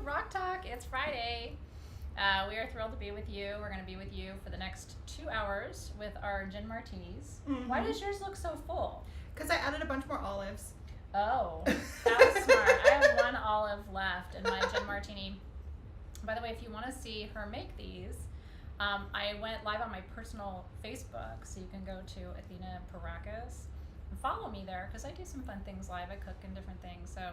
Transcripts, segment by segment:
Rock Talk. It's Friday. We are thrilled to be with you. We're going to be with you for the next 2 hours with our gin martinis. Mm-hmm. Why does yours look so full? Because I added a bunch more olives. Oh, that was smart. I have 1 olive left in my gin martini. By the way, if you want to see her make these, I went live on my personal Facebook, so you can go to Athena and follow me there because I do some fun things live. I cook and different things. So,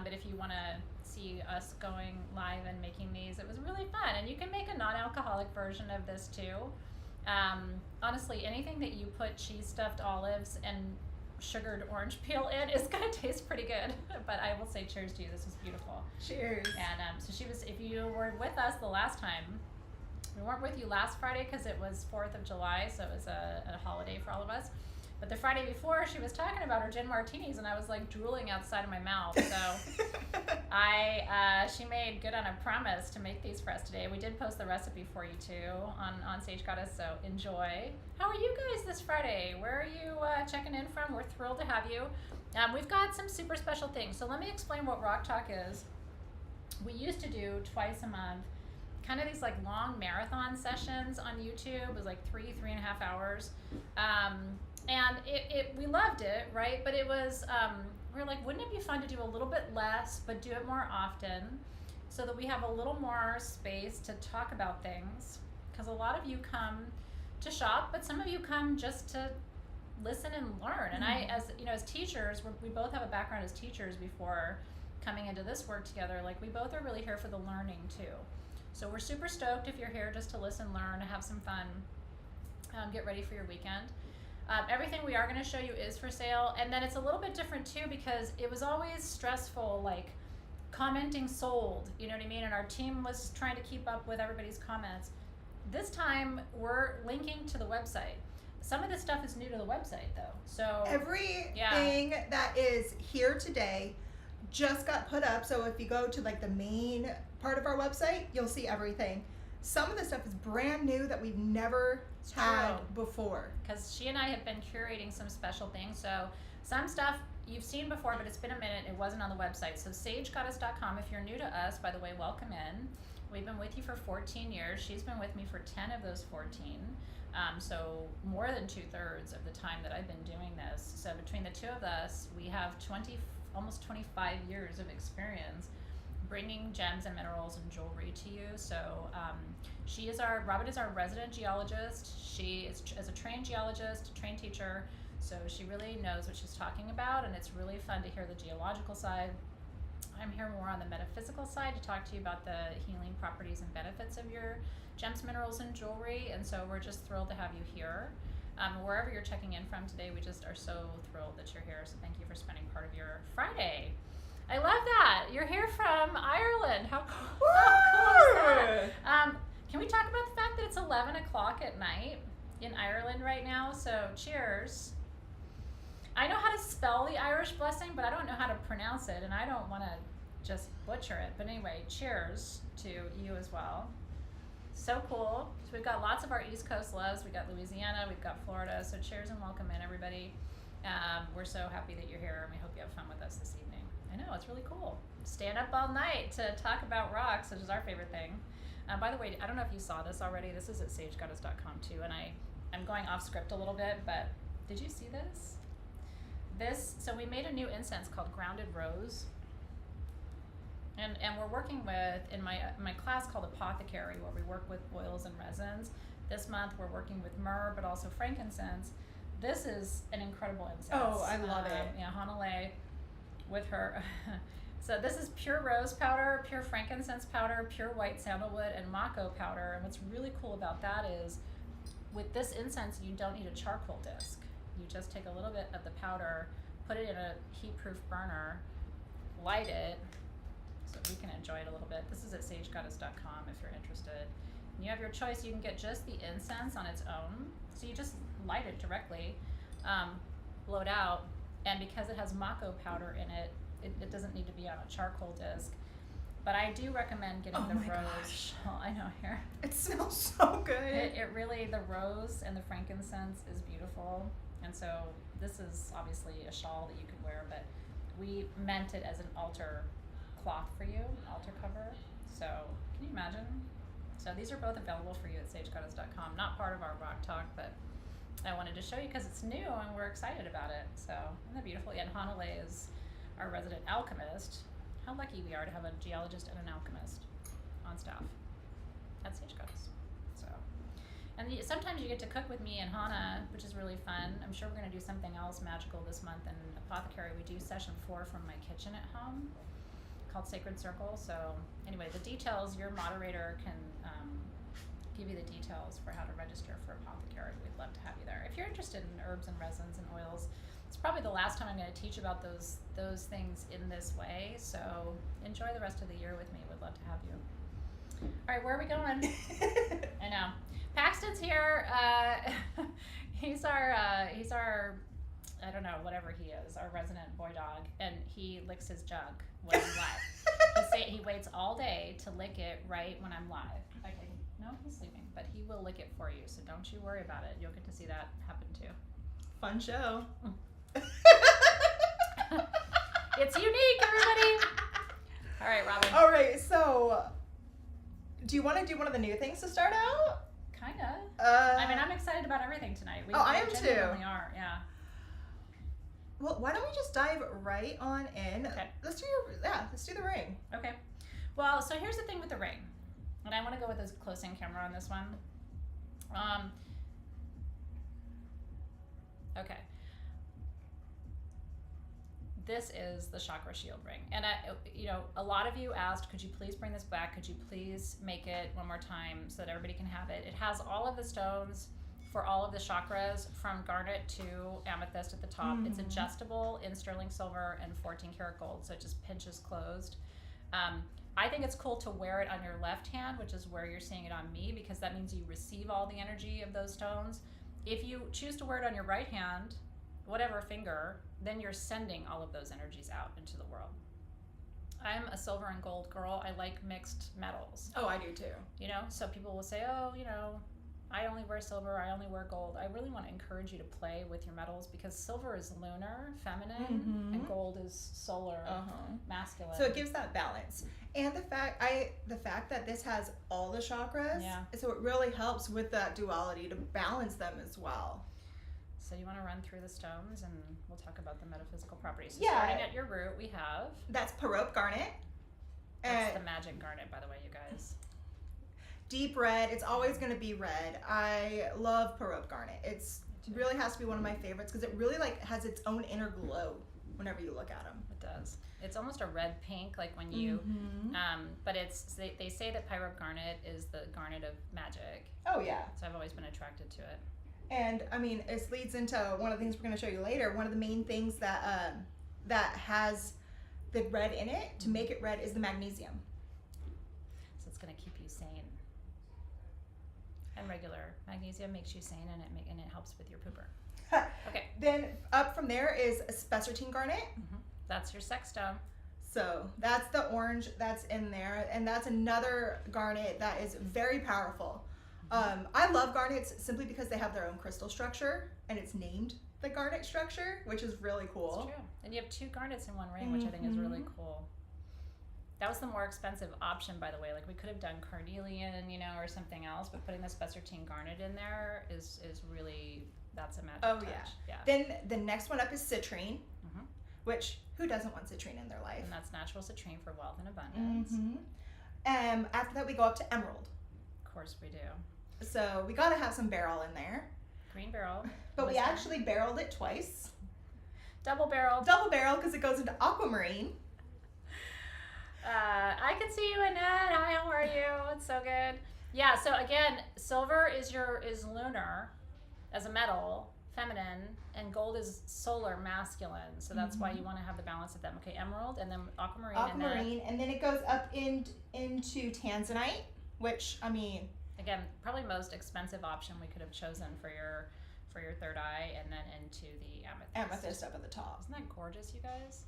but if you want to see us going live and making these, it was really fun. And you can make a non-alcoholic version of this too. Honestly, anything that you put cheese stuffed olives and sugared orange peel in is going to taste pretty good. But I will say cheers to you. This was beautiful. Cheers. And so she was, if you were with us the last time, we weren't with you last Friday because it was 4th of July, so it was a holiday for all of us. But the Friday before, she was talking about her gin martinis, and I was like drooling outside of my mouth. So she made good on a promise to make these for us today. We did post the recipe for you too on Sage Goddess, so enjoy. How are you guys this Friday? Where are you checking in from? We're thrilled to have you. We've got some super special things. So let me explain what Rock Talk is. We used to do twice a month, kind of these like long marathon sessions on YouTube. It was like 3.5 hours. And we loved it, right? But it was, we were like, wouldn't it be fun to do a little bit less, but do it more often so that we have a little more space to talk about things? Because a lot of you come to shop, but some of you come just to listen and learn. And I, as teachers, we both have a background as teachers before coming into this work together. Like, we both are really here for the learning too. So we're super stoked if you're here just to listen, learn, have some fun, get ready for your weekend. Everything we are going to show you is for sale, and then it's a little bit different too because it was always stressful, like commenting sold, you know what I mean? And our team was trying to keep up with everybody's comments. This time we're linking to the website. Some of this stuff is new to the website though. So everything that is here today just got put up. So if you go to like the main part of our website, you'll see everything. Some of the stuff is brand new that we've never had before. Because she and I have been curating some special things. So some stuff you've seen before, but it's been a minute. It wasn't on the website. So sagegoddess.com. If you're new to us, by the way, welcome in. We've been with you for 14 years. She's been with me for 10 of those 14. So more than 2/3 of the time that I've been doing this. So between the two of us, we have almost 25 years of experience bringing gems and minerals and jewelry to you. So Robin is our resident geologist. She is as a trained geologist, trained teacher, so she really knows what she's talking about, and it's really fun to hear the geological side. I'm here more on the metaphysical side to talk to you about the healing properties and benefits of your gems, minerals, and jewelry, and so we're just thrilled to have you here. Wherever you're checking in from today, we just are so thrilled that you're here, so thank you for spending part of your Friday. I love that. You're here from Ireland. How cool is that? Can we talk about the fact that it's 11 o'clock at night in Ireland right now? So cheers. I know how to spell the Irish blessing, but I don't know how to pronounce it, and I don't want to just butcher it. But anyway, cheers to you as well. So cool. So we've got lots of our East Coast loves. We've got Louisiana, we've got Florida. So cheers and welcome in, everybody. We're so happy that you're here, and we hope you have fun with us this evening. I know, it's really cool. Stand up all night to talk about rocks, which is our favorite thing. By the way, I don't know if you saw this already. This is at sagegoddess.com too, and I'm going off script a little bit, but did you see this? So we made a new incense called Grounded Rose. And we're working with, in my class called Apothecary, where we work with oils and resins. This month we're working with myrrh, but also frankincense. This is an incredible incense. Oh, I love it. Yeah, Hanalei with her. So this is pure rose powder, pure frankincense powder, pure white sandalwood, and mako powder. And what's really cool about that is with this incense, you don't need a charcoal disc. You just take a little bit of the powder, put it in a heat-proof burner, light it, so we can enjoy it a little bit. This is at sagegoddess.com if you're interested. And you have your choice. You can get just the incense on its own. So you just light it directly, blow it out, and because it has mako powder in it, it doesn't need to be on a charcoal disc. But I do recommend getting the rose. Gosh. Oh, I know, here. It smells so good. It really, the rose and the frankincense is beautiful. And so this is obviously a shawl that you could wear, but we meant it as an altar cloth for you, altar cover. So can you imagine? So these are both available for you at sagegoddess.com. Not part of our rock talk, but I wanted to show you because it's new and we're excited about it. So isn't that beautiful? Yeah, and Hanale is our resident alchemist. How lucky we are to have a geologist and an alchemist on staff at Sage Goddess. So, and sometimes you get to cook with me and Hana, which is really fun. I'm sure we're going to do something else magical this month in Apothecary. We do session 4 from my kitchen at home called Sacred Circle. So anyway, the details, your moderator can give you the details for how to register for Apothecary. We'd love to have you there. If you're interested in herbs and resins and oils, it's probably the last time I'm going to teach about those things in this way. So enjoy the rest of the year with me. We'd love to have you. All right, where are we going? I know. Paxton's here. He's our I don't know, whatever he is, our resident boy dog, and he licks his jug when I'm live. He waits all day to lick it right when I'm live. Okay, no, he's sleeping, but he will lick it for you, so don't you worry about it. You'll get to see that happen too. Fun show. It's unique, everybody. All right, Robin. All right, so do you want to do one of the new things to start out? Kinda. I mean, I'm excited about everything tonight. I am too. Genuinely are, yeah. Well, why don't we just dive right on in? Okay. Let's do the ring. Okay. Well, so here's the thing with the ring, and I want to go with a close-in camera on this one. Okay. This is the chakra shield ring, and a lot of you asked, could you please bring this back? Could you please make it one more time so that everybody can have it? It has all of the stones for all of the chakras, from garnet to amethyst at the top. It's adjustable in sterling silver and 14 karat gold, so it just pinches closed. I think it's cool to wear it on your left hand, which is where you're seeing it on me, because that means you receive all the energy of those stones. If you choose to wear it on your right hand, whatever finger, then you're sending all of those energies out into the world. I'm a silver and gold girl. I like mixed metals. Oh, I do too. So people will say, oh, I only wear silver, I only wear gold. I really want to encourage you to play with your metals, because silver is lunar, feminine, and gold is solar, masculine. So it gives that balance. And the fact that this has all the chakras, so it really helps with that duality to balance them as well. So you want to run through the stones, and we'll talk about the metaphysical properties. So starting at your root, we have... That's Parope garnet. That's the magic garnet, by the way, you guys. Deep red. It's always going to be red. I love Parope garnet. It really has to be one of my favorites, because it really has its own inner glow whenever you look at them. It does. It's almost a red pink, like when you... but they say that Parope garnet is the garnet of magic. Oh, yeah. So I've always been attracted to it. And I mean, it leads into one of the things we're going to show you later. One of the main things that has the red in it, to make it red, is the magnesium. So it's going to keep you sane and regular. Magnesium makes you sane, and it helps with your pooper. Okay. Then up from there is a spessartine garnet. That's your sex stone. So that's the orange that's in there, and that's another garnet that is very powerful. I love garnets simply because they have their own crystal structure, and it's named the garnet structure, which is really cool. It's true. And you have 2 garnets in one ring, which I think is really cool. That was the more expensive option, by the way. Like, we could have done carnelian, or something else, but putting the spessartine garnet in there is really, that's a magic touch. Yeah. Then the next one up is citrine, which, who doesn't want citrine in their life? And that's natural citrine for wealth and abundance. After that, we go up to emerald. Of course we do. So we got to have some beryl in there. Green beryl. But we actually barreled it twice. Double barrel, because it goes into aquamarine. I can see you, Annette. Hi, how are you? It's so good. Yeah, so again, silver is lunar as a metal, feminine, and gold is solar, masculine. So that's why you want to have the balance of them. Okay, emerald, and then aquamarine. And then it goes up into tanzanite, which, I mean... Again, probably most expensive option we could have chosen for your third eye, and then into the amethyst. Amethyst up at the top. Isn't that gorgeous, you guys?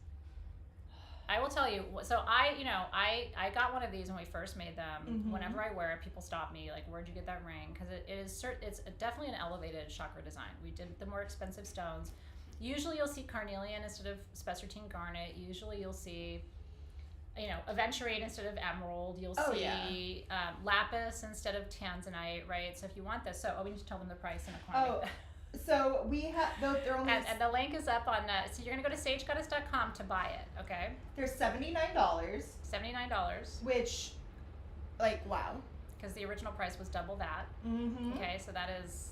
I will tell you. So I got one of these when we first made them. Whenever I wear it, people stop me like, "Where'd you get that ring?" Because it's definitely an elevated chakra design. We did the more expensive stones. Usually, you'll see carnelian instead of spessartine garnet. Usually, you'll see. aventurate instead of emerald. You'll see lapis instead of tanzanite, right? So if you want this, we need to tell them the price in a quantity. So we have, they're only... And the link is up on, so you're going to go to sagegoddess.com to buy it, okay? They're $79. $79. Which, wow. Because the original price was double that. Mm-hmm. Okay, so that is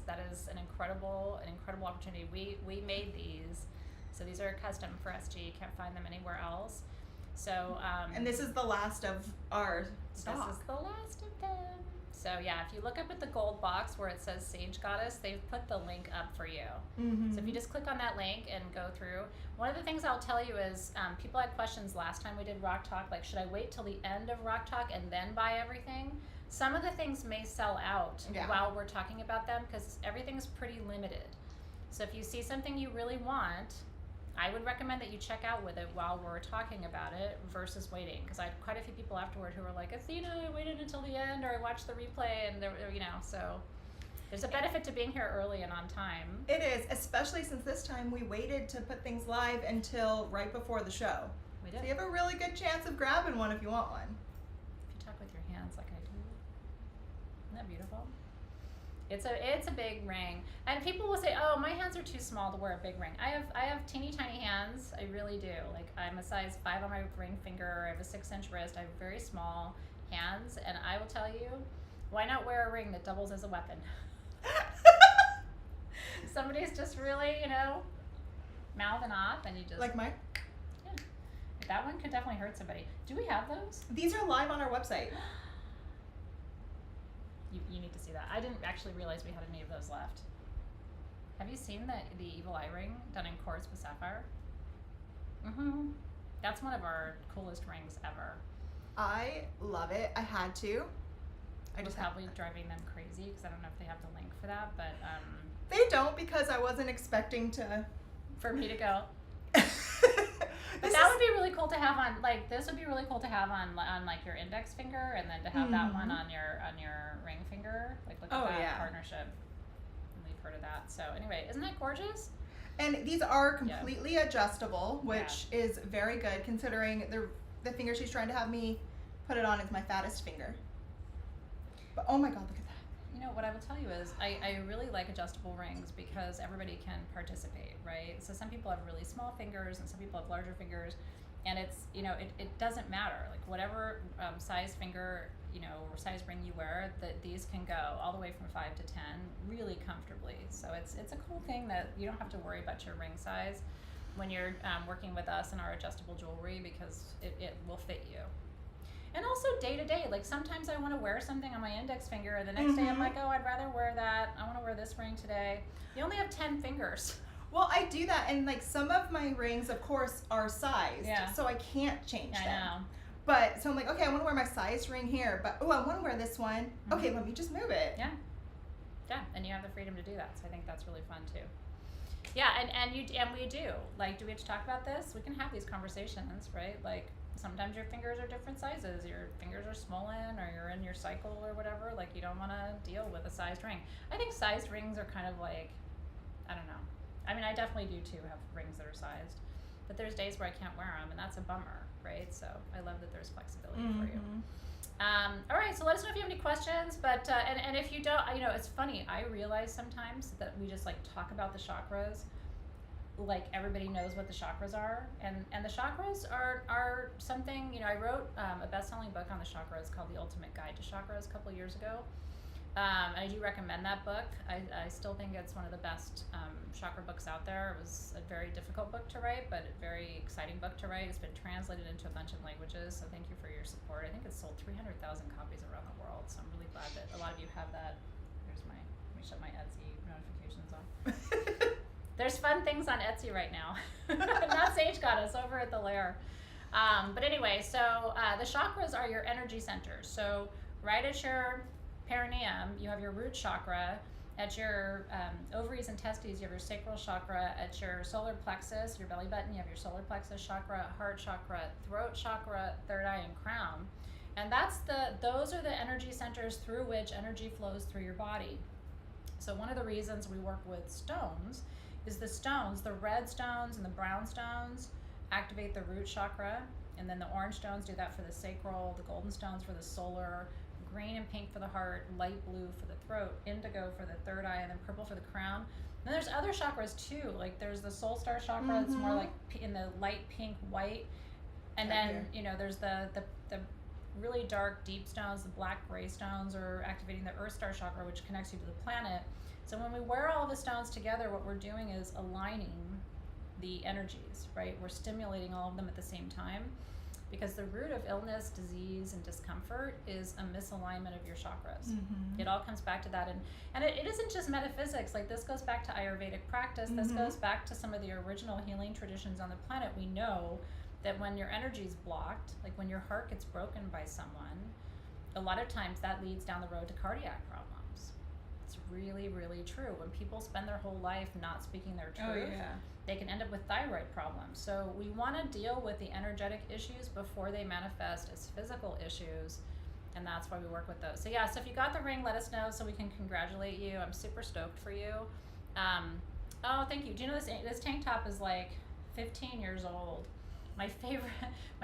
an incredible opportunity. We made these, so these are custom for SG. You can't find them anywhere else. So and this is the last of our stock. This is the last of them. So yeah, if you look up at the gold box where it says Sage Goddess, they've put the link up for you. Mm-hmm. So if you just click on that link and go through, one of the things I'll tell you is people had questions last time we did Rock Talk, like should I wait till the end of Rock Talk and then buy everything? Some of the things may sell out while we're talking about them because everything's pretty limited. So if you see something you really want, I would recommend that you check out with it while we're talking about it versus waiting, because I had quite a few people afterward who were like, Athena, I waited until the end, or I watched the replay, and so there's a benefit to being here early and on time. It is, especially since this time we waited to put things live until right before the show. We did. So you have a really good chance of grabbing one if you want one. If you talk with your hands like I do. Isn't that beautiful? It's a big ring, and people will say, "Oh, my hands are too small to wear a big ring." I have teeny tiny hands. I really do. Like I'm a size 5 on my ring finger. I have a 6-inch wrist. I have very small hands, and I will tell you, why not wear a ring that doubles as a weapon? Somebody's just really, mouthing off, and you just like mine. Yeah, that one could definitely hurt somebody. Do we have those? These are live on our website. You need to see that. I didn't actually realize we had any of those left. Have you seen the evil eye ring done in quartz with sapphire? Mm-hmm. That's one of our coolest rings ever. I love it. I had to. I was probably driving them crazy because I don't know if they have the link for that, but they don't, because I wasn't expecting to. For me to go. But that would be really cool to have on, this would be really cool to have on your index finger, and then to have that one on your ring finger. Look at that partnership. We've heard of that. So anyway, isn't that gorgeous? And these are completely adjustable, which is very good considering the finger she's trying to have me put it on is my fattest finger. But oh my God, look at that. What I will tell you is I really like adjustable rings because everybody can participate, right? So some people have really small fingers and some people have larger fingers, and it's, it doesn't matter. Like whatever size finger, or size ring you wear, these can go all the way from 5 to 10 really comfortably. So it's a cool thing that you don't have to worry about your ring size when you're working with us in our adjustable jewelry, because it will fit you. And also day to day, sometimes I want to wear something on my index finger, and the next day I'm like, oh, I'd rather wear that. I want to wear this ring today. You only have 10 fingers. Well, I do that, and some of my rings, of course, are sized, so I can't change them. I know. But so I'm like, okay, I want to wear my sized ring here, but I want to wear this one. Mm-hmm. Okay, let me just move it. Yeah, and you have the freedom to do that. So I think that's really fun too. Yeah, and we do. Do we have to talk about this? We can have these conversations, right? Sometimes your fingers are different sizes. Your fingers are swollen, or you're in your cycle or whatever. You don't want to deal with a sized ring. I think sized rings are kind of I don't know. I mean, I definitely do too have rings that are sized, but there's days where I can't wear them, and that's a bummer, right? So I love that there's flexibility for you. All right, so let us know if you have any questions. But and if you don't, it's funny. I realize sometimes that we just talk about the chakras. Everybody knows what the chakras are, and the chakras are something, I wrote a best-selling book on the chakras called The Ultimate Guide to Chakras a couple years ago, and I do recommend that book. I still think it's one of the best chakra books out there. It was a very difficult book to write, but a very exciting book to write. It's been translated into a bunch of languages, so thank you for your support. I think it's sold 300,000 copies around the world, so I'm really glad that a lot of you have that. Let me shut my Etsy notifications off. There's fun things on Etsy right now. Not Sage Goddess, over at the Lair. But anyway, so the chakras are your energy centers. So right at your perineum, you have your root chakra. At your ovaries and testes, you have your sacral chakra. At your solar plexus, your belly button, you have your solar plexus chakra, heart chakra, throat chakra, third eye, and crown. And those are the energy centers through which energy flows through your body. So one of the reasons we work with stones is the red stones and the brown stones activate the root chakra, And then the orange stones do that for the sacral, the golden stones for the solar, green and pink for the heart, light blue for the throat, indigo for the third eye, and then purple for the crown. And there's other chakras too, like there's the soul star chakra that's more like in the light pink, white. And then, you know, there's the really dark, deep stones, the black gray stones are activating the earth star chakra, which connects you to the planet. So when we wear all the stones together, what we're doing is aligning the energies, right? We're stimulating all of them at the same time, because the root of illness, disease, and discomfort is a misalignment of your chakras. It all comes back to that. And it isn't just metaphysics. Like, this goes back to Ayurvedic practice. This goes back to some of the original healing traditions on the planet. We know that when your energy is blocked, like when your heart gets broken by someone, a lot of times that leads down the road to cardiac problems. It's really, really true. When people spend their whole life not speaking their truth, they can end up with thyroid problems. So we want to deal with the energetic issues before they manifest as physical issues, and that's why we work with those. So yeah, so if you got the ring, let us know so we can congratulate you. I'm super stoked for you. Oh, thank you. Do you know this tank top is like 15 years old. My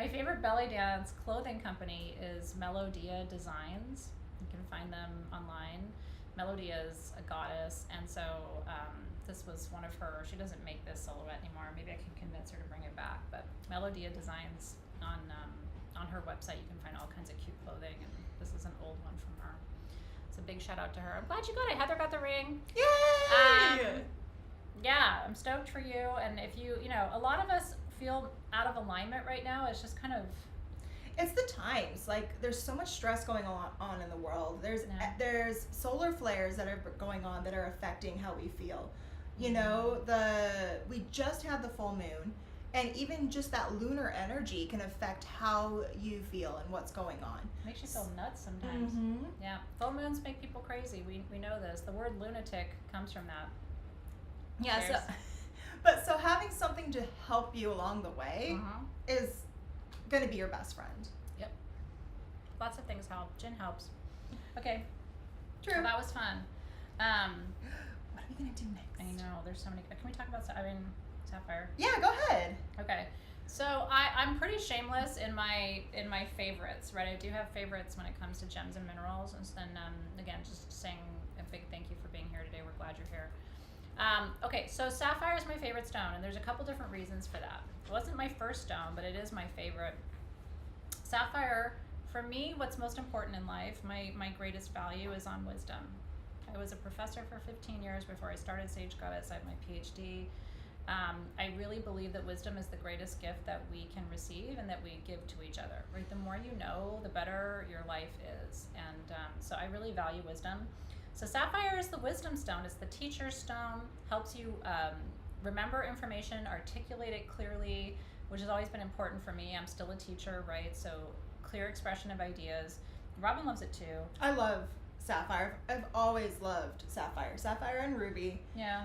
favorite belly dance clothing company is Melodia Designs. You can find them online. Melodia is a goddess, and so this was one of her. She doesn't make this silhouette anymore. Maybe I can convince her to bring it back. But Melodia Designs on her website, you can find all kinds of cute clothing, and this is an old one from her. So big shout out to her. I'm glad you got it. Heather got the ring. Yay! Yeah, I'm stoked for you. And if you know, a lot of us feel out of alignment right now. It's just kind of, it's the times. Like, there's so much stress going on in the world. There's solar flares that are going on that are affecting how we feel. You know, we just had the full moon, and even just that lunar energy can affect how you feel and what's going on. Makes you feel nuts sometimes. Yeah, full moons make people crazy. We know this. The word lunatic comes from that. Yeah. So having something to help you along the way is going to be your best friend. Yep. Lots of things help. Gin helps. Okay. True. Well, that was fun. What are we going to do next? I know. There's so many. Can we talk about sapphire? Yeah, go ahead. Okay. So I'm pretty shameless in my favorites, right? I do have favorites when it comes to gems and minerals. And then, again, just saying a big thank you for being here today. We're glad you're here. Okay, so sapphire is my favorite stone, and there's a couple different reasons for that. It wasn't my first stone, but it is my favorite. Sapphire, for me, what's most important in life, my greatest value is on wisdom. I was a professor for 15 years before I started Sage Goddess. I have my PhD. I really believe that wisdom is the greatest gift that we can receive and that we give to each other, right? The more you know, the better your life is. And so I really value wisdom. So sapphire is the wisdom stone. It's the teacher's stone. Helps you remember information, articulate it clearly, which has always been important for me. I'm still a teacher, right? So clear expression of ideas. Robin loves it too. I love sapphire. I've always loved sapphire. Sapphire and ruby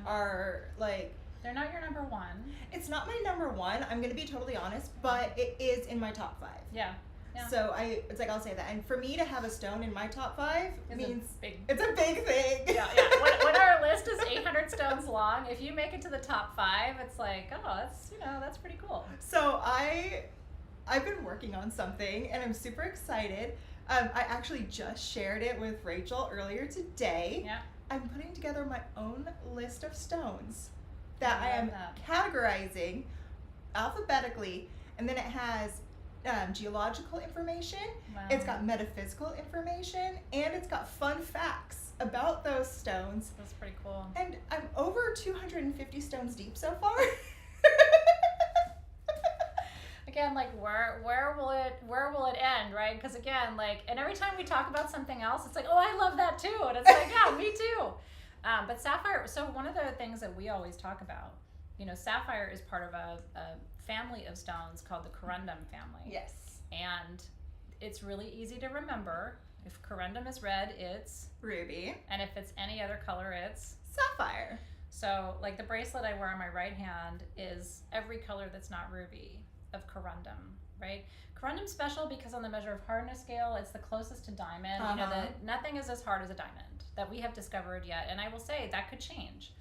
are like... They're not your number one. It's not my number one, I'm going to be totally honest, but it is in my top 5. Yeah. So it's like, I'll say that. And for me to have a stone in my top 5 means it's a big thing. Yeah. When our list is 800 stones long, if you make it to the top 5, it's like, oh, that's pretty cool. So I've been working on something, and I'm super excited. I actually just shared it with Rachel earlier today. Yeah. I'm putting together my own list of stones that I am categorizing alphabetically, and then it has geological information, it's got metaphysical information, and it's got fun facts about those stones. That's pretty cool. And I'm over 250 stones deep so far. Again, like where will it end, right? Because again, like, and every time we talk about something else, it's like, oh, I love that too, and it's like, yeah, me too. But sapphire. So one of the things that we always talk about, sapphire is part of a family of stones called the corundum family. Yes. And it's really easy to remember. If corundum is red, it's ruby. And if it's any other color, it's sapphire. So like the bracelet I wear on my right hand is every color that's not ruby of corundum, right? Corundum's special because on the measure of hardness scale, it's the closest to diamond. Nothing is as hard as a diamond that we have discovered yet. And I will say that could change.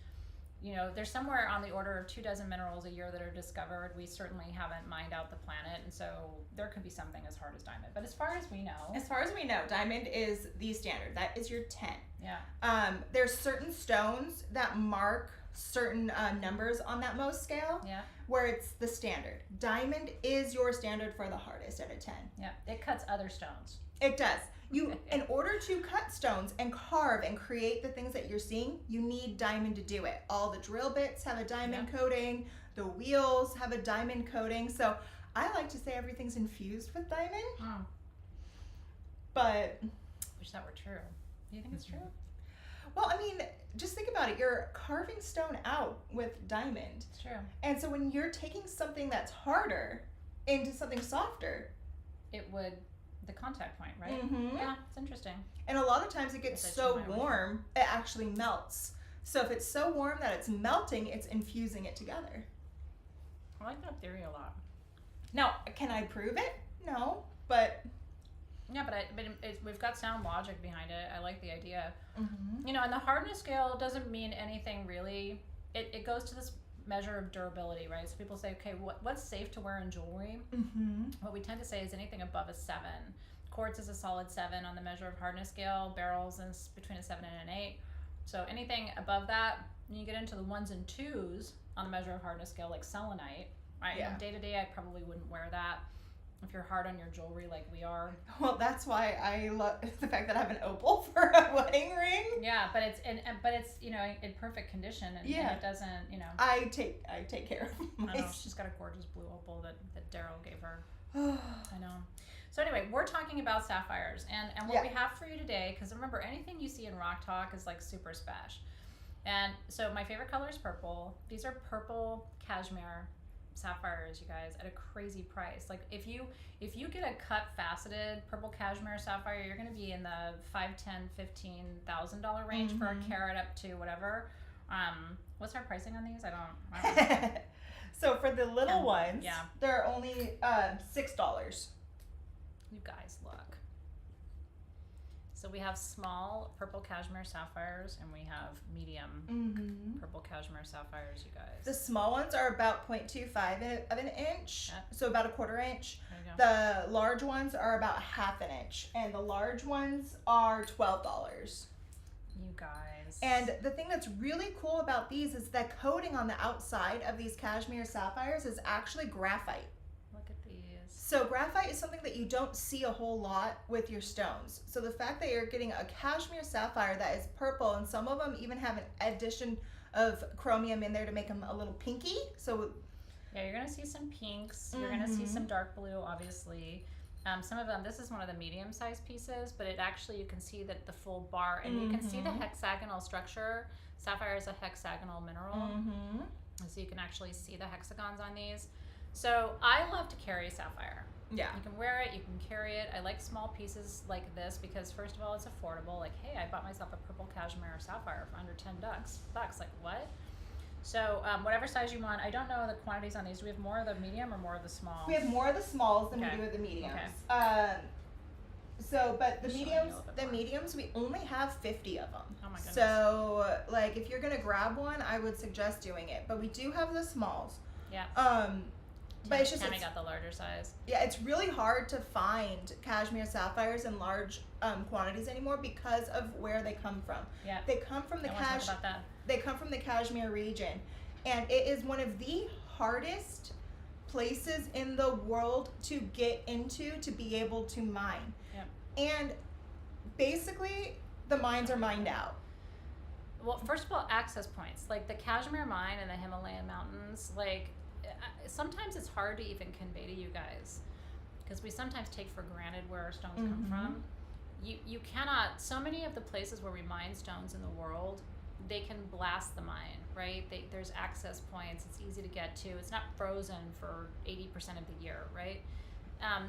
you know, there's somewhere on the order of 24 minerals a year that are discovered. We certainly haven't mined out the planet, and so there could be something as hard as diamond. But as far as we know, diamond is the standard. That is your 10. Yeah. There's certain stones that mark certain numbers on that Mohs scale, Yeah. where it's the standard. Diamond is your standard for the hardest out of 10. Yeah. It cuts other stones. It does. You, in order to cut stones and carve and create the things that you're seeing, you need diamond to do it. All the drill bits have a diamond coating. The wheels have a diamond coating. So I like to say everything's infused with diamond. Mm. But Wish that were true. Do you think it's true? well, I mean, just think about it. You're carving stone out with diamond. It's true. And so when you're taking something that's harder into something softer, It would, the contact point, right? Mhm. Yeah, it's interesting. and a lot of times it gets Guess I so changed my warm, it actually melts. So if it's so warm that it's melting, it's infusing it together. I like that theory a lot. Now, can I prove it? No, but Yeah, but we've got sound logic behind it. I like the idea. mhm. You know, and the hardness scale doesn't mean anything really. It goes to this measure of durability, right? So people say, okay, what's safe to wear in jewelry? Mhm. What we tend to say is anything above a 7. Quartz is a solid 7 on the measure of hardness scale. Beryls is between a 7 and an 8. So anything above that, when you get into the 1s and 2s on the measure of hardness scale, like selenite, right? Yeah. Day to day, I probably wouldn't wear that. If you're hard on your jewelry like we are. Well, that's why I love the fact that I have an opal for a wedding ring. Yeah, but it's you know, in perfect condition, and Yeah. it doesn't, you know. I take care of I my. know she's got a gorgeous blue opal that Daryl gave her. I know. So anyway, we're talking about sapphires, and what we have for you today, because remember, anything you see in Rock Talk is like super spash. And so my favorite color is purple. These are purple cashmere sapphires, you guys, at a crazy price. Like if you get a cut faceted purple cashmere sapphire, you're going to be in the $5,000, $10,000, $15,000 range for a carat up to whatever. What's our pricing on these? I don't know. So for the little ones, yeah. they're only $6. You guys, look. So we have small purple cashmere sapphires, and we have medium purple cashmere sapphires, you guys. The small ones are about 0.25 of an inch, so about a quarter inch. There you go. The large ones are about half an inch, and the large ones are $12. You guys. And the thing that's really cool about these is the coating on the outside of these cashmere sapphires is actually graphite. Look at these. So graphite is something that you don't see a whole lot with your stones. So the fact that you're getting a cashmere sapphire that is purple, and some of them even have an addition of chromium in there to make them a little pinky. So yeah, you're gonna see some pinks. You're gonna see some dark blue, obviously. Some of them, this is one of the medium-sized pieces, but it actually, you can see that the full bar, and you can see the hexagonal structure. Sapphire is a hexagonal mineral, so you can actually see the hexagons on these. So I love to carry sapphire. yeah. You can wear it, you can carry it. I like small pieces like this because first of all, it's affordable. Like, hey, I bought myself a purple cashmere sapphire for under $10. Like, what? So whatever size you want. I don't know the quantities on these. Do we have more of the medium or more of the small? We have more of the smalls than Okay. we do of the mediums. Okay. But the Just showing you a mediums, little bit the more. mediums, we only have 50 of them. Oh my goodness. So, like, if you're gonna grab one, I would suggest doing it. But we do have the smalls. Yeah. But it's just, Tammy got the larger size. yeah, it's really hard to find cashmere sapphires in large quantities anymore because of where they come from. Yeah. They come from the I want to talk about that. They come from the Kashmir region, and it is one of the hardest places in the world to get into to be able to mine. Yeah. And basically, the mines are mined out. Well, first of all, access points. Like the Kashmir mine in the Himalayan mountains, like sometimes it's hard to even convey to you guys because we sometimes take for granted where our stones come from. You cannot, so many of the places where we mine stones in the world, they can blast the mine, right? There's access points. It's easy to get to. It's not frozen for 80% of the year, right?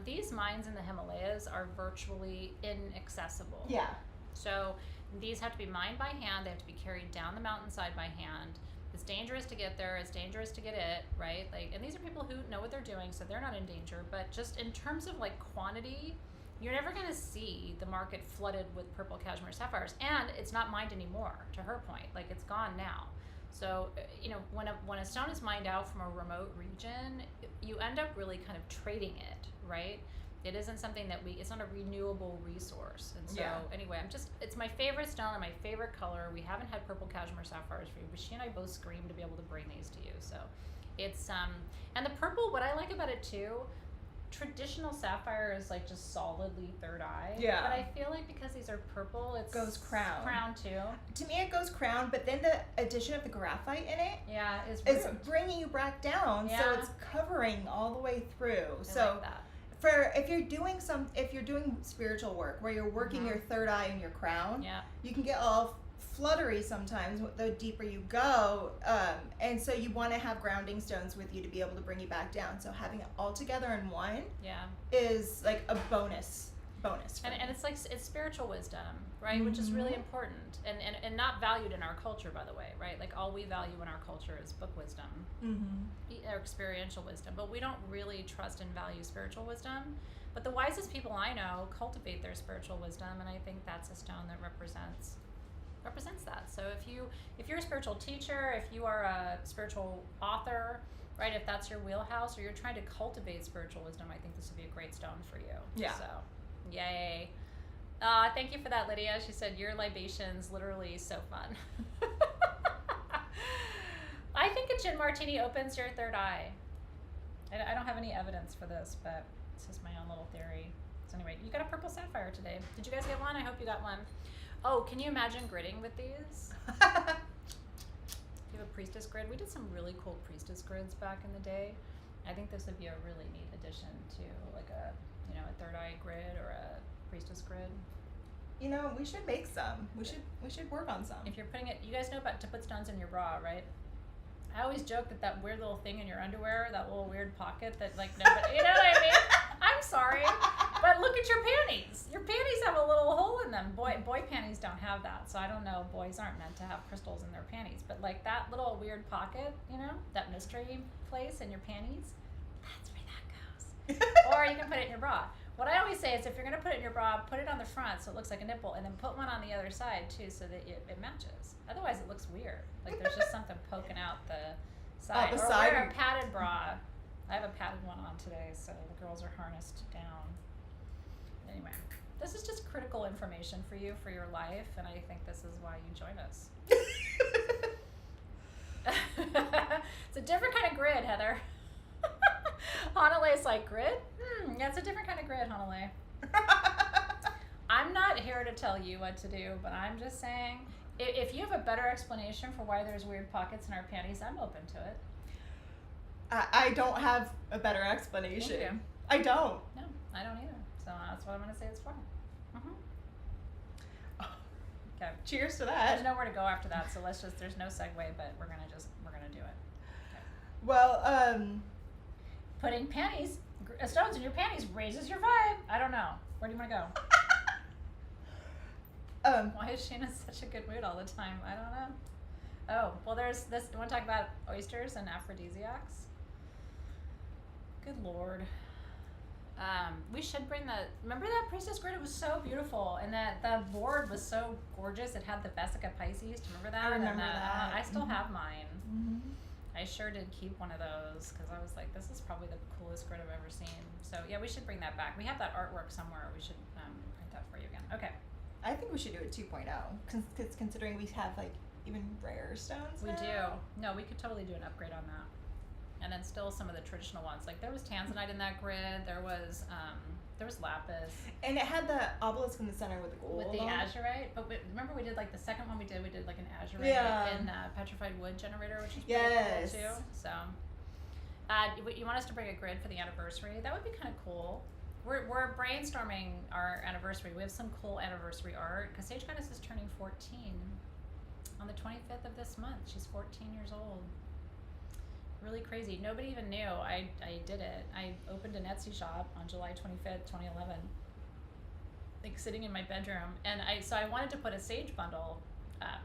These mines in the Himalayas are virtually inaccessible. Yeah. So these have to be mined by hand. They have to be carried down the mountainside by hand. It's dangerous to get there. It's dangerous to get it, right? Like, and these are people who know what they're doing, so they're not in danger. But just in terms of like quantity, you're never going to see the market flooded with purple cashmere sapphires, and it's not mined anymore. To her point, like it's gone now. So, when a stone is mined out from a remote region, you end up really kind of trading it, right? It isn't something it's not a renewable resource. And so, anyway, it's my favorite stone and my favorite color. We haven't had purple cashmere sapphires for you, but she and I both screamed to be able to bring these to you. So, it's, and the purple, what I like about it too, traditional sapphire is like just solidly third eye. Yeah. But I feel like because these are purple, it goes crown. Crown too. To me, it goes crown, but then the addition of the graphite in it is bringing you back down. Yeah. So it's covering all the way through. I like that. If you're doing spiritual work where you're working your third eye and your crown, you can get all fluttery sometimes the deeper you go, and so you want to have grounding stones with you to be able to bring you back down. So having it all together in one is like a bonus and it's like it's spiritual wisdom, right? Which is really important and not valued in our culture, by the way, right? Like all we value in our culture is book wisdom or experiential wisdom, but we don't really trust and value spiritual wisdom. But the wisest people I know cultivate their spiritual wisdom, and I think that's a stone that represents that. So if you're a spiritual teacher, if you are a spiritual author, right, if that's your wheelhouse, or you're trying to cultivate spiritual wisdom, I think this would be a great stone for you. Yeah. So, yay. Thank you for that, Lydia. She said your libation's literally so fun. I think a gin martini opens your third eye. I don't have any evidence for this, but this is my own little theory. So anyway, you got a purple sapphire today. Did you guys get one? I hope you got one. Oh, can you imagine gridding with these? You have a priestess grid. We did some really cool priestess grids back in the day. I think this would be a really neat addition to like a third eye grid or a priestess grid. We should make some. We should work on some. If you're putting it, you guys know about to put stones in your bra, right? I always joke that weird little thing in your underwear, that little weird pocket that like nobody, you know what I mean? I'm sorry, but look at your panties. Your panties have a little hole in them. Boy panties don't have that, so I don't know. Boys aren't meant to have crystals in their panties, but like that little weird pocket, that mystery place in your panties, that's where that goes. Or you can put it in your bra. What I always say is if you're going to put it in your bra, put it on the front so it looks like a nipple, and then put one on the other side too so that it matches. Otherwise it looks weird. Like there's just something poking out the side. The or side. wear a padded bra. I have a padded one on today, so the girls are harnessed down. Anyway, this is just critical information for you for your life, and I think this is why you join us. It's a different kind of grid, Heather. Hanale's like, grid? Yeah, it's a different kind of grid, Hanale. I'm not here to tell you what to do, but I'm just saying, if you have a better explanation for why there's weird pockets in our panties, I'm open to it. I don't have a better explanation. You do. I don't. No, I don't either. So that's what I'm going to say it's for. Okay. Cheers to that. There's nowhere to go after that, so there's no segue, but we're gonna do it. Okay. Well, putting stones in your panties raises your vibe. I don't know. Where do you want to go? Why is Shayna in such a good mood all the time? I don't know. Oh, well, there's this. You want to talk about oysters and aphrodisiacs? Good Lord. We should bring remember that priestess grid? It was so beautiful, and that the board was so gorgeous. It had the Vesica Pisces. Do you remember that? I remember that. I still have mine. Mm-hmm. I sure did keep one of those because I was like, this is probably the coolest grid I've ever seen. So yeah, we should bring that back. We have that artwork somewhere. We should print that for you again. Okay. I think we should do it 2.0 because considering we have like even rare stones. We now. do. No, we could totally do an upgrade on that. And then still some of the traditional ones. Like there was tanzanite in that grid. There was lapis. And it had the obelisk in the center with the gold. With the azurite. But remember we did like the second one we did like an azurite in petrified wood generator, which is pretty cool too. So you want us to bring a grid for the anniversary? That would be kind of cool. We're brainstorming our anniversary. We have some cool anniversary art because Sage Goddess is turning 14 on the 25th of this month. She's 14 years old. Really crazy. Nobody even knew I did it. I opened an Etsy shop on July 25th, 2011, like sitting in my bedroom, and I wanted to put a sage bundle up,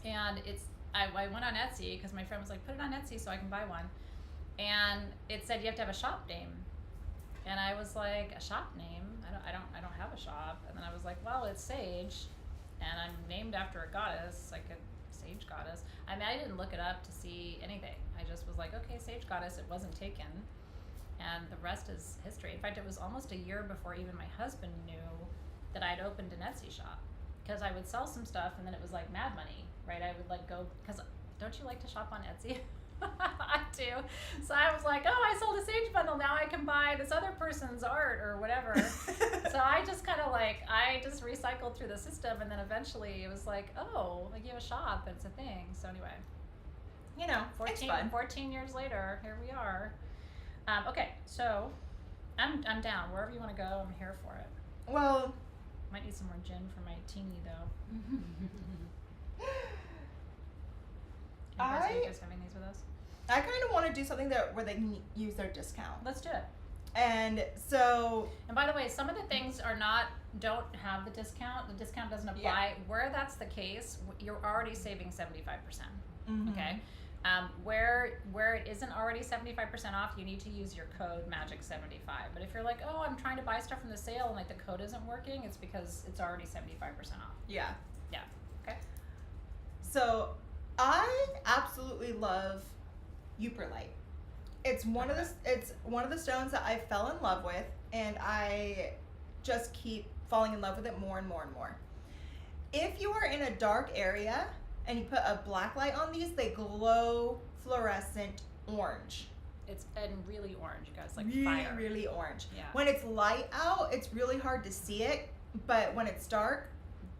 and I went on Etsy because my friend was like, put it on Etsy so I can buy one, and it said you have to have a shop name, and I was like, a shop name? I don't have a shop, and then I was like, well, it's Sage, and I'm named after a goddess. I could Sage Goddess. I mean, I didn't look it up to see anything. I just was like, okay, Sage Goddess, it wasn't taken. And the rest is history. In fact, it was almost a year before even my husband knew that I'd opened an Etsy shop. Because I would sell some stuff and then it was like mad money, right? I would like go, because don't you like to shop on Etsy? I do. So I was like, oh, I sold a Sage bundle. Now I can buy this other person's art or whatever. So I just kind of like, I just recycled through the system. And then eventually it was like, oh, like you have a shop. It's a thing. So anyway, You know, it's fun. 14 years later, here we are. Okay, so I'm down. Wherever you want to go, I'm here for it. Well, Might need some more gin for my teeny though. Are you guys having these with us? I kind of want to do something where they can use their discount. Let's do it. And so, And by the way, some of the things don't have the discount. The discount doesn't apply. Yeah. Where that's the case, you're already saving 75%. mhm. Okay. Where it isn't already 75% off, you need to use your code MAGIC75. But if you're like, oh, I'm trying to buy stuff from the sale and like the code isn't working, it's because it's already 75% off. Yeah. Yeah. Okay. So, I absolutely love Uuperlite. It's one of the stones that I fell in love with, and I just keep falling in love with it more and more and more. If you are in a dark area and you put a black light on these, they glow fluorescent orange. It's and really orange, you guys, like really, fire. really orange. Yeah. When it's light out, it's really hard to see it, but when it's dark,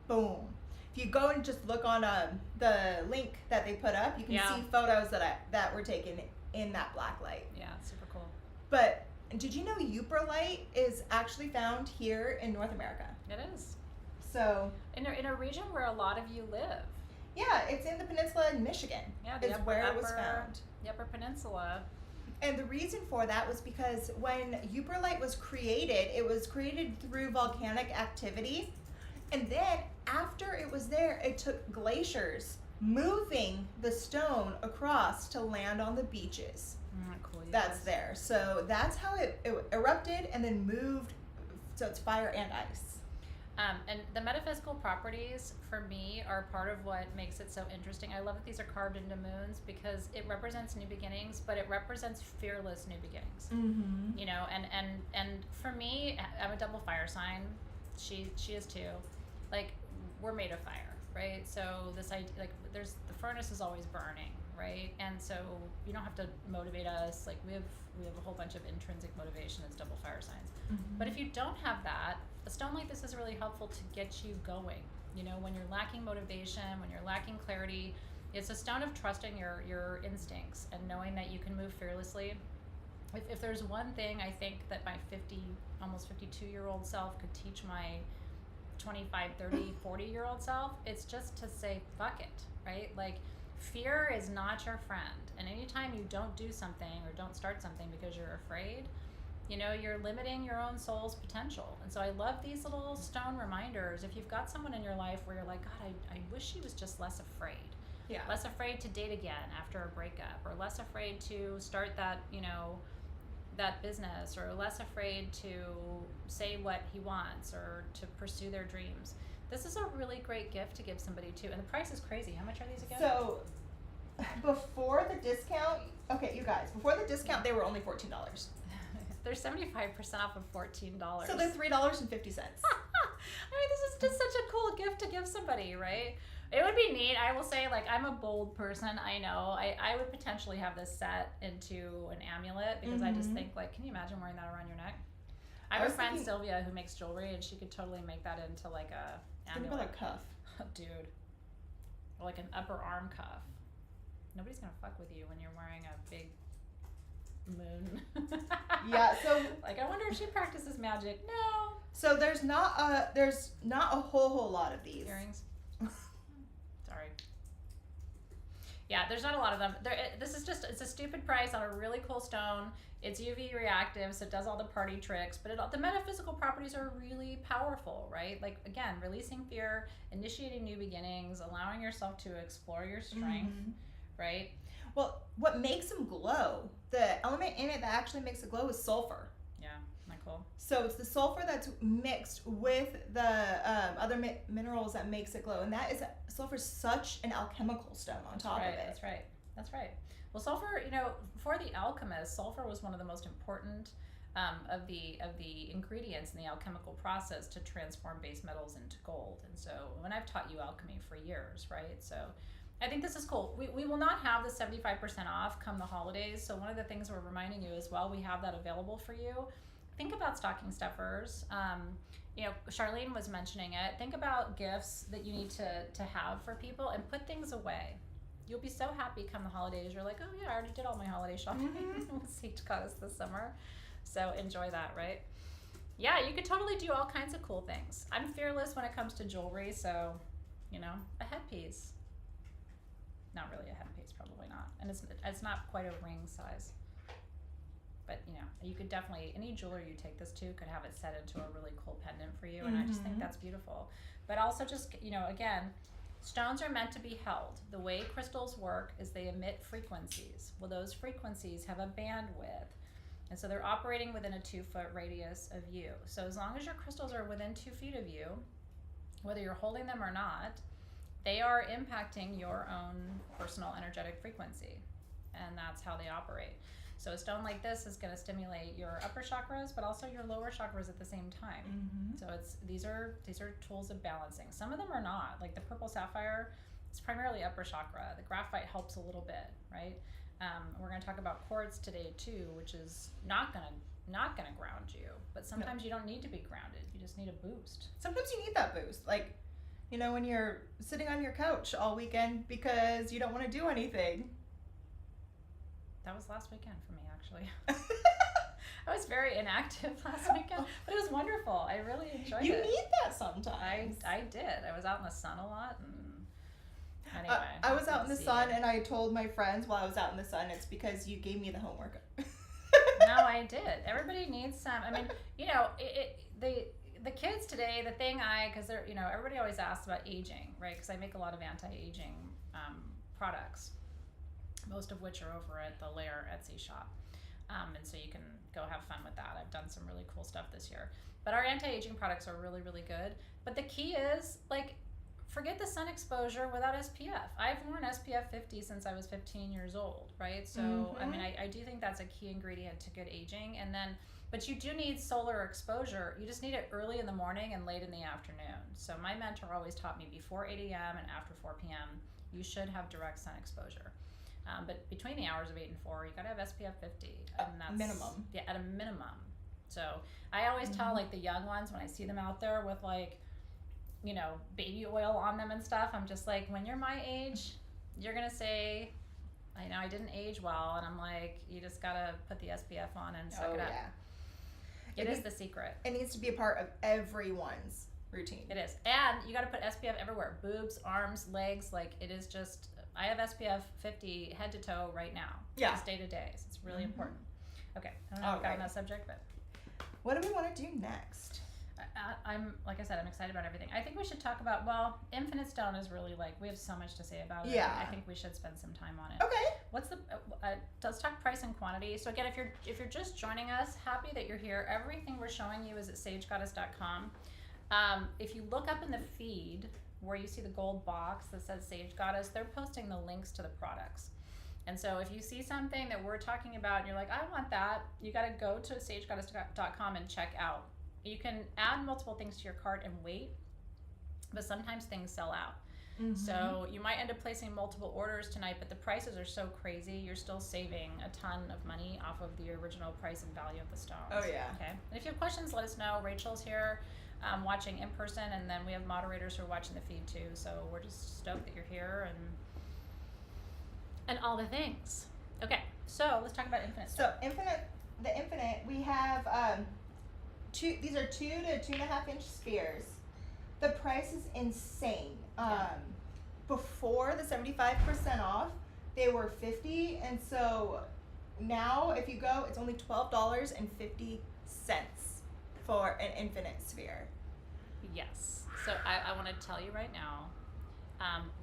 boom. If you go and just look on the link that they put up, you can Yeah. see photos that were taken in that black light. Yeah, it's super cool. But did you know Uuperlite is actually found here in North America? It is. So, In a region where a lot of you live. yeah, it's in the peninsula in Michigan. Yeah, the is upper, where it was found. The Upper Peninsula. And the reason for that was because when Uuperlite was created, it was created through volcanic activity. And then after it was there, it took glaciers moving the stone across to land on the beaches. Cool. That's there. So that's how it erupted and then moved. So it's fire and ice. And the metaphysical properties for me are part of what makes it so interesting. I love that these are carved into moons because it represents new beginnings, but it represents fearless new beginnings. Mm-hmm. You know, and for me, I'm a double fire sign. She is too. Like, we're made of fire, right? So this idea, like, the furnace is always burning, right? And so you don't have to motivate us. Like, we have a whole bunch of intrinsic motivation as double fire signs. Mm-hmm. But if you don't have that, a stone like this is really helpful to get you going. You know, when you're lacking motivation, when you're lacking clarity, it's a stone of trusting your instincts and knowing that you can move fearlessly. If there's one thing I think that my almost 52-year-old self could teach my 25, 30, 40-year-old self, it's just to say, fuck it, right? Like, fear is not your friend. And anytime you don't do something or don't start something because you're afraid, you know, you're limiting your own soul's potential. And so I love these little stone reminders. If you've got someone in your life where you're like, God, I wish she was just less afraid. Yeah. Less afraid to date again after a breakup, or less afraid to start that, you know, that business, or less afraid to say what he wants or to pursue their dreams. This is a really great gift to give somebody too. And the price is crazy. How much are these again? So, before the discount, okay, you guys, before the discount, they were only $14. They're 75% off of $14. So they're $3.50. I mean, this is just such a cool gift to give somebody, right? It would be neat. I will say, like, I'm a bold person. I know. I would potentially have this set into an amulet because I just Mhm. think, like, can you imagine wearing that around your neck? I have a friend, Sylvia, who makes jewelry, and she could totally make that into, like, a Think amulet. about a cuff. Dude. Or, like, an upper arm cuff. Nobody's going to fuck with you when you're wearing a big moon. Yeah, so like, I wonder if she practices magic. No. so there's not a whole lot of these. Earrings. Sorry. Yeah, there's not a lot of them. This is just, it's a stupid price on a really cool stone. It's UV reactive, so it does all the party tricks, but the metaphysical properties are really powerful, right? Like, again, releasing fear, initiating new beginnings, allowing yourself to explore your strength, Mhm. right? Well, what makes them glow, the element in it that actually makes it glow is sulfur. Yeah, isn't that cool. So it's the sulfur that's mixed with the other minerals that makes it glow, and that is sulfur's such an alchemical stone on top of it. That's right. That's right. Well, sulfur, for the alchemists, sulfur was one of the most important of the ingredients in the alchemical process to transform base metals into gold. And so, when I've taught you alchemy for years, right? So, I think this is cool. We will not have the 75% off come the holidays. So one of the things we're reminding you as well, we have that available for you. Think about stocking stuffers. Charlene was mentioning it. Think about gifts that you need to have for people and put things away. You'll be so happy come the holidays. You're like, oh yeah, I already did all my holiday shopping with Sage Goddess this summer. So enjoy that, right? Yeah, you could totally do all kinds of cool things. I'm fearless when it comes to jewelry. So, a headpiece. Not really a headpiece, probably not. And it's not quite a ring size. But, you could definitely, any jeweler you take this to could have it set into a really cool pendant for you. And I just think that's beautiful. But also just, again, stones are meant to be held. The way crystals work is they emit frequencies. Well, those frequencies have a bandwidth. And so they're operating within a 2-foot radius of you. So as long as your crystals are within 2 feet of you, whether you're holding them or not, they are impacting your own personal energetic frequency, and that's how they operate. So a stone like this is going to stimulate your upper chakras, but also your lower chakras at the same time. So these are tools of balancing. Some of them are not. Like the purple sapphire, it's primarily upper chakra. The graphite helps a little bit, right? We're going to talk about quartz today too, which is not going to ground you, but sometimes you don't need to be grounded. You just need a boost. Sometimes you need that boost, like. When you're sitting on your couch all weekend because you don't want to do anything. That was last weekend for me, actually. I was very inactive last weekend, but it was wonderful. I really enjoyed it. You need that sometimes. I did. I was out in the sun a lot. And anyway. I was out in the sun, and I told my friends while I was out in the sun, it's because you gave me the homework. No, I did. Everybody needs some. I mean, the kids today, because they're, everybody always asks about aging, right? Because I make a lot of anti-aging products, most of which are over at the Lair Etsy shop. And so you can go have fun with that. I've done some really cool stuff this year. But our anti-aging products are really, really good. But the key is, forget the sun exposure without SPF. I've worn SPF 50 since I was 15 years old, right? So, I mean, I do think that's a key ingredient to good aging. And then, but you do need solar exposure. You just need it early in the morning and late in the afternoon. So my mentor always taught me before 8 a.m. and after 4 p.m., you should have direct sun exposure. But between the hours of 8 and 4, you got to have SPF 50. And that's minimum. Yeah, at a minimum. So I always tell the young ones when I see them out there with baby oil on them and stuff, I'm just like, when you're my age, you're going to say, I know I didn't age well. And I'm like, you just got to put the SPF on and suck it up. Yeah. It is the secret. It needs to be a part of everyone's routine. It is. And you got to put SPF everywhere. Boobs, arms, legs. It is just, I have SPF 50 head to toe right now. Yeah. Just day to day. So it's really important. Okay. I don't know if I've gotten that subject, but. What do we want to do next? Like I said, I'm excited about everything. I think we should talk about, infinite stone is really we have so much to say about it. Yeah. I think we should spend some time on it. Okay. Let's talk price and quantity. So again, if you're just joining us, happy that you're here. Everything we're showing you is at sagegoddess.com. If you look up in the feed where you see the gold box that says Sage Goddess, they're posting the links to the products. And so if you see something that we're talking about and you're like, I want that, you got to go to sagegoddess.com and check out. You can add multiple things to your cart and wait, but sometimes things sell out. So you might end up placing multiple orders tonight, but the prices are so crazy, you're still saving a ton of money off of the original price and value of the stones. Oh, yeah. Okay. And if you have questions, let us know. Rachel's here watching in person, and then we have moderators who are watching the feed too. So we're just stoked that you're here and all the things. Okay, so let's talk about infinite stone. So the infinite, we have these are 2 to 2.5 inch spheres. The price is insane. Before the 75% off, they were $50, and so now if you go, it's only $12.50 for an infinite sphere. Yes. So I want to tell you right now,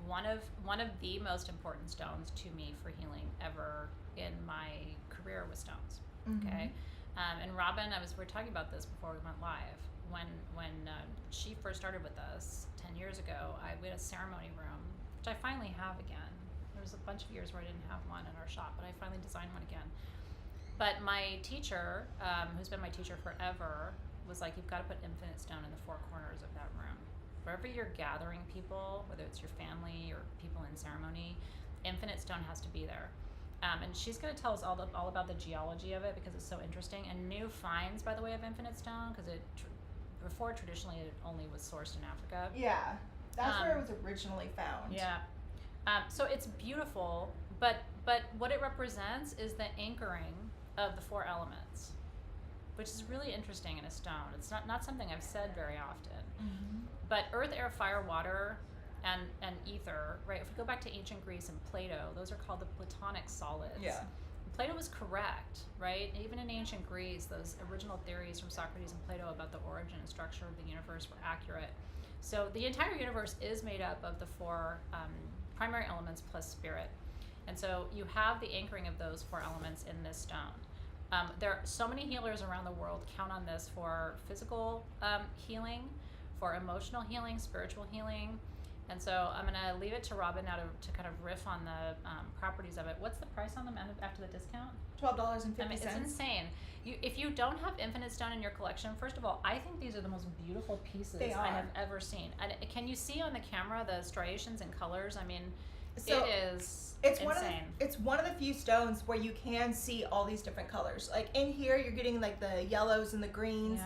one of the most important stones to me for healing ever in my career was stones. Okay. And Robin, we were talking about this before we went live. When she first started with us 10 years ago, we had a ceremony room, which I finally have again. There was a bunch of years where I didn't have one in our shop, but I finally designed one again. But my teacher, who's been my teacher forever, was like, you've got to put infinite stone in the four corners of that room. Wherever you're gathering people, whether it's your family or people in ceremony, infinite stone has to be there. And she's going to tell us all about the geology of it because it's so interesting. And new finds, by the way, of infinite stone, because before traditionally it only was sourced in Africa. Yeah, that's where it was originally found. Yeah. So it's beautiful, but what it represents is the anchoring of the four elements, which is really interesting in a stone. It's not something I've said very often. Mm-hmm. But earth, air, fire, water, and ether, right? If we go back to ancient Greece and Plato, those are called the Platonic solids. Yeah. Plato was correct, right? Even in ancient Greece, those original theories from Socrates and Plato about the origin and structure of the universe were accurate. So the entire universe is made up of the four primary elements plus spirit. And so you have the anchoring of those four elements in this stone. There are so many healers around the world count on this for physical healing, for emotional healing, spiritual healing. And so I'm going to leave it to Robin now to kind of riff on the properties of it. What's the price on them after the discount? $12.50. I mean, it's insane. If you don't have infinite stone in your collection, first of all, I think these are the most beautiful pieces I have ever seen. And can you see on the camera the striations and colors? I mean, so it's insane. It's one of the few stones where you can see all these different colors. Like in here, you're getting like the yellows and the greens,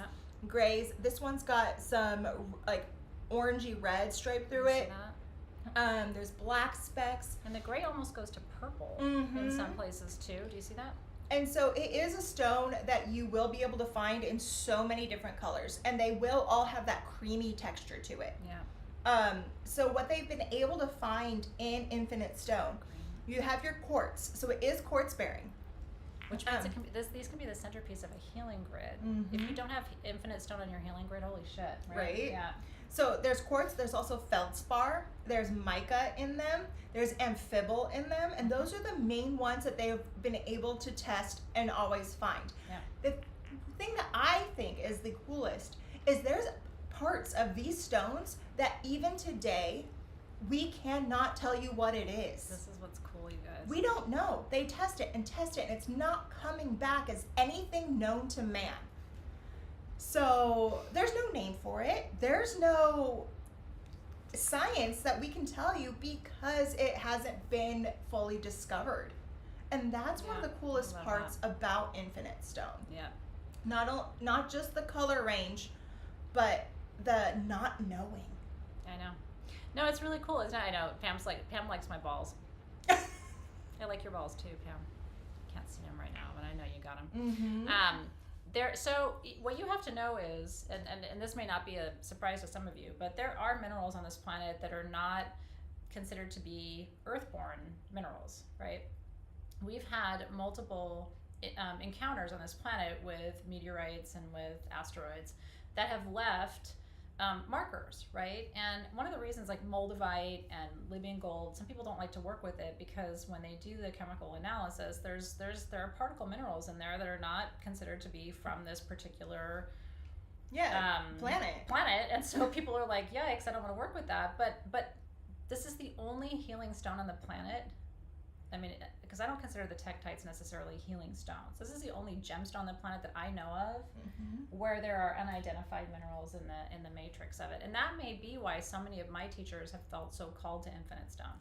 grays. This one's got some like orangey red stripe through it. There's black specks. And the gray almost goes to purple in some places too. Do you see that? And so it is a stone that you will be able to find in so many different colors, and they will all have that creamy texture to it. Yeah. So what they've been able to find in infinite stone, you have your quartz. So it is quartz bearing. Which means these can be the centerpiece of a healing grid. Mm-hmm. If you don't have infinite stone on your healing grid, holy shit. Right? Yeah. So there's quartz, there's also feldspar, there's mica in them, there's amphibole in them, and those are the main ones that they've been able to test and always find. Yeah. The thing that I think is the coolest is there's parts of these stones that even today we cannot tell you what it is. This is what's cool, you guys. We don't know. They test it, and it's not coming back as anything known to man. So there's no name for it. There's no science that we can tell you because it hasn't been fully discovered. And that's one of the coolest parts about infinite stone. Yeah. Not just the color range, but the not knowing. I know. No, it's really cool, isn't it? I know. Pam likes my balls. I like your balls too, Pam. Can't see them right now, but I know you got them. Mm-hmm. So what you have to know is, and this may not be a surprise to some of you, but there are minerals on this planet that are not considered to be earthborn minerals, right? We've had multiple encounters on this planet with meteorites and with asteroids that have left markers, right? And one of the reasons, like moldavite and Libyan gold, some people don't like to work with it because when they do the chemical analysis, there are particle minerals in there that are not considered to be from this particular planet. And so people are like, yikes, I don't want to work with that. But this is the only healing stone on the planet. I mean, because I don't consider the tektites necessarily healing stones. This is the only gemstone on the planet that I know of where there are unidentified minerals in the matrix of it. And that may be why so many of my teachers have felt so called to infinite stone.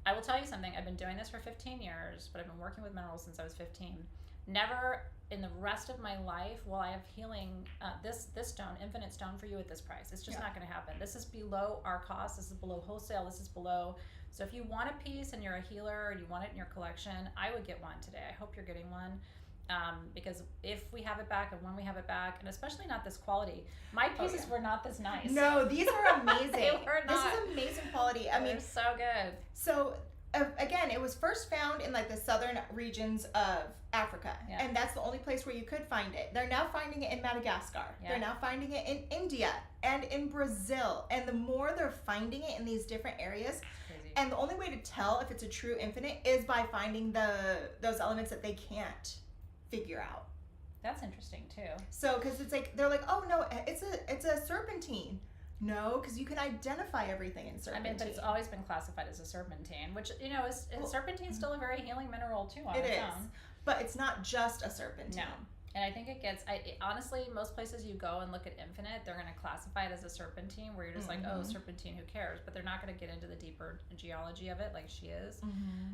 I will tell you something. I've been doing this for 15 years, but I've been working with minerals since I was 15. Never in the rest of my life will I have healing this stone, infinite stone, for you at this price. It's just not going to happen. This is below our cost. This is below wholesale. This is below. So if you want a piece and you're a healer and you want it in your collection, I would get one today. I hope you're getting one. Because if we have it back and when we have it back, and especially not this quality, my pieces were not this nice. No, these are amazing. They were not. This is amazing quality. They're so good. So again, it was first found in like the southern regions of Africa, and that's the only place where you could find it. They're now finding it in Madagascar. They're now finding it in India and in Brazil. And the more they're finding it in these different areas, and the only way to tell if it's a true infinite is by finding those elements that they can't figure out. That's interesting too. So, because it's like, they're like, oh no, it's a serpentine. No, because you can identify everything in serpentine. I mean, but it's always been classified as a serpentine, which, you know, is serpentine's still a very healing mineral too on its own. But it's not just a serpentine. No. And I think it gets, honestly, most places you go and look at infinite, they're going to classify it as a serpentine, where you're just like, oh, serpentine, who cares? But they're not going to get into the deeper geology of it like she is.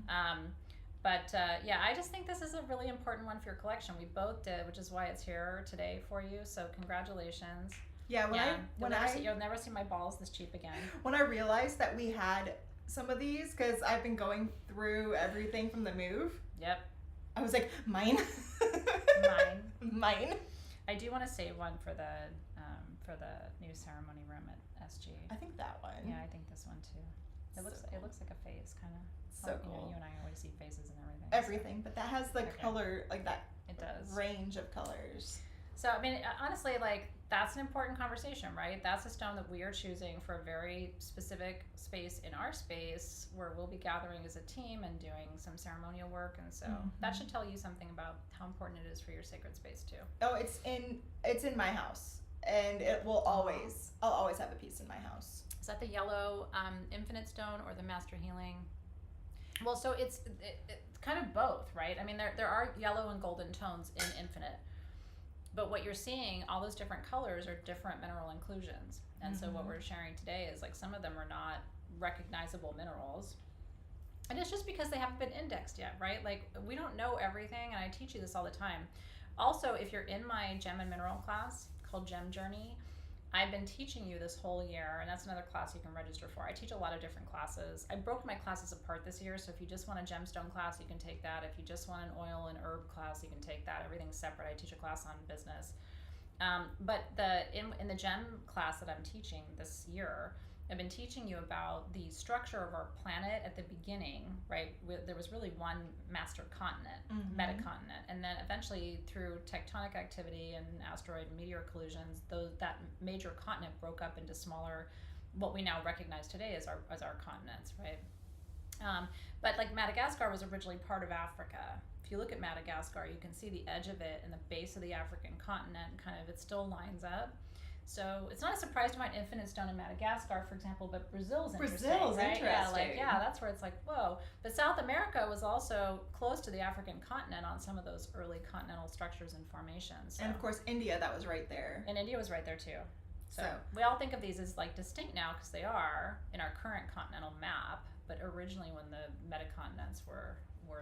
Yeah, I just think this is a really important one for your collection. We both did, which is why it's here today for you. So congratulations. Yeah, you'll never see my balls this cheap again. When I realized that we had some of these, because I've been going through everything from the move. Yep. I was like, mine. Mine. I do want to save one for the new ceremony room at SG. I think that one. Yeah, I think this one too. It looks like a face, kind of. So cool. You know, you and I always see faces and everything. Everything, but that has the color, like that. It does. Range of colors. So I mean, honestly, like, that's an important conversation, right? That's a stone that we are choosing for a very specific space in our space, where we'll be gathering as a team and doing some ceremonial work. And so that should tell you something about how important it is for your sacred space too. Oh, it's in my house, and I'll always have a piece in my house. Is that the yellow infinite stone or the master healing? Well, so it's kind of both, right? I mean, there are yellow and golden tones in infinite. But what you're seeing, all those different colors are different mineral inclusions. And so what we're sharing today is, like, some of them are not recognizable minerals. And it's just because they haven't been indexed yet, right? Like, we don't know everything, and I teach you this all the time. Also, if you're in my gem and mineral class called Gem Journey, I've been teaching you this whole year, and that's another class you can register for. I teach a lot of different classes. I broke my classes apart this year, so if you just want a gemstone class, you can take that. If you just want an oil and herb class, you can take that. Everything's separate. I teach a class on business. But in the gem class that I'm teaching this year, I've been teaching you about the structure of our planet at the beginning, right? There was really one master continent, metacontinent, and then eventually through tectonic activity and asteroid and meteor collisions, that major continent broke up into smaller, what we now recognize today as our continents, right? But like Madagascar was originally part of Africa. If you look at Madagascar, you can see the edge of it and the base of the African continent, and kind of it still lines up. So it's not a surprise to find infinite stone in Madagascar, for example, but Brazil's interesting, right? Yeah, that's where it's like, whoa. But South America was also close to the African continent on some of those early continental structures and formations. So. And of course, India, that was right there. And India was right there too. So we all think of these as like distinct now because they are in our current continental map, but originally when the metacontinents were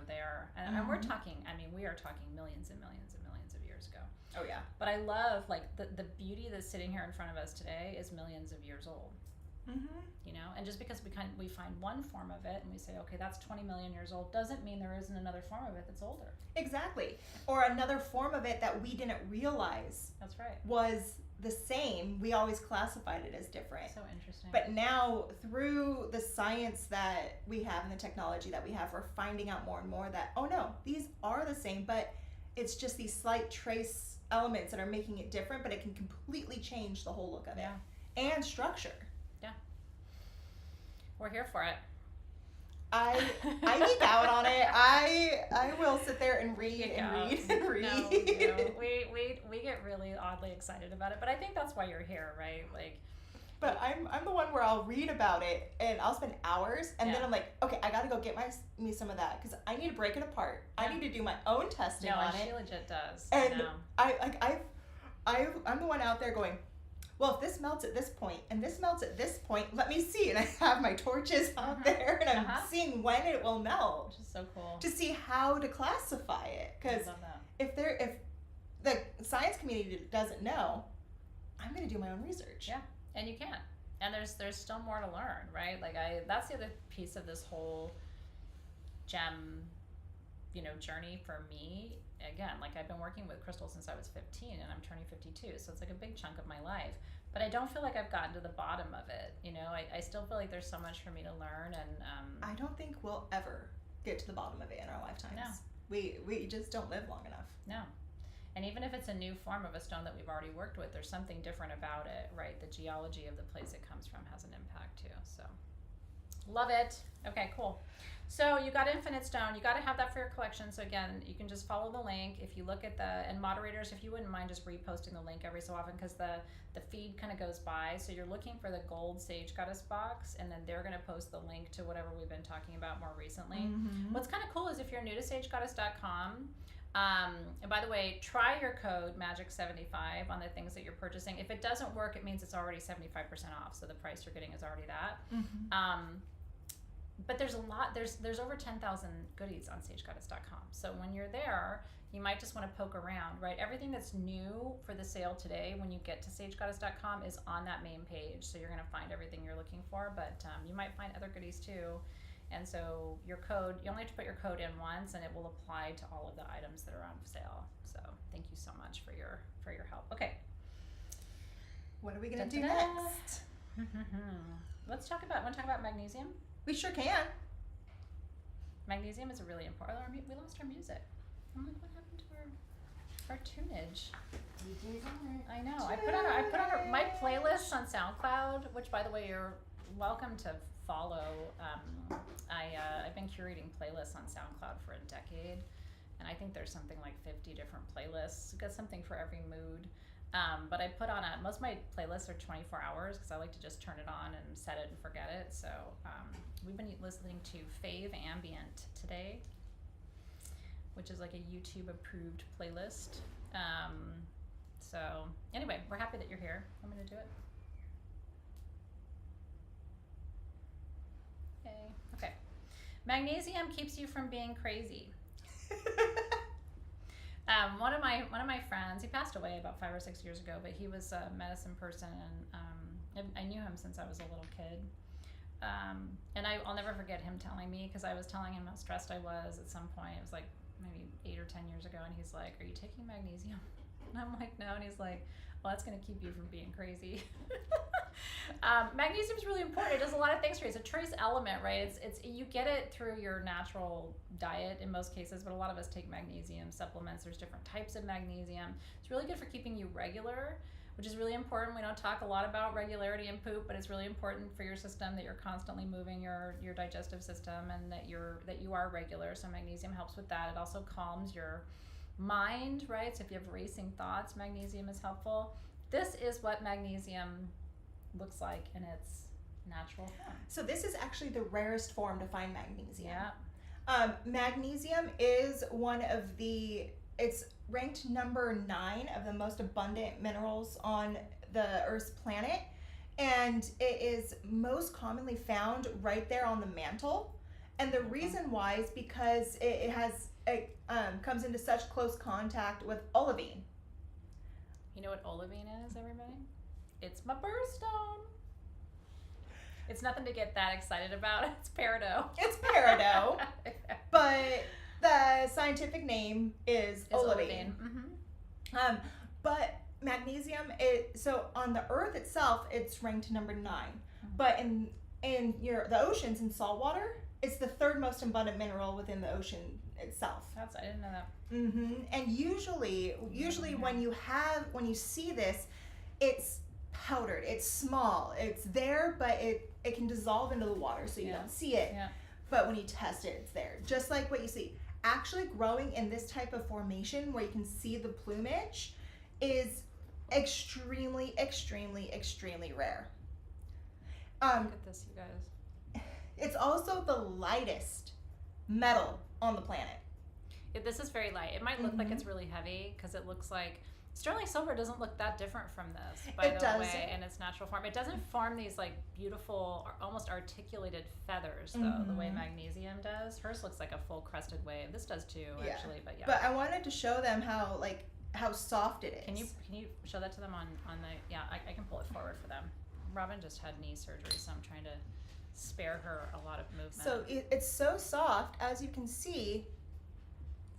there, and we're talking, I mean, we are talking millions and millions and millions of years ago. Oh yeah. But I love, like, the beauty that's sitting here in front of us today is millions of years old. You know, and just because we find one form of it and we say, okay, that's 20 million years old, doesn't mean there isn't another form of it that's older. Exactly. Or another form of it that we didn't realize. That's right. Was the same. We always classified it as different. So interesting. But now, through the science that we have and the technology that we have, we're finding out more and more that, oh no, these are the same, but it's just these slight trace elements that are making it different, but it can completely change the whole look of it. And structure. Yeah. We're here for it. I geek out on it. I will sit there and read and read. No, we do. We get really oddly excited about it, but I think that's why you're here, right? Like, but I'm the one where I'll read about it and I'll spend hours, and then I'm like, okay, I gotta go get me some of that because I need to break it apart. I need to do my own testing on it. No, she legit does. And I'm the one out there going, well, if this melts at this point and this melts at this point, let me see. And I have my torches out there, and I'm seeing when it will melt. Which is so cool. To see how to classify it, because if the science community doesn't know, I'm going to do my own research. Yeah, and you can. And there's still more to learn, right? Like that's the other piece of this whole gem, journey for me. Again, like, I've been working with crystals since I was 15, and I'm turning 52, so it's like a big chunk of my life. But I don't feel like I've gotten to the bottom of it. I still feel like there's so much for me to learn, and I don't think we'll ever get to the bottom of it in our lifetimes. No. We just don't live long enough. No. And even if it's a new form of a stone that we've already worked with, there's something different about it, right? The geology of the place it comes from has an impact too. So Love it. Okay, cool. So you got infinite stone. You got to have that for your collection. So again, you can just follow the link. If you look at and moderators, if you wouldn't mind just reposting the link every so often, because the feed kind of goes by. So you're looking for the gold Sage Goddess box, and then they're going to post the link to whatever we've been talking about more recently. Mm-hmm. What's kind of cool is if you're new to sagegoddess.com, and by the way, try your code MAGIC75 on the things that you're purchasing. If it doesn't work, it means it's already 75% off. So the price you're getting is already that. Mm-hmm. But there's a lot, there's over 10,000 goodies on sagegoddess.com. So when you're there, you might just want to poke around, right? Everything that's new for the sale today, when you get to sagegoddess.com, is on that main page. So you're going to find everything you're looking for, but you might find other goodies too. And so your code, you only have to put your code in once, and it will apply to all of the items that are on sale. So thank you so much for your help. Okay. What are we going to do next? Want to talk about magnesium? We sure can. Magnesium is a really important. We lost our music. I'm like, what happened to our tunage? I know. I put on my playlists on SoundCloud, which, by the way, you're welcome to follow. I've been curating playlists on SoundCloud for a decade, and I think there's something like 50 different playlists. Got something for every mood. But I put on most of my playlists are 24 hours because I like to just turn it on and set it and forget it. So we've been listening to Fave Ambient today, which is like a YouTube approved playlist. So anyway, we're happy that you're here. I'm going to do it. Yay. Okay. Magnesium keeps you from being crazy. One of my friends, he passed away about 5 or 6 years ago, but he was a medicine person, and I knew him since I was a little kid. And I'll never forget him telling me, because I was telling him how stressed I was at some point. It was like maybe 8 or 10 years ago, and he's like, "Are you taking magnesium?" And I'm like, "No," and he's like, "Well, that's going to keep you from being crazy." Magnesium is really important. It does a lot of things for you. It's a trace element, right? It's you get it through your natural diet in most cases, but a lot of us take magnesium supplements. There's different types of magnesium. It's really good for keeping you regular, which is really important. We don't talk a lot about regularity in poop, but it's really important for your system that you're constantly moving your digestive system, and that you are regular. So magnesium helps with that. It also calms your mind, right? So if you have racing thoughts, magnesium is helpful. This is what magnesium looks like in its natural form. So this is actually the rarest form to find magnesium. Yeah. Magnesium is it's ranked number 9 of the most abundant minerals on the Earth's planet, and it is most commonly found right there on the mantle. And the reason why is because it comes into such close contact with olivine. You know what olivine is, everybody? It's my birthstone. It's nothing to get that excited about. It's peridot. It's peridot, but the scientific name is olivine. Mm-hmm. But magnesium, so on the Earth itself, it's ranked number 9. Mm-hmm. But in the oceans, in salt water, it's the 3rd most abundant mineral within the ocean itself. I didn't know that. Mm-hmm. And usually when you see this, it's powdered, it's small, it's there, but it can dissolve into the water, so you don't see it. Yeah. But when you test it, it's there. Just like what you see. Actually growing in this type of formation where you can see the plumage is extremely, extremely, extremely rare. Look at this, you guys. It's also the lightest metal on the planet. This is very light. It might look like it's really heavy because it looks like sterling silver doesn't look that different from this, by the way, in its natural form. It doesn't form these like beautiful, almost articulated feathers though, the way magnesium does. Hers looks like a full crested wave. This does too, actually, but yeah. But I wanted to show them how soft it is. Can you show that to them on the I can pull it forward for them. Robin just had knee surgery, so I'm trying to spare her a lot of movement. So it's so soft, as you can see.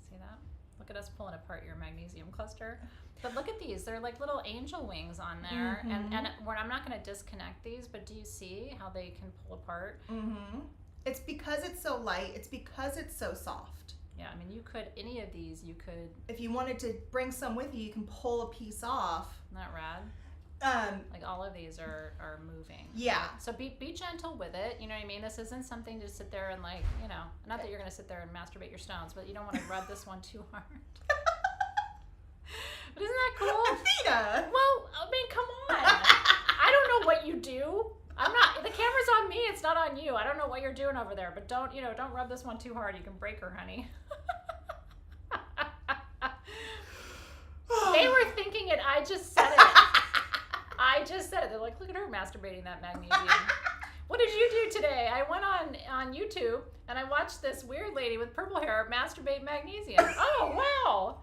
See that? Look at us pulling apart your magnesium cluster. But look at these. They're like little angel wings on there. And I'm not going to disconnect these, but do you see how they can pull apart? Mm-hmm. It's because it's so light. It's because it's so soft. Yeah, I mean, any of these, you could... If you wanted to bring some with you, you can pull a piece off. Isn't that rad? Like all of these are moving. Yeah. So be gentle with it. You know what I mean? This isn't something to sit there and like, you know, not that you're going to sit there and masturbate your stones, but you don't want to rub this one too hard. But isn't that cool? Athena! Well, I mean, come on. I don't know what you do. I'm not, the camera's on me. It's not on you. I don't know what you're doing over there, but don't rub this one too hard. You can break her, honey. They were thinking it. I just said it. They're like, look at her masturbating that magnesium. What did you do today? I went on YouTube and I watched this weird lady with purple hair masturbate magnesium. Oh, wow.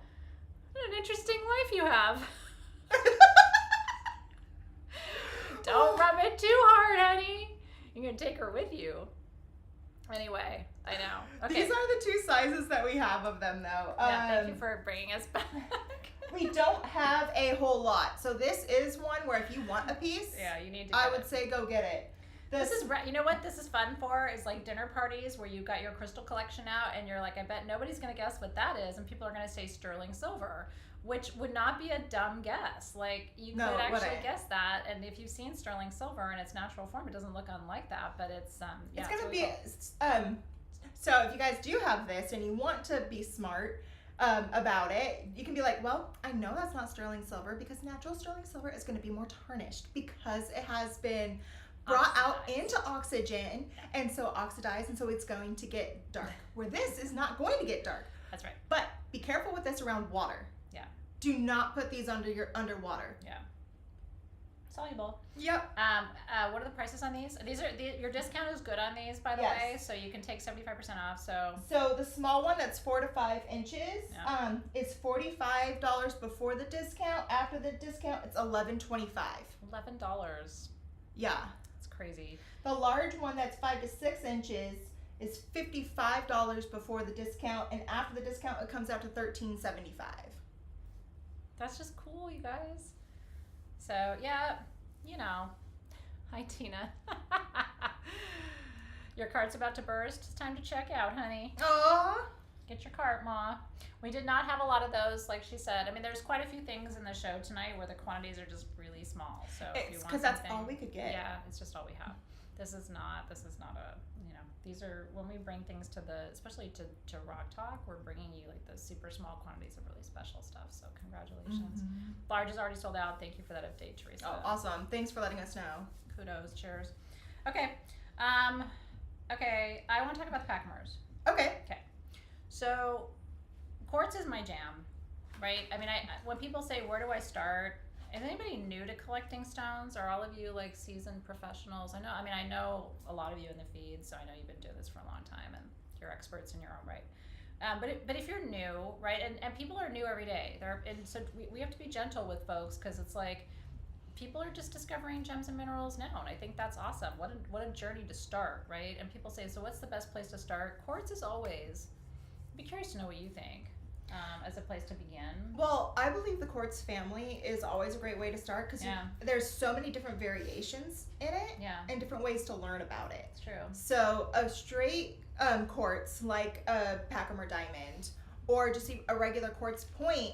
What an interesting life you have. Don't rub it too hard, honey. You're going to take her with you. Anyway, I know. Okay. These are the two sizes that we have of them, though. Yeah, thank you for bringing us back. We don't have a whole lot. So this is one where if you want a piece, yeah, you need to I would say go get it. This is, you know what this is fun for, is like dinner parties where you've got your crystal collection out and you're like, I bet nobody's going to guess what that is. And people are going to say sterling silver, which would not be a dumb guess. Like you could actually guess that. And if you've seen sterling silver in its natural form, it doesn't look unlike that, but it's it's going to really be, cool. So if you guys do have this and you want to be smart about it, you can be like, well, I know that's not sterling silver because natural sterling silver is going to be more tarnished because it has been brought out into oxygen and so oxidized, and so it's going to get dark. Where this is not going to get dark. That's right. But be careful with this around water. Yeah. Do not put these underwater. Yeah. Soluble. Yep. What are the prices on these? Your discount is good on these, by the way, so you can take 75% off. So the small one that's 4 to 5 inches, is $45 before the discount. After the discount, it's $11.25. $11. Yeah. Crazy. The large one that's 5 to 6 inches is $55 before the discount, and after the discount it comes out to $13.75. That's just cool, you guys. So yeah, you know. Hi, Tina. Your cart's about to burst. It's time to check out, honey. Aww. Get your cart, Ma. We did not have a lot of those, like she said. I mean, there's quite a few things in the show tonight where the quantities are just really small. So if you want because that's all we could get. Yeah, it's just all we have. This is not a, you know, these are, when we bring things to especially to Rock Talk, we're bringing you like the super small quantities of really special stuff. So congratulations. Mm-hmm. Large is already sold out. Thank you for that update, Teresa. Oh, awesome. Thanks for letting us know. Kudos. Cheers. Okay. Okay. I want to talk about the Pachamers. Okay. So quartz is my jam, right? I mean, when people say, where do I start? Is anybody new to collecting stones? Are all of you like seasoned professionals? I know a lot of you in the feed, so I know you've been doing this for a long time and you're experts in your own right. But if you're new, right, and people are new every day, and so we have to be gentle with folks because it's like people are just discovering gems and minerals now, and I think that's awesome. What a journey to start, right? And people say, so what's the best place to start? Quartz is always. I'd be curious to know what you think as a place to begin. Well, I believe the quartz family is always a great way to start because there's so many different variations in it and different ways to learn about it. It's true. So a straight quartz like a Pachamar diamond or just a regular quartz point,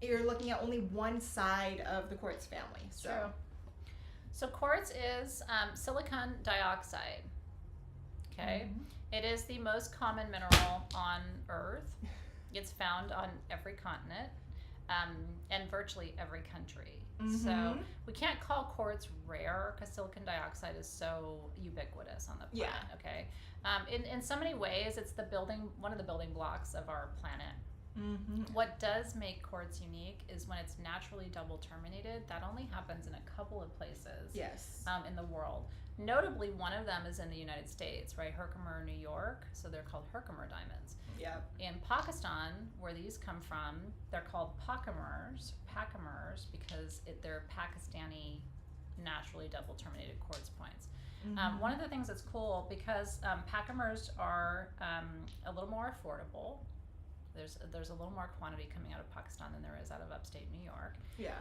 you're looking at only one side of the quartz family. So. True. So quartz is silicon dioxide. Okay. Mm-hmm. It is the most common mineral on Earth. It's found on every continent and virtually every country. Mm-hmm. So we can't call quartz rare because silicon dioxide is so ubiquitous on the planet. Yeah. Okay. In so many ways, it's one of the building blocks of our planet. Mm-hmm. What does make quartz unique is when it's naturally double terminated. That only happens in a couple of places in the world. Notably, one of them is in the United States, right? Herkimer, New York. So they're called Herkimer diamonds. Yeah. In Pakistan, where these come from, they're called Pachamers because they're Pakistani naturally double terminated quartz points. Mm-hmm. One of the things that's cool because Pachamers are a little more affordable. There's a little more quantity coming out of Pakistan than there is out of upstate New York. Yeah.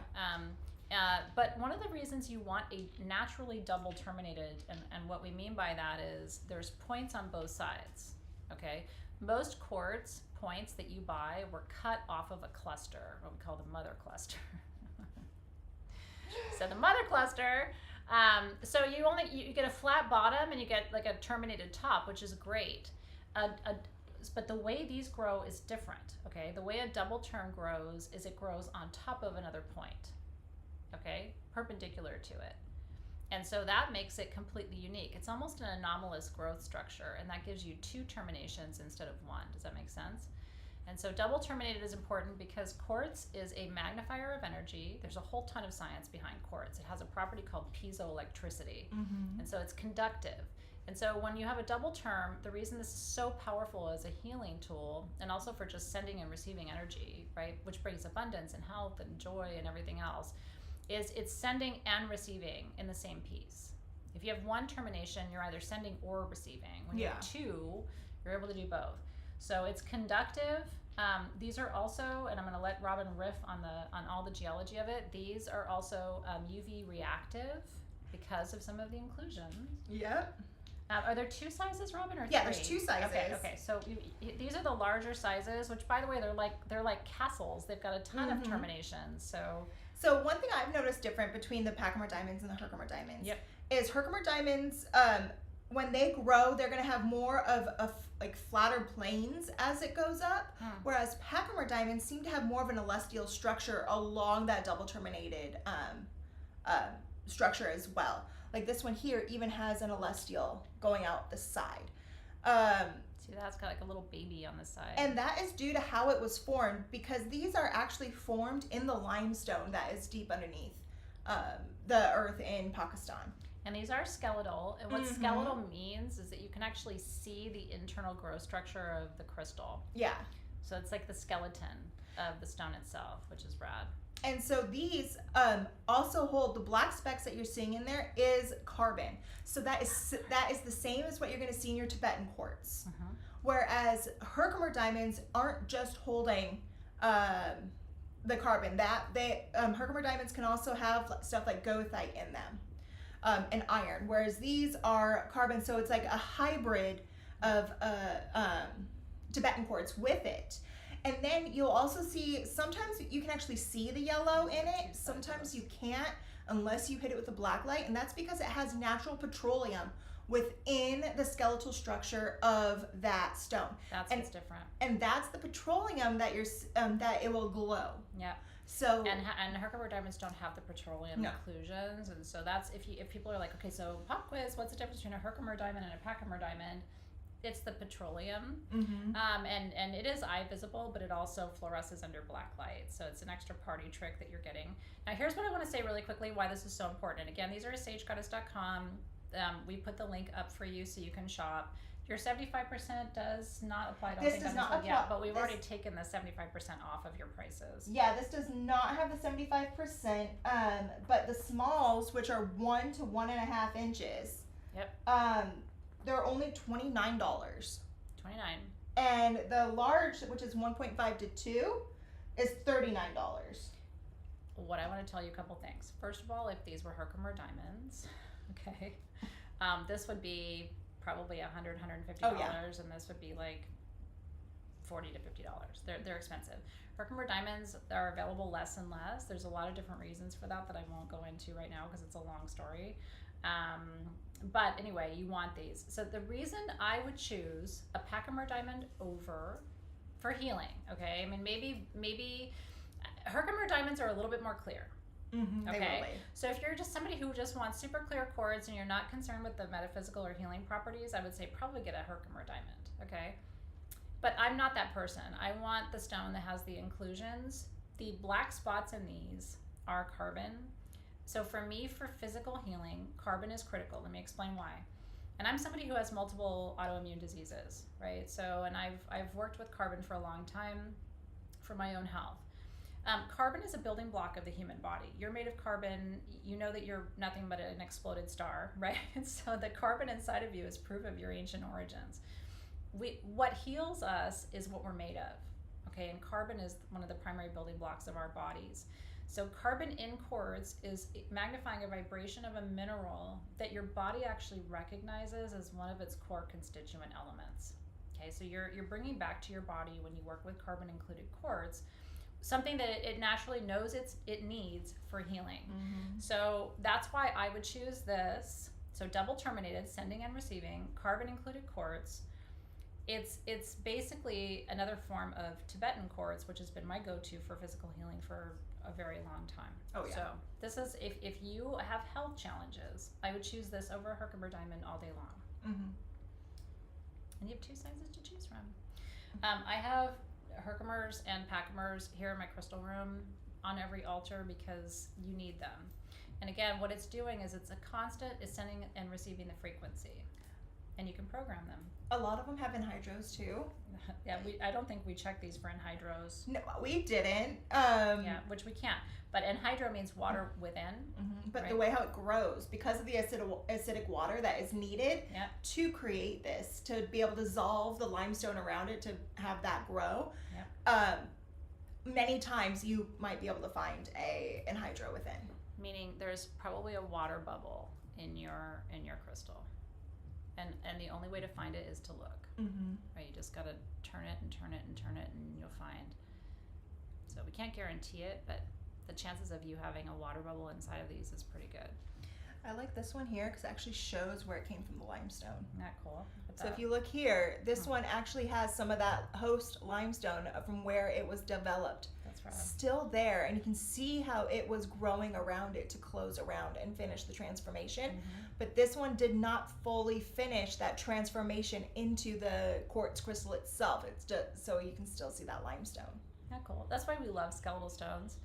But one of the reasons you want a naturally double terminated, and what we mean by that is there's points on both sides, okay? Most quartz points that you buy were cut off of a cluster, what we call the mother cluster. So the mother cluster, so you get a flat bottom and you get like a terminated top, which is great. But the way these grow is different, okay? The way a double term grows is it grows on top of another point, okay? Perpendicular to it. And so that makes it completely unique. It's almost an anomalous growth structure, and that gives you 2 terminations instead of 1. Does that make sense? And so double terminated is important because quartz is a magnifier of energy. There's a whole ton of science behind quartz. It has a property called piezoelectricity. And so it's conductive. And so when you have a double term, the reason this is so powerful as a healing tool, and also for just sending and receiving energy, right, which brings abundance and health and joy and everything else, is it's sending and receiving in the same piece. If you have 1 termination, you're either sending or receiving. When you have 2, you're able to do both. So it's conductive. These are also, and I'm going to let Robin riff on all the geology of it. These are also UV reactive because of some of the inclusions. Yep. Are there 2 sizes, Robin, or 3? Yeah, there's 2 sizes. Okay. So these are the larger sizes, which, by the way, they're like castles. They've got a ton of terminations. So one thing I've noticed different between the Pachamar diamonds and the Herkimer diamonds is Herkimer diamonds, when they grow, they're going to have more of like flatter planes as it goes up, whereas Pachamar diamonds seem to have more of an celestial structure along that double terminated structure as well. Like this one here even has an celestial going out the side. See, that's got like a little baby on the side. And that is due to how it was formed, because these are actually formed in the limestone that is deep underneath the earth in Pakistan. And these are skeletal. And what skeletal means is that you can actually see the internal growth structure of the crystal. Yeah. So it's like the skeleton of the stone itself, which is rad. And so these also hold, the black specks that you're seeing in there is carbon. So that is the same as what you're going to see in your Tibetan quartz. Whereas Herkimer diamonds aren't just holding the carbon. Herkimer diamonds can also have stuff like goethite in them and iron. Whereas these are carbon, so it's like a hybrid of Tibetan quartz with it. And then you'll also see, sometimes you can actually see the yellow in it. Sometimes you can't unless you hit it with a black light. And that's because it has natural petroleum within the skeletal structure of that stone. That's what's different. And that's the petroleum that that it will glow. Yeah. So and Herkimer diamonds don't have the petroleum inclusions, and so that's if people are like, okay, so pop quiz, what's the difference between a Herkimer diamond and a Pachamar diamond? It's the petroleum, and it is eye visible, but it also fluoresces under black light, so it's an extra party trick that you're getting. Now here's what I want to say really quickly, why this is so important. And again, these are sagegoddess.com. We put the link up for you so you can shop. Your 75% does not apply. This does not apply. Yeah, but we've already taken the 75% off of your prices. Yeah, this does not have the 75%, but the smalls, which are 1 to 1.5 inches, they're only $29. $29. And the large, which is 1.5 to 2, is $39. What I want to tell you a couple things. First of all, if these were Herkimer diamonds, okay, this would be probably $100, $150, and this would be like $40 to $50. They're expensive. Herkimer diamonds are available less and less. There's a lot of different reasons for that I won't go into right now because it's a long story. But anyway, you want these. So the reason I would choose a Pachamar diamond for healing, okay? I mean, maybe Herkimer diamonds are a little bit more clear. Okay, so if you're just somebody who just wants super clear quartz and you're not concerned with the metaphysical or healing properties, I would say probably get a Herkimer diamond, okay? But I'm not that person. I want the stone that has the inclusions. The black spots in these are carbon. So for me, for physical healing, carbon is critical. Let me explain why. And I'm somebody who has multiple autoimmune diseases, right? So, and I've worked with carbon for a long time for my own health. Carbon is a building block of the human body. You're made of carbon. You know that you're nothing but an exploded star, right? So the carbon inside of you is proof of your ancient origins. What heals us is what we're made of, okay? And carbon is one of the primary building blocks of our bodies. So carbon in quartz is magnifying a vibration of a mineral that your body actually recognizes as one of its core constituent elements. Okay, so you're bringing back to your body when you work with carbon-included quartz something that it naturally knows it needs for healing. Mm-hmm. So that's why I would choose this. So double terminated, sending and receiving, carbon included quartz. It's basically another form of Tibetan quartz, which has been my go-to for physical healing for a very long time. Oh yeah. So this is, if you have health challenges, I would choose this over Herkimer diamond all day long. Mm-hmm. And you have two sizes to choose from. I have Herkimers and Packamers here in my crystal room on every altar because you need them. And again, what it's doing is it's a constant, is sending and receiving the frequency, and you can program them. A lot of them have anhydrous too. Yeah, I don't think we check these for anhydrous. No, we didn't. Yeah, which we can't. But anhydro means water within. Mm-hmm. But right? the way how it grows, because of the acidic water that is needed Yeah. to create this, to be able to dissolve the limestone around it to have that grow. Yeah. Many times you might be able to find a anhydro within. Meaning there's probably a water bubble in your crystal. And the only way to find it is to look. Mm-hmm. Right? You just gotta turn it and turn it and turn it, and you'll find. So we can't guarantee it, but the chances of you having a water bubble inside of these is pretty good. I like this one here because it actually shows where it came from the limestone. Isn't that cool? So if you look here, this one actually has some of that host limestone from where it was developed. That's right. Still there, and you can see how it was growing around it to close around and finish the transformation. Mm-hmm. But this one did not fully finish that transformation into the quartz crystal itself. It's just so you can still see that limestone. Isn't that cool? That's why we love skeletal stones.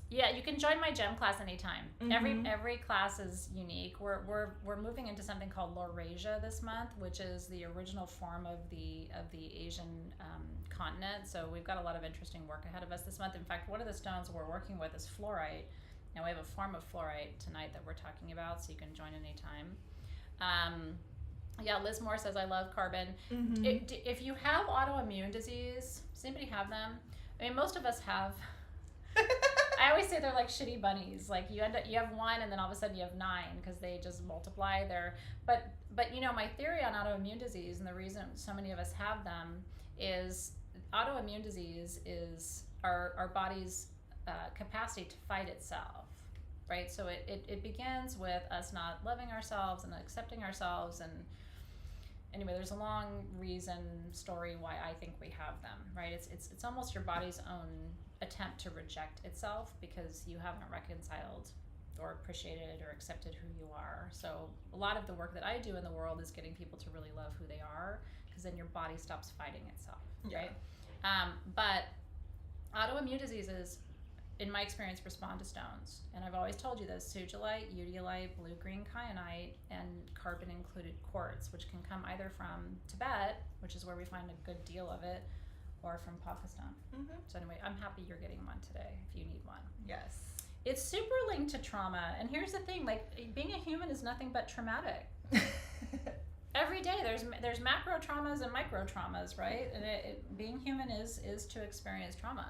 Yeah, you can join my gem class anytime. Mm-hmm. Every class is unique. We're moving into something called Laurasia this month, which is the original form of the Asian continent. So we've got a lot of interesting work ahead of us this month. In fact, one of the stones we're working with is fluorite. Now we have a form of fluorite tonight that we're talking about, so you can join anytime. Yeah, Liz Moore says, I love carbon. Mm-hmm. If you have autoimmune disease, does anybody have them? I mean, most of us have. I always say they're like shitty bunnies. Like you have one, and then all of a sudden you have 9 because they just multiply. But you know, my theory on autoimmune disease and the reason so many of us have them is autoimmune disease is our body's capacity to fight itself, right? So it begins with us not loving ourselves and accepting ourselves. And anyway, there's a long story why I think we have them, right? It's almost your body's own attempt to reject itself because you haven't reconciled or appreciated or accepted who you are. So a lot of the work that I do in the world is getting people to really love who they are, because then your body stops fighting itself, right? But autoimmune diseases, in my experience, respond to stones. And I've always told you this: sugilite, udilite, blue-green kyanite, and carbon-included quartz, which can come either from Tibet, which is where we find a good deal of it, or from Pakistan. Mm-hmm. So anyway, I'm happy you're getting one today if you need one. Yes. It's super linked to trauma. And here's the thing, like, being a human is nothing but traumatic. Every day there's macro traumas and micro traumas, right? And being human is to experience trauma.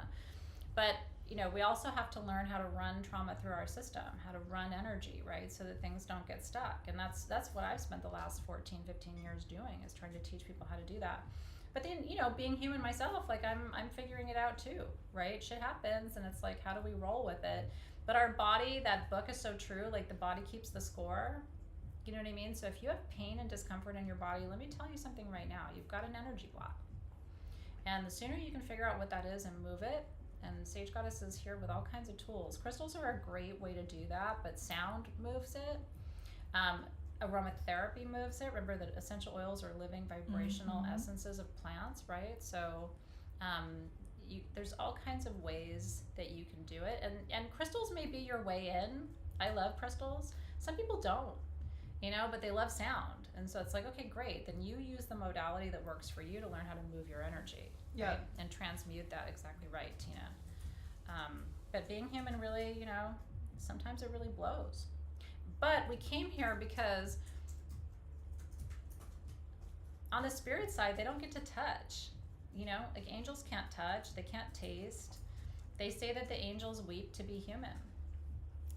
But you know, we also have to learn how to run trauma through our system, how to run energy, right? So that things don't get stuck. And that's what I've spent the last 14, 15 years doing, is trying to teach people how to do that. But then, you know, being human myself, like I'm figuring it out too, right? Shit happens, and it's like, how do we roll with it? But our body, that book is so true, like the body keeps the score. You know what I mean? So if you have pain and discomfort in your body, let me tell you something right now. You've got an energy block. And the sooner you can figure out what that is and move it, and Sage Goddess is here with all kinds of tools. Crystals are a great way to do that, but sound moves it. Aromatherapy moves it. Remember that essential oils are living vibrational essences of plants, right? So there's all kinds of ways that you can do it. And crystals may be your way in. I love crystals. Some people don't, you know, but they love sound. And so it's like, okay, great. Then you use the modality that works for you to learn how to move your energy. Yeah. Right? And transmute that. Exactly right, Tina. But being human really, you know, sometimes it really blows. But we came here because on the spirit side, they don't get to touch. You know, like angels can't touch, they can't taste. They say that the angels weep to be human.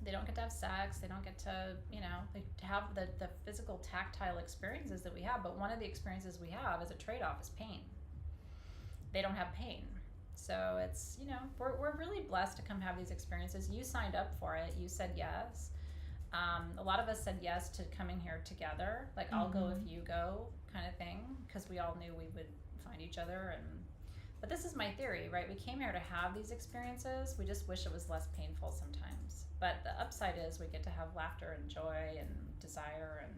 They don't get to have sex, they don't get to, you know, to have the physical tactile experiences that we have. But one of the experiences we have as a trade-off is pain. They don't have pain. So it's, you know, we're really blessed to come have these experiences. You signed up for it. You said yes. A lot of us said yes to coming here together, like I'll go if you go kind of thing, because we all knew we would find each other. But this is my theory, right? We came here to have these experiences. We just wish it was less painful sometimes. But the upside is we get to have laughter and joy and desire and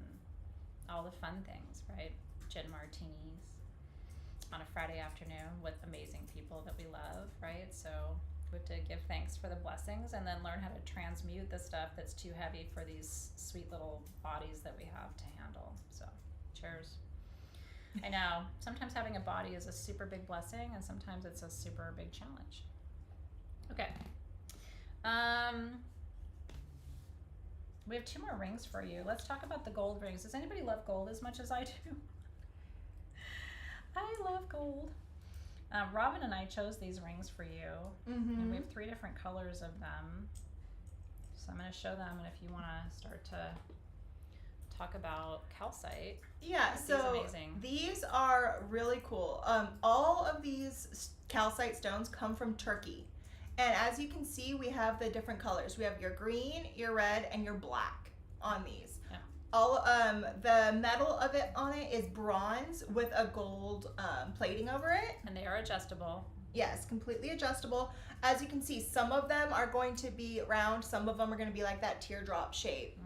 all the fun things, right? Gin martinis on a Friday afternoon with amazing people that we love, right? So we have to give thanks for the blessings and then learn how to transmute the stuff that's too heavy for these sweet little bodies that we have to handle. So cheers. I know sometimes having a body is a super big blessing and sometimes it's a super big challenge. Okay. We have 2 more rings for you. Let's talk about the gold rings. Does anybody love gold as much as I do? I love gold. Robin and I chose these rings for you. And we have 3 different colors of them. So I'm going to show them, and if you want to start to talk about calcite. Yeah, so these are really cool. All of these calcite stones come from Turkey. And as you can see, we have the different colors. We have your green, your red, and your black on these. Yeah. All the metal of it on it is bronze with a gold plating over it. And they are adjustable. Yes, completely adjustable. As you can see, some of them are going to be round, some of them are going to be like that teardrop shape.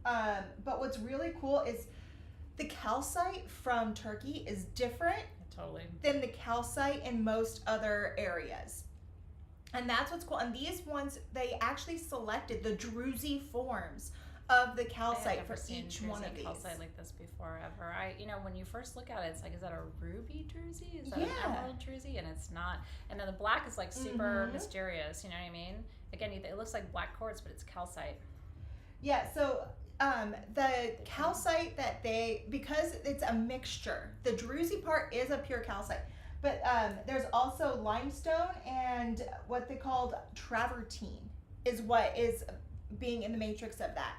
But what's really cool is the calcite from Turkey is different than the calcite in most other areas. And that's what's cool. And these ones, they actually selected the druzy forms of the calcite for each one of these. Calcite like this before ever. When you first look at it, it's like, is that a ruby druzy? Is that an emerald druzy? And it's not. And then the black is like super mysterious. You know what I mean? Again, it looks like black quartz, but it's calcite. Yeah. So the calcite that because it's a mixture. The druzy part is a pure calcite. But there's also limestone and what they called travertine is what is being in the matrix of that.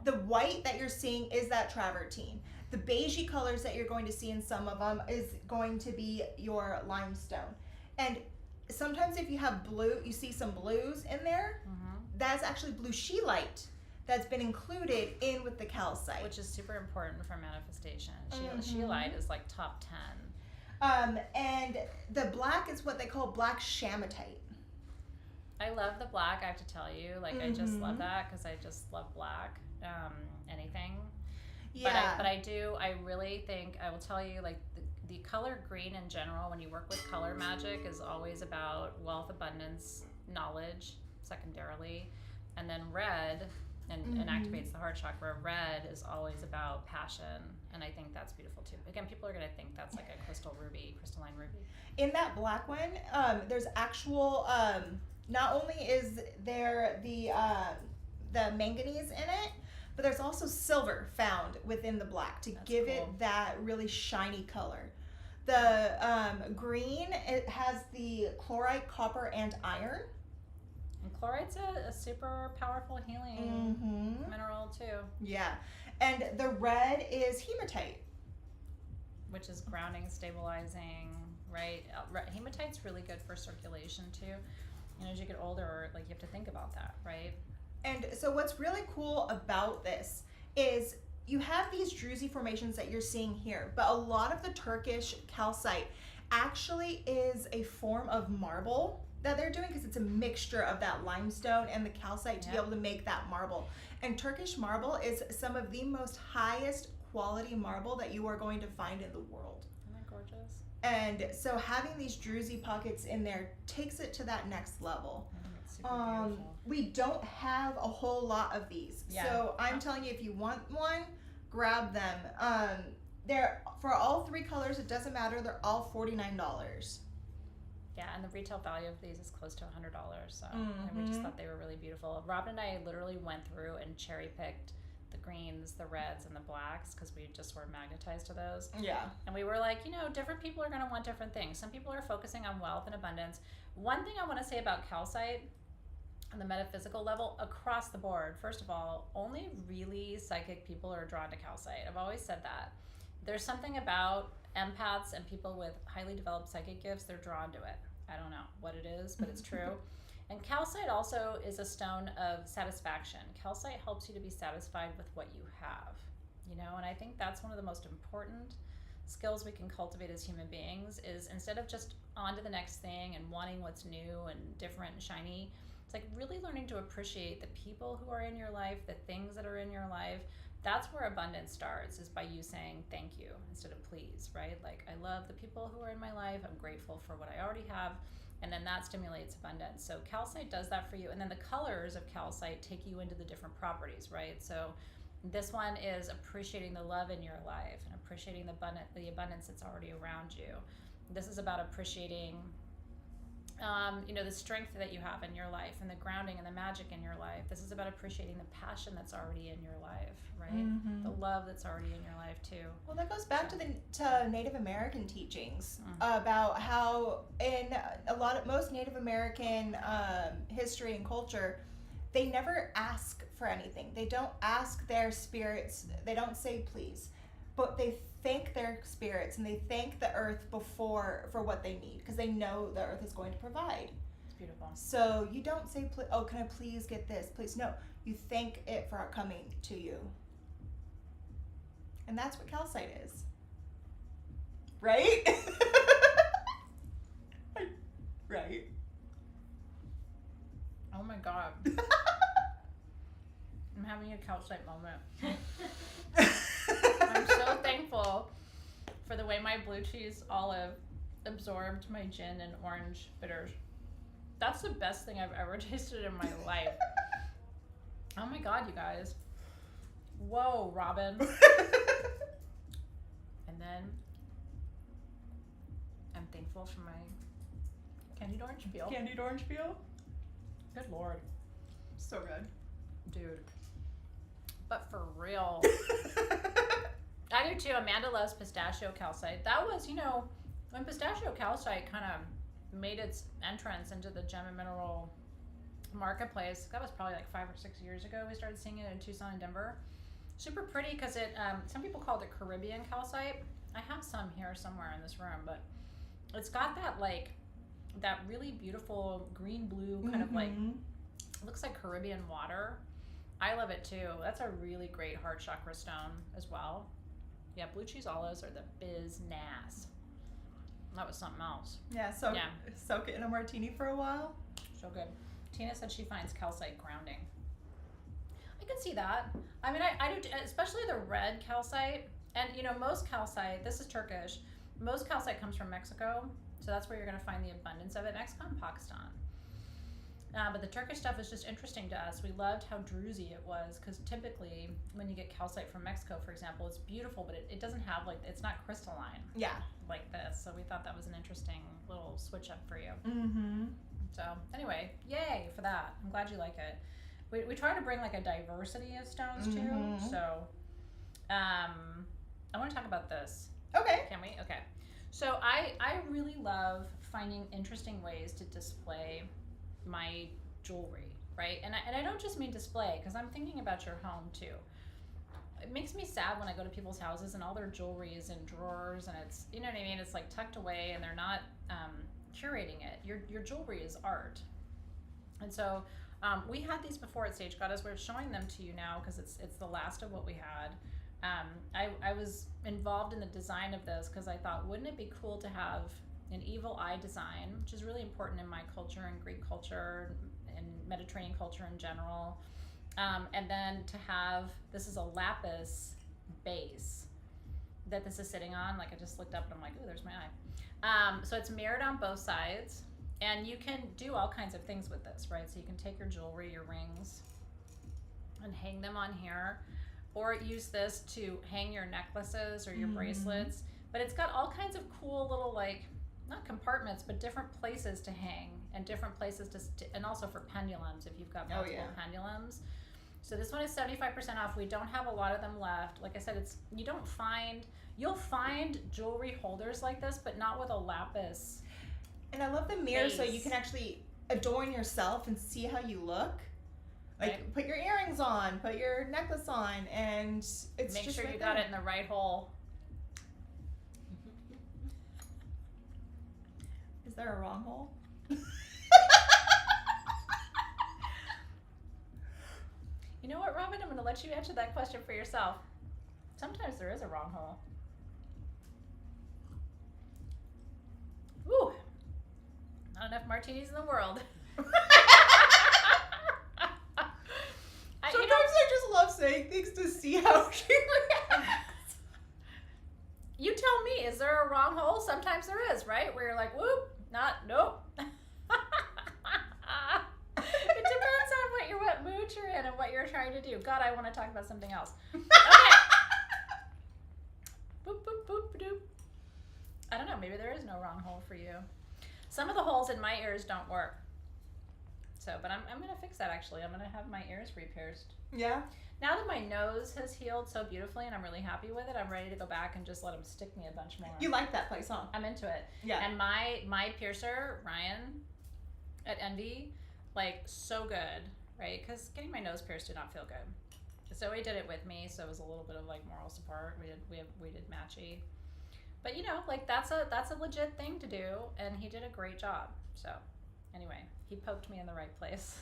The white that you're seeing is that travertine. The beigey colors that you're going to see in some of them is going to be your limestone. And sometimes if you have blue, you see some blues in there, that's actually blue scheelite that's been included in with the calcite. Which is super important for manifestation. Scheelite is like top 10. And the black is what they call black shamatite. I love the black, I have to tell you. Like, I just love that because I just love black. Anything. Yeah. But I really think, I will tell you, like, the color green in general, when you work with color magic, is always about wealth, abundance, knowledge, secondarily. And then red, and activates the heart chakra. Red is always about passion, and I think that's beautiful too. Again, people are going to think that's like a crystalline ruby. In that black one, there's actual, not only is there the manganese in it, but there's also silver found within the black to give it that really shiny color. The green, it has the chlorite, copper, and iron. And chlorite's a super powerful healing mineral too. Yeah. And the red is hematite. Which is grounding, stabilizing, right? Hematite's really good for circulation too. As you get older, like, you have to think about that, right? And so what's really cool about this is you have these druzy formations that you're seeing here, but a lot of the Turkish calcite actually is a form of marble that they're doing because it's a mixture of that limestone and the calcite to be able to make that marble. And Turkish marble is some of the most highest quality marble that you are going to find in the world. Isn't that gorgeous? And so having these druzy pockets in there takes it to that next level. It's super beautiful. We don't have a whole lot of these. Yeah. So I'm telling you, if you want one, grab them. They're for all 3 colors, it doesn't matter, they're all $49. Yeah, and the retail value of these is close to $100, so and we just thought they were really beautiful. Robin and I literally went through and cherry-picked the greens, the reds, and the blacks because we just were magnetized to those. Yeah. And we were like, different people are going to want different things. Some people are focusing on wealth and abundance. One thing I want to say about calcite on the metaphysical level, across the board, first of all, only really psychic people are drawn to calcite. I've always said that. There's something about empaths and people with highly developed psychic gifts, they're drawn to it. I don't know what it is, but it's true. And calcite also is a stone of satisfaction. Calcite helps you to be satisfied with what you have, you know, and I think that's one of the most important skills we can cultivate as human beings is instead of just on to the next thing and wanting what's new and different and shiny, it's like really learning to appreciate the people who are in your life, the things that are in your life. That's where abundance starts, is by you saying thank you instead of please, right? Like, I love the people who are in my life. I'm grateful for what I already have. And then that stimulates abundance. So calcite does that for you. And then the colors of calcite take you into the different properties, right? So this one is appreciating the love in your life and appreciating the abundance that's already around you. This is about appreciating you know, the strength that you have in your life and the grounding and the magic in your life. This is about appreciating the passion that's already in your life, right? Mm-hmm. The love that's already in your life too. Well, that goes back to Native American teachings about how in most Native American history and culture, they never ask for anything. They don't ask their spirits. They don't say please, but they thank their spirits and they thank the earth for what they need, because they know the earth is going to provide. It's beautiful. So you don't say, oh, can I please get this? Please. No, you thank it for coming to you. And that's what calcite is. Right? Right. Oh my God. I'm having a calcite moment. I'm so thankful for the way my blue cheese olive absorbed my gin and orange bitters. That's the best thing I've ever tasted in my life. Oh my God, you guys. Whoa, Robin. And then I'm thankful for my candied orange peel. Candied orange peel? Good Lord. So good. Dude. But for real. I do too. Amanda loves pistachio calcite. That was, you know, when pistachio calcite kind of made its entrance into the gem and mineral marketplace, that was probably like 5 or 6 years ago. We started seeing it in Tucson and Denver. Super pretty because it, some people call it Caribbean calcite. I have some here somewhere in this room, but it's got that like, that really beautiful green blue kind of like, looks like Caribbean water. I love it too. That's a really great heart chakra stone as well. Yeah, blue cheese olives are the biz-nas. That was something else. Yeah, soak it in a martini for a while. So good. Tina said she finds calcite grounding. I can see that. I mean, I do, especially the red calcite. And you know, most calcite, this is Turkish, most calcite comes from Mexico. So that's where you're going to find the abundance of it. Mexico and Pakistan. But the Turkish stuff is just interesting to us. We loved how druzy it was, because typically when you get calcite from Mexico, for example, it's beautiful, but it doesn't have like, it's not crystalline. Yeah. Like this. So we thought that was an interesting little switch up for you. Mm-hmm. So anyway, yay for that. I'm glad you like it. We try to bring like a diversity of stones too. So I want to talk about this. Okay. Can we? Okay. So I really love finding interesting ways to display my jewelry, right? And I don't just mean display, because I'm thinking about your home too. It makes me sad when I go to people's houses and all their jewelry is in drawers and it's, you know what I mean? It's like tucked away and they're not curating it. Your jewelry is art. And so we had these before at Sage Goddess. We're showing them to you now because it's the last of what we had. I was involved in the design of this because I thought, wouldn't it be cool to have an evil eye design, which is really important in my culture and Greek culture and Mediterranean culture in general. And then to have, this is a lapis base that this is sitting on. Like I just looked up and I'm like, ooh, there's my eye. So it's mirrored on both sides, and you can do all kinds of things with this, right? So you can take your jewelry, your rings, and hang them on here, or use this to hang your necklaces or your bracelets. But it's got all kinds of cool little, like, not compartments, but different places to hang and different places and also for pendulums if you've got multiple pendulums. So this one is 75% off. We don't have a lot of them left. Like I said, you'll find jewelry holders like this, but not with a lapis. And I love the mirror base. So you can actually adorn yourself and see how you look. Like, right. Put your earrings on, put your necklace on, and it's Make just sure right you there. got it in the right hole. Is there a wrong hole? You know what, Robin? I'm going to let you answer that question for yourself. Sometimes there is a wrong hole. Woo! Not enough martinis in the world. Sometimes I just love saying things to see how she reacts. You tell me, is there a wrong hole? Sometimes there is, right? Where you're like, whoop, nope. It depends on what mood you're in and what you're trying to do. God, I want to talk about something else. Okay. Boop, boop, boop, doop. I don't know, maybe there is no wrong hole for you. Some of the holes in my ears don't work. So, but I'm going to fix that actually. I'm going to have my ears re-pierced. Yeah? Now that my nose has healed so beautifully and I'm really happy with it, I'm ready to go back and just let them stick me a bunch more. You like that place, huh? I'm into it. Yeah. And my piercer, Ryan, at Envy, like, so good, right? Because getting my nose pierced did not feel good. So he did it with me, so it was a little bit of like moral support. We did matchy. But you know, like that's a legit thing to do, and he did a great job. So anyway, he poked me in the right place.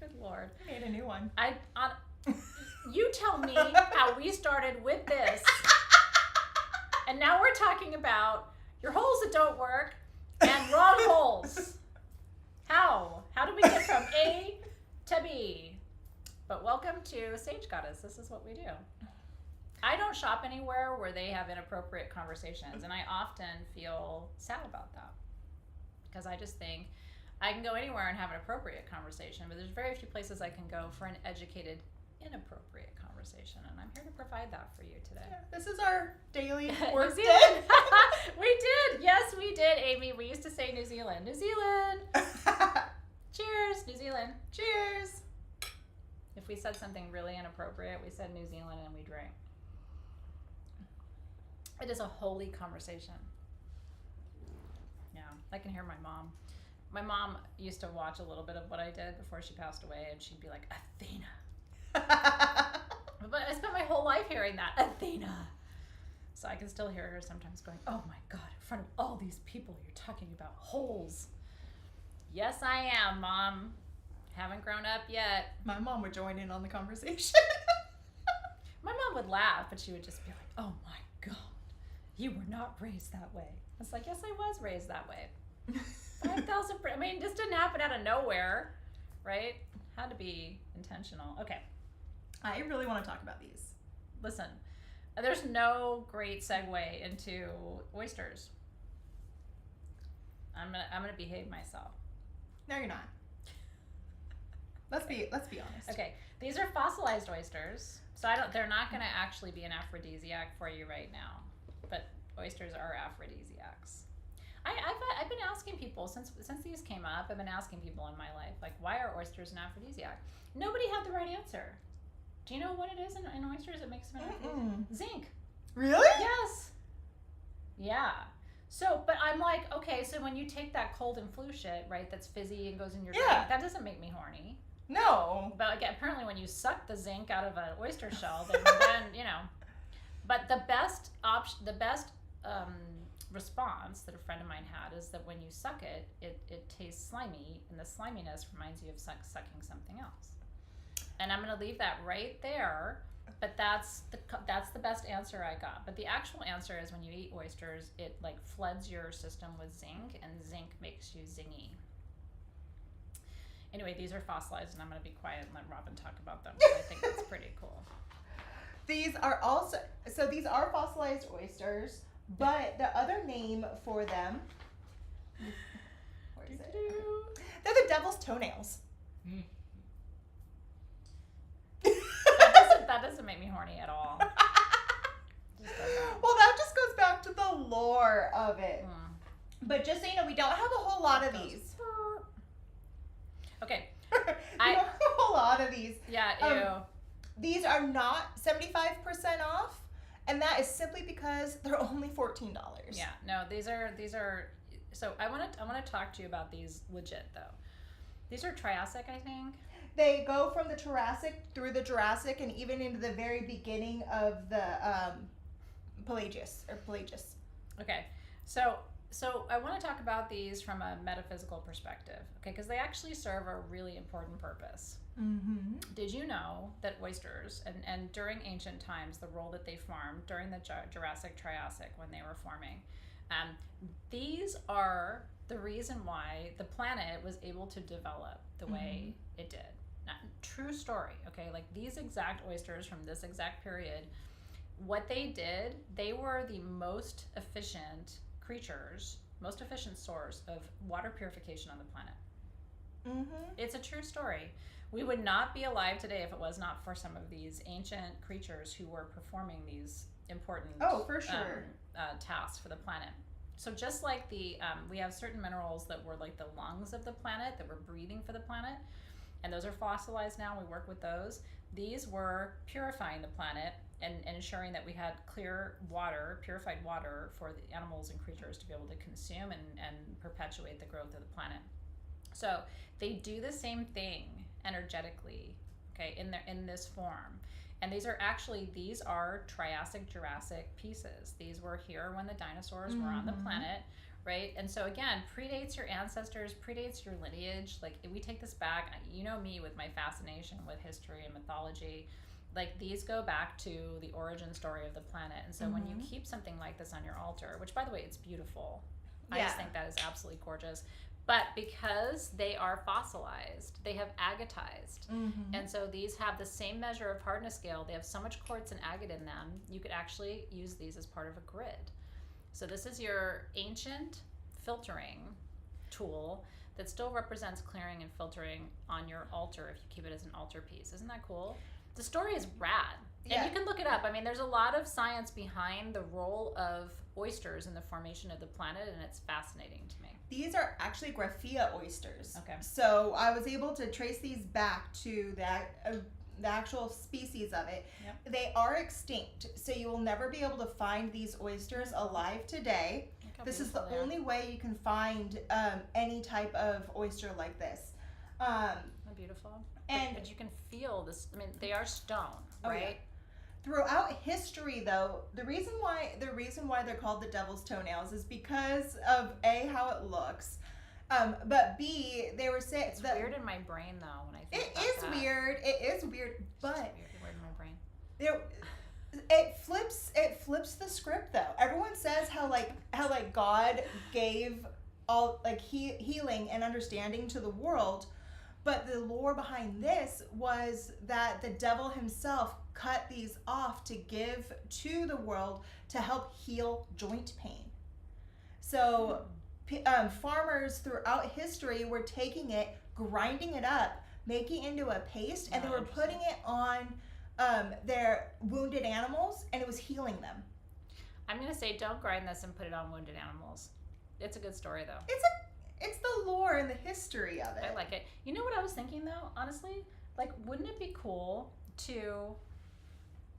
Good Lord. I made a new one. You tell me how we started with this. And now we're talking about your holes that don't work and wrong holes. How? How do we get from A to B? But welcome to Sage Goddess. This is what we do. I don't shop anywhere where they have inappropriate conversations, and I often feel sad about that. Because I just think I can go anywhere and have an appropriate conversation, but there's very few places I can go for an educated, inappropriate conversation, and I'm here to provide that for you today. Yeah, this is our daily work New day. Zealand. We did. Yes, we did, Amy. We used to say New Zealand. New Zealand. Cheers, New Zealand. Cheers. If we said something really inappropriate, we said New Zealand and we drank. It is a holy conversation. Yeah, I can hear my mom. My mom used to watch a little bit of what I did before she passed away, and she'd be like, Athena. But I spent my whole life hearing that, Athena. So I can still hear her sometimes going, oh my God, in front of all these people, you're talking about holes. Yes, I am, Mom. Haven't grown up yet. My mom would join in on the conversation. My mom would laugh, but she would just be like, oh my God, you were not raised that way. I was like, yes, I was raised that way. 5,000, I mean, this didn't happen out of nowhere, right? Had to be intentional. Okay. I really want to talk about these. Listen, there's no great segue into oysters. I'm gonna behave myself. No, you're not. Let's be honest. Okay, these are fossilized oysters, so they're not gonna actually be an aphrodisiac for you right now, but oysters are aphrodisiacs. I've been asking people since these came up. I've been asking people in my life, like, why are oysters an aphrodisiac? Nobody had the right answer. Do you know what it is in oysters that makes them an aphrodisiac? Zinc. Really? Yes. Yeah. So, but I'm like, okay, so when you take that cold and flu shit, right, that's fizzy and goes in your drink, that doesn't make me horny. No. But again, apparently when you suck the zinc out of an oyster shell, then you know. But the best response that a friend of mine had is that when you suck it, it tastes slimy, and the sliminess reminds you of sucking something else. And I'm going to leave that right there. But that's the best answer I got. But the actual answer is when you eat oysters, it like floods your system with zinc, and zinc makes you zingy. Anyway, these are fossilized, and I'm going to be quiet and let Robin talk about them. I think that's pretty cool. These are fossilized oysters, but the other name for them, where is it? They're the devil's toenails. That doesn't make me horny at all. Well, that just goes back to the lore of it. But just so you know, we don't have a whole lot of these. Okay. We don't have a whole lot of these. Yeah, ew. These are not 75% off, and that is simply because they're only $14. Yeah, no, these are. So I want to talk to you about these legit though. These are Triassic, I think. They go from the Triassic through the Jurassic and even into the very beginning of the Pelagius. Okay, so I want to talk about these from a metaphysical perspective, okay? Because they actually serve a really important purpose. Mm-hmm. Did you know that oysters, and during ancient times, the role that they formed during the Jurassic, Triassic, when they were forming, these are the reason why the planet was able to develop the way it did. Now, true story, okay? Like these exact oysters from this exact period, what they did, they were the most efficient creatures, most efficient source of water purification on the planet. Mm-hmm. It's a true story. We would not be alive today if it was not for some of these ancient creatures who were performing these important for sure. tasks for the planet. So just like we have certain minerals that were like the lungs of the planet, that were breathing for the planet, and those are fossilized now. We work with those. These were purifying the planet and ensuring that we had clear water, purified water for the animals and creatures to be able to consume and perpetuate the growth of the planet. So they do the same thing energetically, okay, in this form. And these are Triassic, Jurassic pieces. These were here when the dinosaurs were on the planet, right? And so again, predates your ancestors, predates your lineage. Like if we take this back, you know me with my fascination with history and mythology. Like these go back to the origin story of the planet. And so when you keep something like this on your altar, which by the way, it's beautiful. I just think that is absolutely gorgeous. But because they are fossilized, they have agatized. And so these have the same measure of hardness scale. They have so much quartz and agate in them, you could actually use these as part of a grid. So this is your ancient filtering tool that still represents clearing and filtering on your altar if you keep it as an altar piece. Isn't that cool? The story is rad. And you can look it up. I mean, there's a lot of science behind the role of oysters in the formation of the planet, and it's fascinating to me. These are actually graphia oysters. Okay. So I was able to trace these back to the actual species of it. Yep. They are extinct, so you will never be able to find these oysters alive today. This is the only way you can find any type of oyster like this. Beautiful. And but you can feel this. I mean, they are stone, right? Yeah. Throughout history, though, the reason why they're called the devil's toenails is because of A, how it looks, but B, they were saying it's weird in my brain though when I think it is that. weird. It is weird, but It's weird in my brain. It flips the script though. Everyone says how God gave all healing and understanding to the world, but the lore behind this was that the devil himself cut these off to give to the world to help heal joint pain. So farmers throughout history were taking it, grinding it up, making it into a paste, and they were putting it on their wounded animals, and it was healing them. I'm gonna say don't grind this and put it on wounded animals. It's a good story though. It's the lore and the history of it. I like it. You know what I was thinking though, honestly? Like, wouldn't it be cool to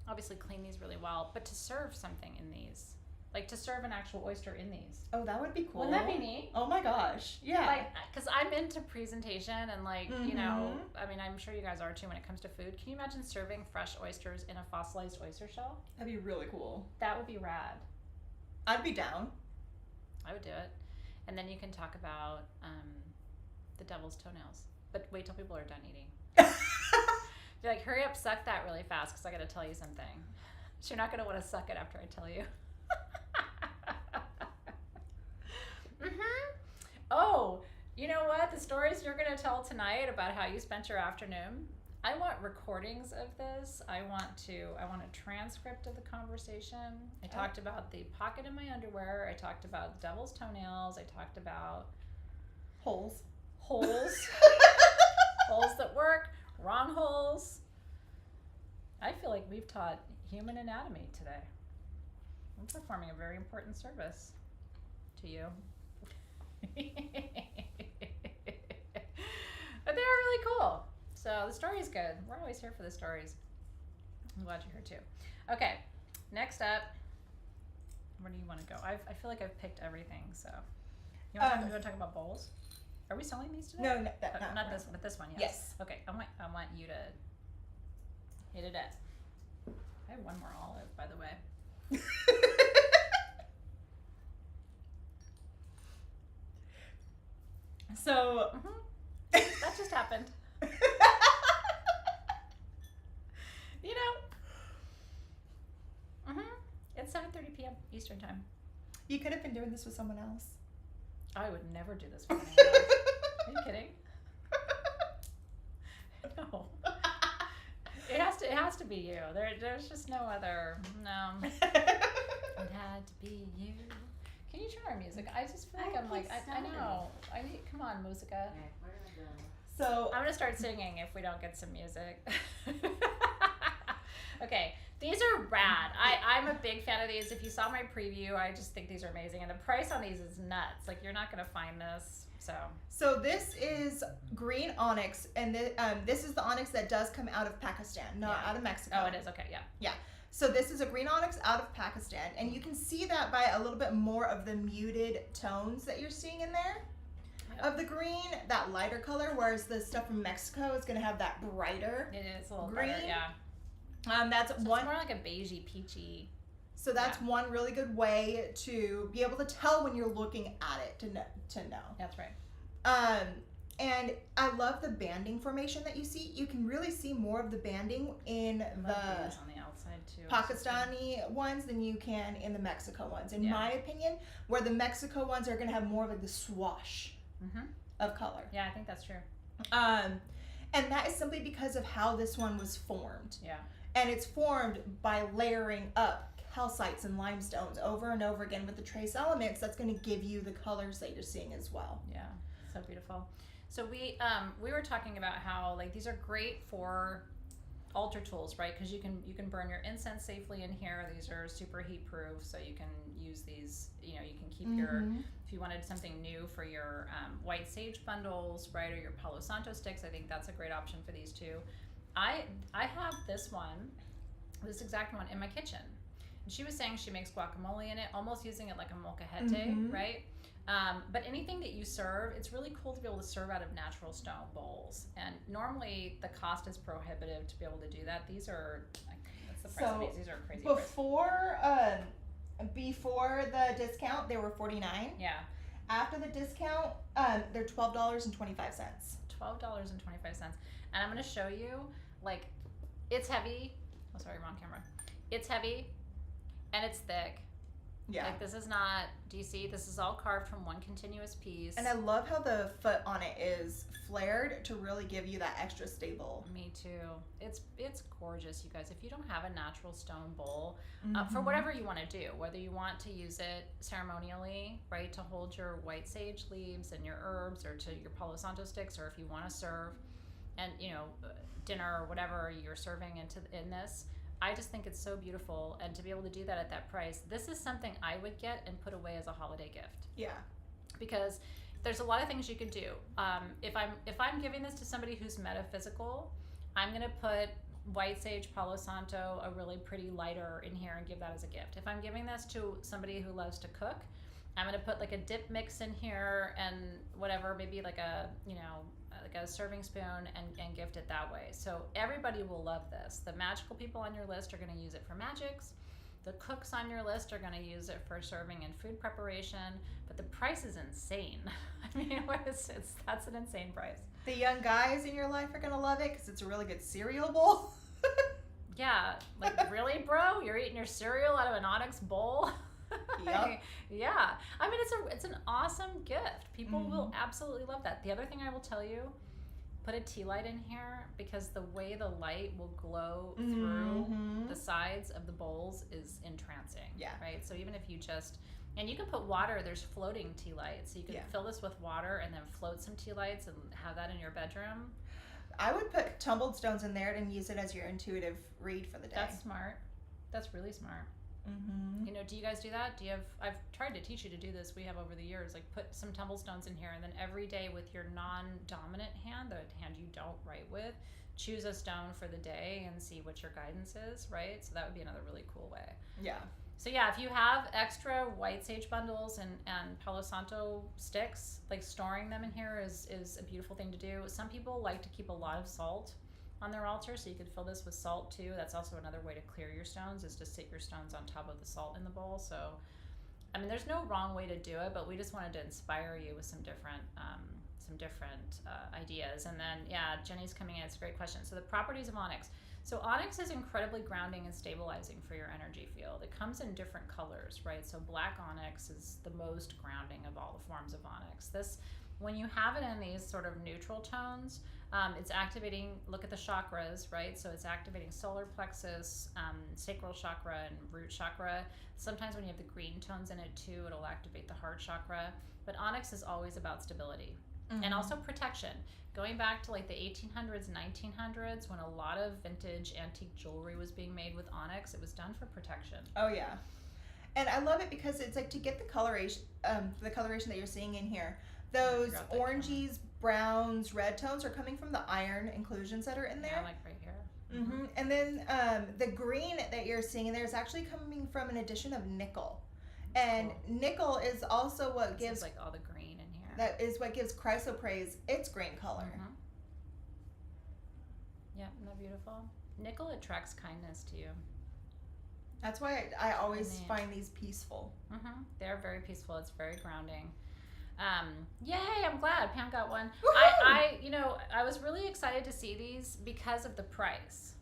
obviously clean these really well, but to serve something in these? Like to serve an actual oyster in these. Oh, that would be cool. Wouldn't that be neat? Oh my gosh. Yeah. Like, because I'm into presentation and you know, I mean, I'm sure you guys are too when it comes to food. Can you imagine serving fresh oysters in a fossilized oyster shell? That'd be really cool. That would be rad. I'd be down. I would do it. And then you can talk about the devil's toenails. But wait till people are done eating. Be like, hurry up, suck that really fast because I got to tell you something. So you're not going to want to suck it after I tell you. Oh, you know what? The stories you're going to tell tonight about how you spent your afternoon, I want recordings of this. I want a transcript of the conversation. I talked about the pocket in my underwear. I talked about devil's toenails. I talked about holes. Holes that work, wrong holes. I feel like we've taught human anatomy today. I'm performing a very important service to you. But they are really cool. So the story is good. We're always here for the stories. I'm glad you're here too. Okay, next up, where do you want to go? I feel like I've picked everything. So you want to talk about bowls? Are we selling these today? No, not this, but this one. Yes. Okay, I want you to hit it at. I have one more olive, by the way. So that just happened. p.m. Eastern time. You could have been doing this with someone else. I would never do this with anyone else. Are you kidding? No. It has to be you. There's just no other. No. It had to be you. Can you turn our music? I just feel like I know. I need. Come on, musica. Okay, where did I go? So I'm gonna start singing if we don't get some music. Okay, these are rad. I'm a big fan of these. If you saw my preview, I just think these are amazing, and the price on these is nuts. Like, you're not gonna find this. So this is green onyx, and this is the onyx that does come out of Pakistan, not out of Mexico. Oh, it is. Okay, yeah. Yeah. So this is a green onyx out of Pakistan, and you can see that by a little bit more of the muted tones that you're seeing in there. Of the green, that lighter color, whereas the stuff from Mexico is going to have that brighter. It is a little green. brighter, yeah. That's So one. it's more like a beigey, peachy. So that's one really good way to be able to tell when you're looking at it to know. That's right. And I love the banding formation that you see. You can really see more of the banding in the on the outside too. Pakistani ones than you can in the Mexico ones, in my opinion. Where the Mexico ones are going to have more of like the swash of color. Yeah, I think that's true. And that is simply because of how this one was formed. Yeah. And it's formed by layering up calcites and limestones over and over again with the trace elements. That's going to give you the colors that you're seeing as well. Yeah, so beautiful. So we were talking about how like these are great for altar tools, right? Because you can burn your incense safely in here. These are super heat proof, so you can use these. You know, you can keep your, if you wanted something new for your white sage bundles, right, or your Palo Santo sticks. I think that's a great option for these too. I have this exact one in my kitchen. And she was saying she makes guacamole in it, almost using it like a molcajete, right? But anything that you serve, it's really cool to be able to serve out of natural stone bowls. And normally the cost is prohibitive to be able to do that. These are, what's the price of these? These are crazy price. Before the discount, they were $49. Yeah. After the discount, they're $12.25. $12.25. And I'm going to show you, like, it's heavy. Oh, sorry, wrong camera. It's heavy and it's thick. Yeah. Like, this is not, do you see? This is all carved from one continuous piece. And I love how the foot on it is flared to really give you that extra stable. Me too. It's gorgeous, you guys. If you don't have a natural stone bowl, for whatever you want to do, whether you want to use it ceremonially, right, to hold your white sage leaves and your herbs, or to your Palo Santo sticks, or if you want to serve, and you know, dinner or whatever you're serving in this. I just think it's so beautiful, and to be able to do that at that price, this is something I would get and put away as a holiday gift. Yeah. Because there's a lot of things you could do. If I'm giving this to somebody who's metaphysical, I'm gonna put white sage, Palo Santo, a really pretty lighter in here and give that as a gift. If I'm giving this to somebody who loves to cook, I'm gonna put like a dip mix in here and whatever, maybe like a, you know, like a serving spoon, and gift it that way. So everybody will love this. The magical people on your list are going to use it for magics. The cooks on your list are going to use it for serving and food preparation. But the price is insane. I mean, that's an insane price. The young guys in your life are going to love it because it's a really good cereal bowl. Yeah, like really, bro? You're eating your cereal out of an onyx bowl? Yep. Yeah. I mean, it's an awesome gift. People will absolutely love that. The other thing I will tell you, put a tea light in here, because the way the light will glow through the sides of the bowls is entrancing. Yeah. Right? So even if you just, and you can put water, there's floating tea lights. So you can fill this with water and then float some tea lights and have that in your bedroom. I would put tumbled stones in there and use it as your intuitive read for the day. That's smart. That's really smart. You know, do you guys do that? I've tried to teach you to do this. We have over the years, like put some tumble stones in here, and then every day with your non-dominant hand, the hand you don't write with, choose a stone for the day and see what your guidance is, right? So that would be another really cool way. Yeah. So yeah, if you have extra white sage bundles and Palo Santo sticks, like storing them in here is a beautiful thing to do. Some people like to keep a lot of salt on their altar, so you could fill this with salt too. That's also another way to clear your stones, is to sit your stones on top of the salt in the bowl. So I mean, there's no wrong way to do it, but we just wanted to inspire you with some different ideas. And then yeah, Jenny's coming in. It's a great question. So the properties of onyx. So onyx is incredibly grounding and stabilizing for your energy field. It comes in different colors, right? So black onyx is the most grounding of all the forms of onyx. This, when you have it in these sort of neutral tones, it's activating, look at the chakras, right? So it's activating solar plexus, sacral chakra, and root chakra. Sometimes when you have the green tones in it too, it'll activate the heart chakra. But onyx is always about stability and also protection. Going back to like the 1800s, 1900s, when a lot of vintage antique jewelry was being made with onyx, it was done for protection. Oh yeah, and I love it because it's like to get the coloration that you're seeing in here. Those oranges, browns, red tones are coming from the iron inclusions that are in there. Yeah, like right here. Mm-hmm. And then the green that you're seeing in there is actually coming from an addition of nickel. And cool. Nickel is also what gives like all the green in here. That is what gives chrysoprase its green color. Mm-hmm. Yeah, isn't that beautiful? Nickel attracts kindness to you. That's why I always find these peaceful. Mm-hmm. They're very peaceful. It's very grounding. Yay, I'm glad Pam got one. I was really excited to see these because of the price.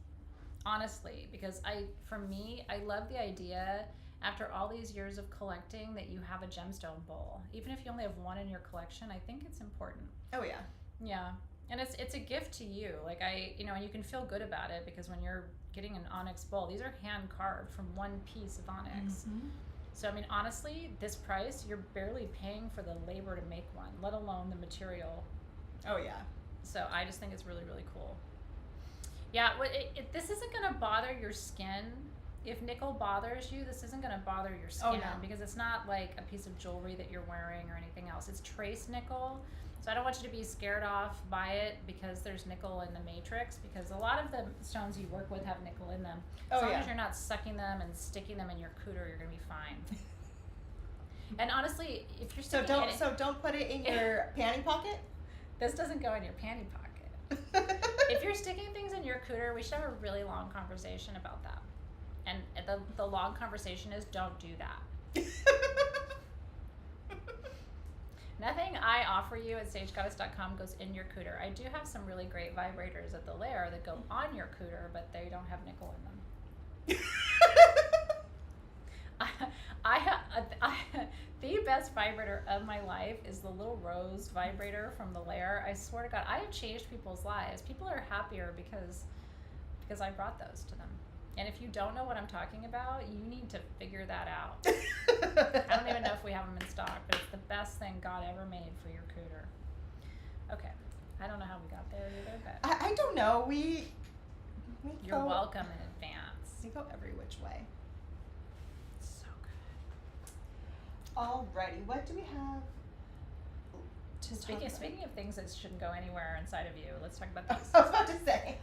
Honestly, because for me, I love the idea after all these years of collecting that you have a gemstone bowl. Even if you only have one in your collection, I think it's important. Oh yeah. Yeah. And it's a gift to you. Like and you can feel good about it because when you're getting an onyx bowl, these are hand carved from one piece of onyx. Mm-hmm. So, I mean, honestly, this price, you're barely paying for the labor to make one, let alone the material. Oh, yeah. So, I just think it's really, really cool. Yeah, this isn't going to bother your skin. If nickel bothers you, this isn't going to bother your skin because it's not like a piece of jewelry that you're wearing or anything else. It's trace nickel. So I don't want you to be scared off by it because there's nickel in the matrix, because a lot of the stones you work with have nickel in them. As long as you're not sucking them and sticking them in your cooter, you're going to be fine. And honestly, if you're sticking don't put it in your panty pocket? This doesn't go in your panty pocket. If you're sticking things in your cooter, we should have a really long conversation about that. And the long conversation is don't do that. Nothing I offer you at sagegoddess.com goes in your cooter. I do have some really great vibrators at the lair that go on your cooter, but they don't have nickel in them. The best vibrator of my life is the little rose vibrator from the lair. I swear to God, I have changed people's lives. People are happier because I brought those to them. And if you don't know what I'm talking about, you need to figure that out. I don't even know if we have them in stock, but it's the best thing God ever made for your cooter. Okay. I don't know how we got there either, but I don't know. You're welcome in advance. We go every which way. So good. Alrighty, what do we have to Speaking of things that shouldn't go anywhere inside of you, let's talk about this. I was about to say.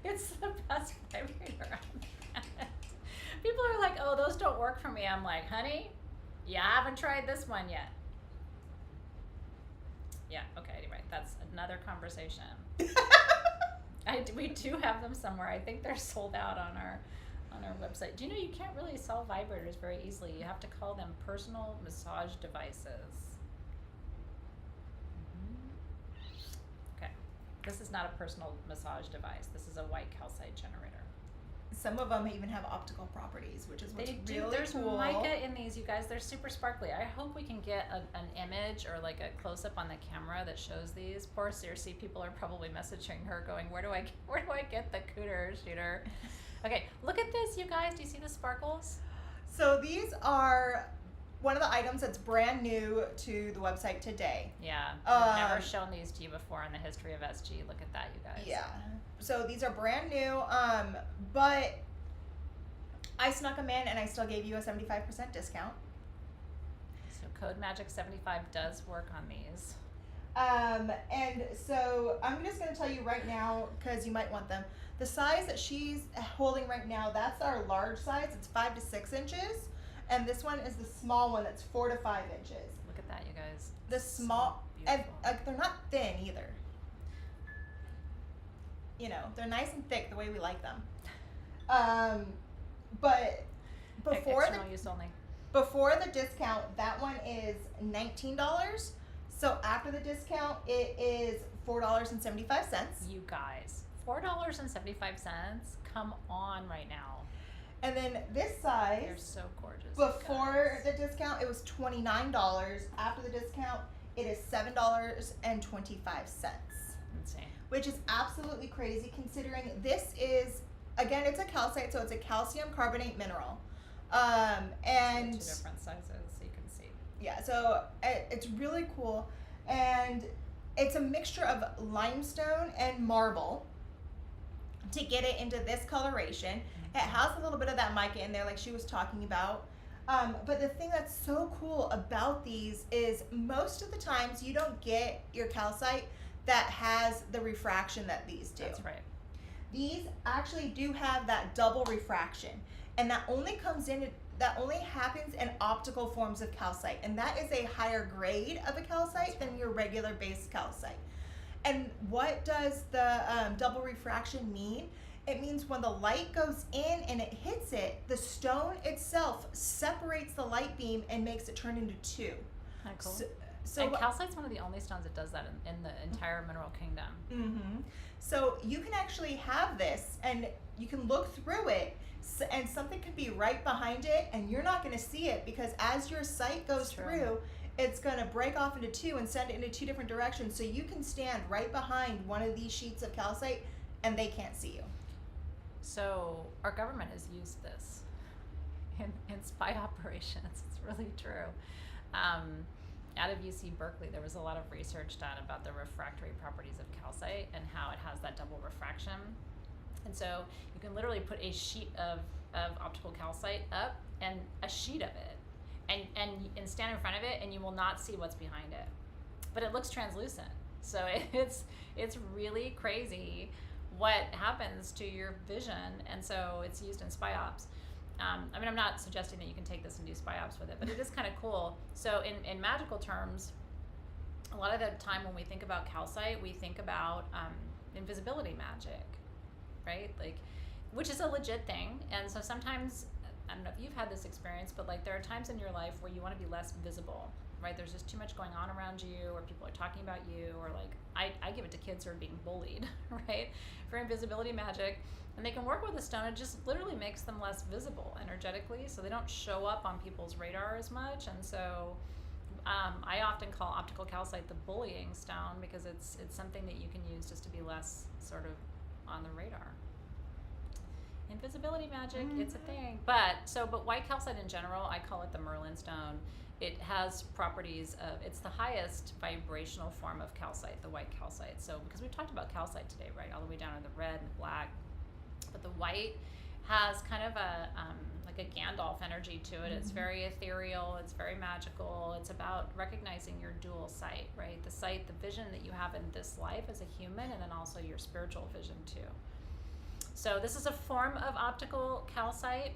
It's the best vibrator on the planet. People are like, oh, those don't work for me. I'm like, honey, you haven't tried this one yet. Yeah, okay, anyway, that's another conversation. We do have them somewhere. I think they're sold out on our website. Do you know you can't really sell vibrators very easily? You have to call them personal massage devices. This is not a personal massage device. This is a white calcite generator. Some of them even have optical properties, which is what's really There's cool. mica in these, you guys. They're super sparkly. I hope we can get an image or like a close-up on the camera that shows these. Poor Circe, people are probably messaging her going, where do I get the cooter shooter? Okay, look at this, you guys. Do you see the sparkles? So these are one of the items that's brand new to the website today. Yeah, I've never shown these to you before in the history of SG. Look at that, you guys. Yeah. So these are brand new, but I snuck them in and I still gave you a 75% discount. So code magic 75 does work on these. And so I'm just going to tell you right now, because you might want them. The size that she's holding right now, that's our large size. It's 5 to 6 inches. And this one is the small one that's 4 to 5 inches. Look at that, you guys. The small, and they're not thin either. You know, they're nice and thick the way we like them. But before before the discount, that one is $19. So after the discount, it is $4.75. You guys, $4.75. Come on right now. And then this They're size, so gorgeous. before the discount, it was $29. After the discount, it is $7.25. Insane. Which is absolutely crazy considering this is, again, it's a calcite, so it's a calcium carbonate mineral. And Two different sizes, so you can see. yeah, so it's really cool. And it's a mixture of limestone and marble to get it into this coloration. It has a little bit of that mica in there like she was talking about. But the thing that's so cool about these is most of the times you don't get your calcite that has the refraction that these do. That's right. These actually do have that double refraction, and that only happens in optical forms of calcite, and that is a higher grade of a calcite than your regular base calcite. And what does the double refraction mean? It means when the light goes in and it hits it, the stone itself separates the light beam and makes it turn into two. Kind of cool. So and calcite's one of the only stones that does that in the entire mineral kingdom. Mm-hmm. So you can actually have this, and you can look through it, and something could be right behind it, and you're not going to see it because as your sight goes through, it's going to break off into two and send it into two different directions. So you can stand right behind one of these sheets of calcite, and they can't see you. So our government has used this in spy operations. It's really true. Out of UC Berkeley, there was a lot of research done about the refractory properties of calcite and how it has that double refraction. And so you can literally put a sheet of optical calcite up and a sheet of it and stand in front of it, and you will not see what's behind it. But it looks translucent. So it's really crazy what happens to your vision, and so it's used in spy ops. I mean, I'm not suggesting that you can take this and do spy ops with it, but it is kind of cool. So in magical terms, a lot of the time when we think about calcite, we think about invisibility magic, right? Like, which is a legit thing. And so sometimes, I don't know if you've had this experience, but like there are times in your life where you want to be less visible, right? There's just too much going on around you, or people are talking about you, or like I give it to kids who are being bullied, right? For invisibility magic. And they can work with a stone. It just literally makes them less visible energetically, so they don't show up on people's radar as much. And so I often call optical calcite the bullying stone because it's something that you can use just to be less sort of on the radar. Invisibility magic, it's a thing. But white calcite in general, I call it the Merlin stone. It has properties of, it's the highest vibrational form of calcite, the white calcite. So because we've talked about calcite today, right, all the way down to the red and black. But the white has kind of a like a Gandalf energy to it. It's very ethereal. It's very magical. It's about recognizing your dual sight, right? The sight, the vision that you have in this life as a human, and then also your spiritual vision too. So this is a form of optical calcite.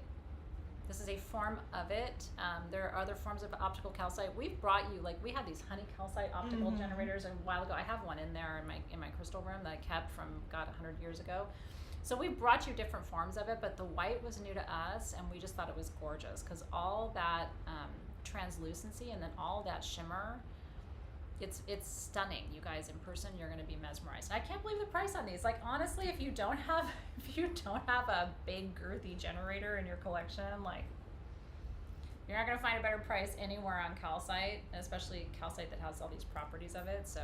This is a form of it. There are other forms of optical calcite. We've brought you, like, we had these honey calcite optical generators a while ago. I have one in there in my crystal room that I kept from 100 years ago. So we brought you different forms of it, but the white was new to us, and we just thought it was gorgeous because all that translucency and then all that shimmer, it's stunning. You guys, in person, you're going to be mesmerized. I can't believe the price on these. Like, honestly, if you don't have a big girthy generator in your collection, like, you're not going to find a better price anywhere on calcite, especially calcite that has all these properties of it. So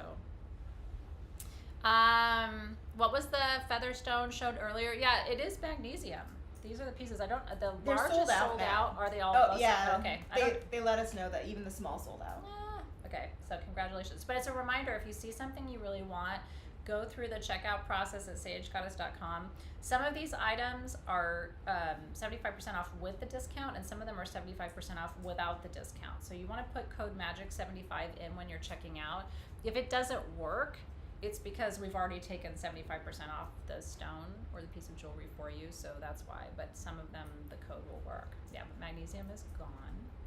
what was the feather stone showed earlier? Yeah, it is magnesium. These are the pieces. The They're large sold is out sold now. out. Are they all? Oh, yeah. Okay. They let us know that even the small sold out. Okay, so congratulations. But it's a reminder, if you see something you really want, go through the checkout process at sagegoddess.com. Some of these items are 75% off with the discount, and some of them are 75% off without the discount. So you want to put code MAGIC75 in when you're checking out. If it doesn't work, it's because we've already taken 75% off the stone or the piece of jewelry for you, so that's why. But some of them, the code will work. Yeah, but magnesium is gone.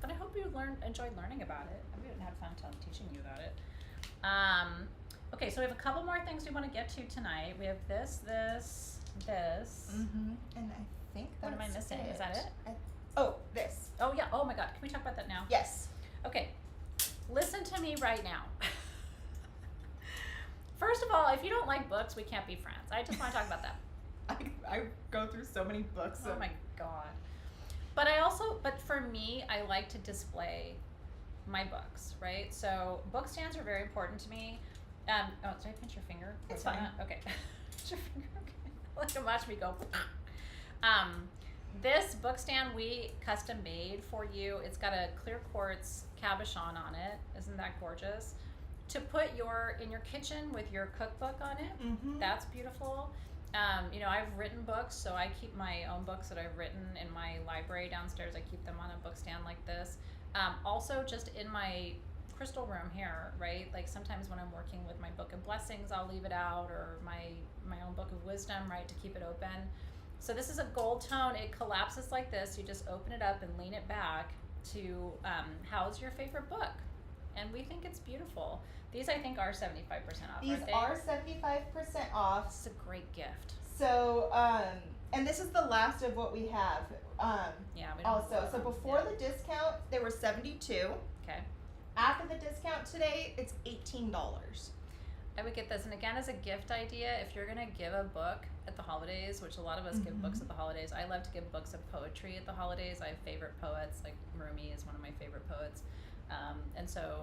But I hope you enjoyed learning about it. I haven't had fun teaching you about it. Okay, so we have a couple more things we want to get to tonight. We have this. And I think that's What am I missing? it. Is that it? This. Oh, yeah. Oh, my God. Can we talk about that now? Yes. Okay. Listen to me right now. First of all, if you don't like books, we can't be friends. I just want to talk about that. I go through so many books. Oh my god. But for me, I like to display my books, right? So book stands are very important to me. Did I pinch your finger? It's fine. Okay. Pinch your finger, okay. Let him watch me go. This book stand we custom made for you. It's got a clear quartz cabochon on it. Isn't that gorgeous? To put in your kitchen with your cookbook on it. Mm-hmm. That's beautiful. I've written books, so I keep my own books that I've written in my library downstairs. I keep them on a book stand like this. Also, just in my crystal room here, right? Like sometimes when I'm working with my book of blessings, I'll leave it out, or my own book of wisdom, right, to keep it open. So this is a gold tone. It collapses like this. You just open it up and lean it back to house your favorite book. And we think it's beautiful. These, I think, are 75% off. These are 75% off. It's a great gift. So, and this is the last of what we have. Yeah, we don't Also, so before the discount, they were $72. Okay. After the discount today, it's $18. I would get this, and again, as a gift idea, if you're gonna give a book at the holidays, which a lot of us give books at the holidays. I love to give books of poetry at the holidays. I have favorite poets, like Rumi is one of my favorite poets.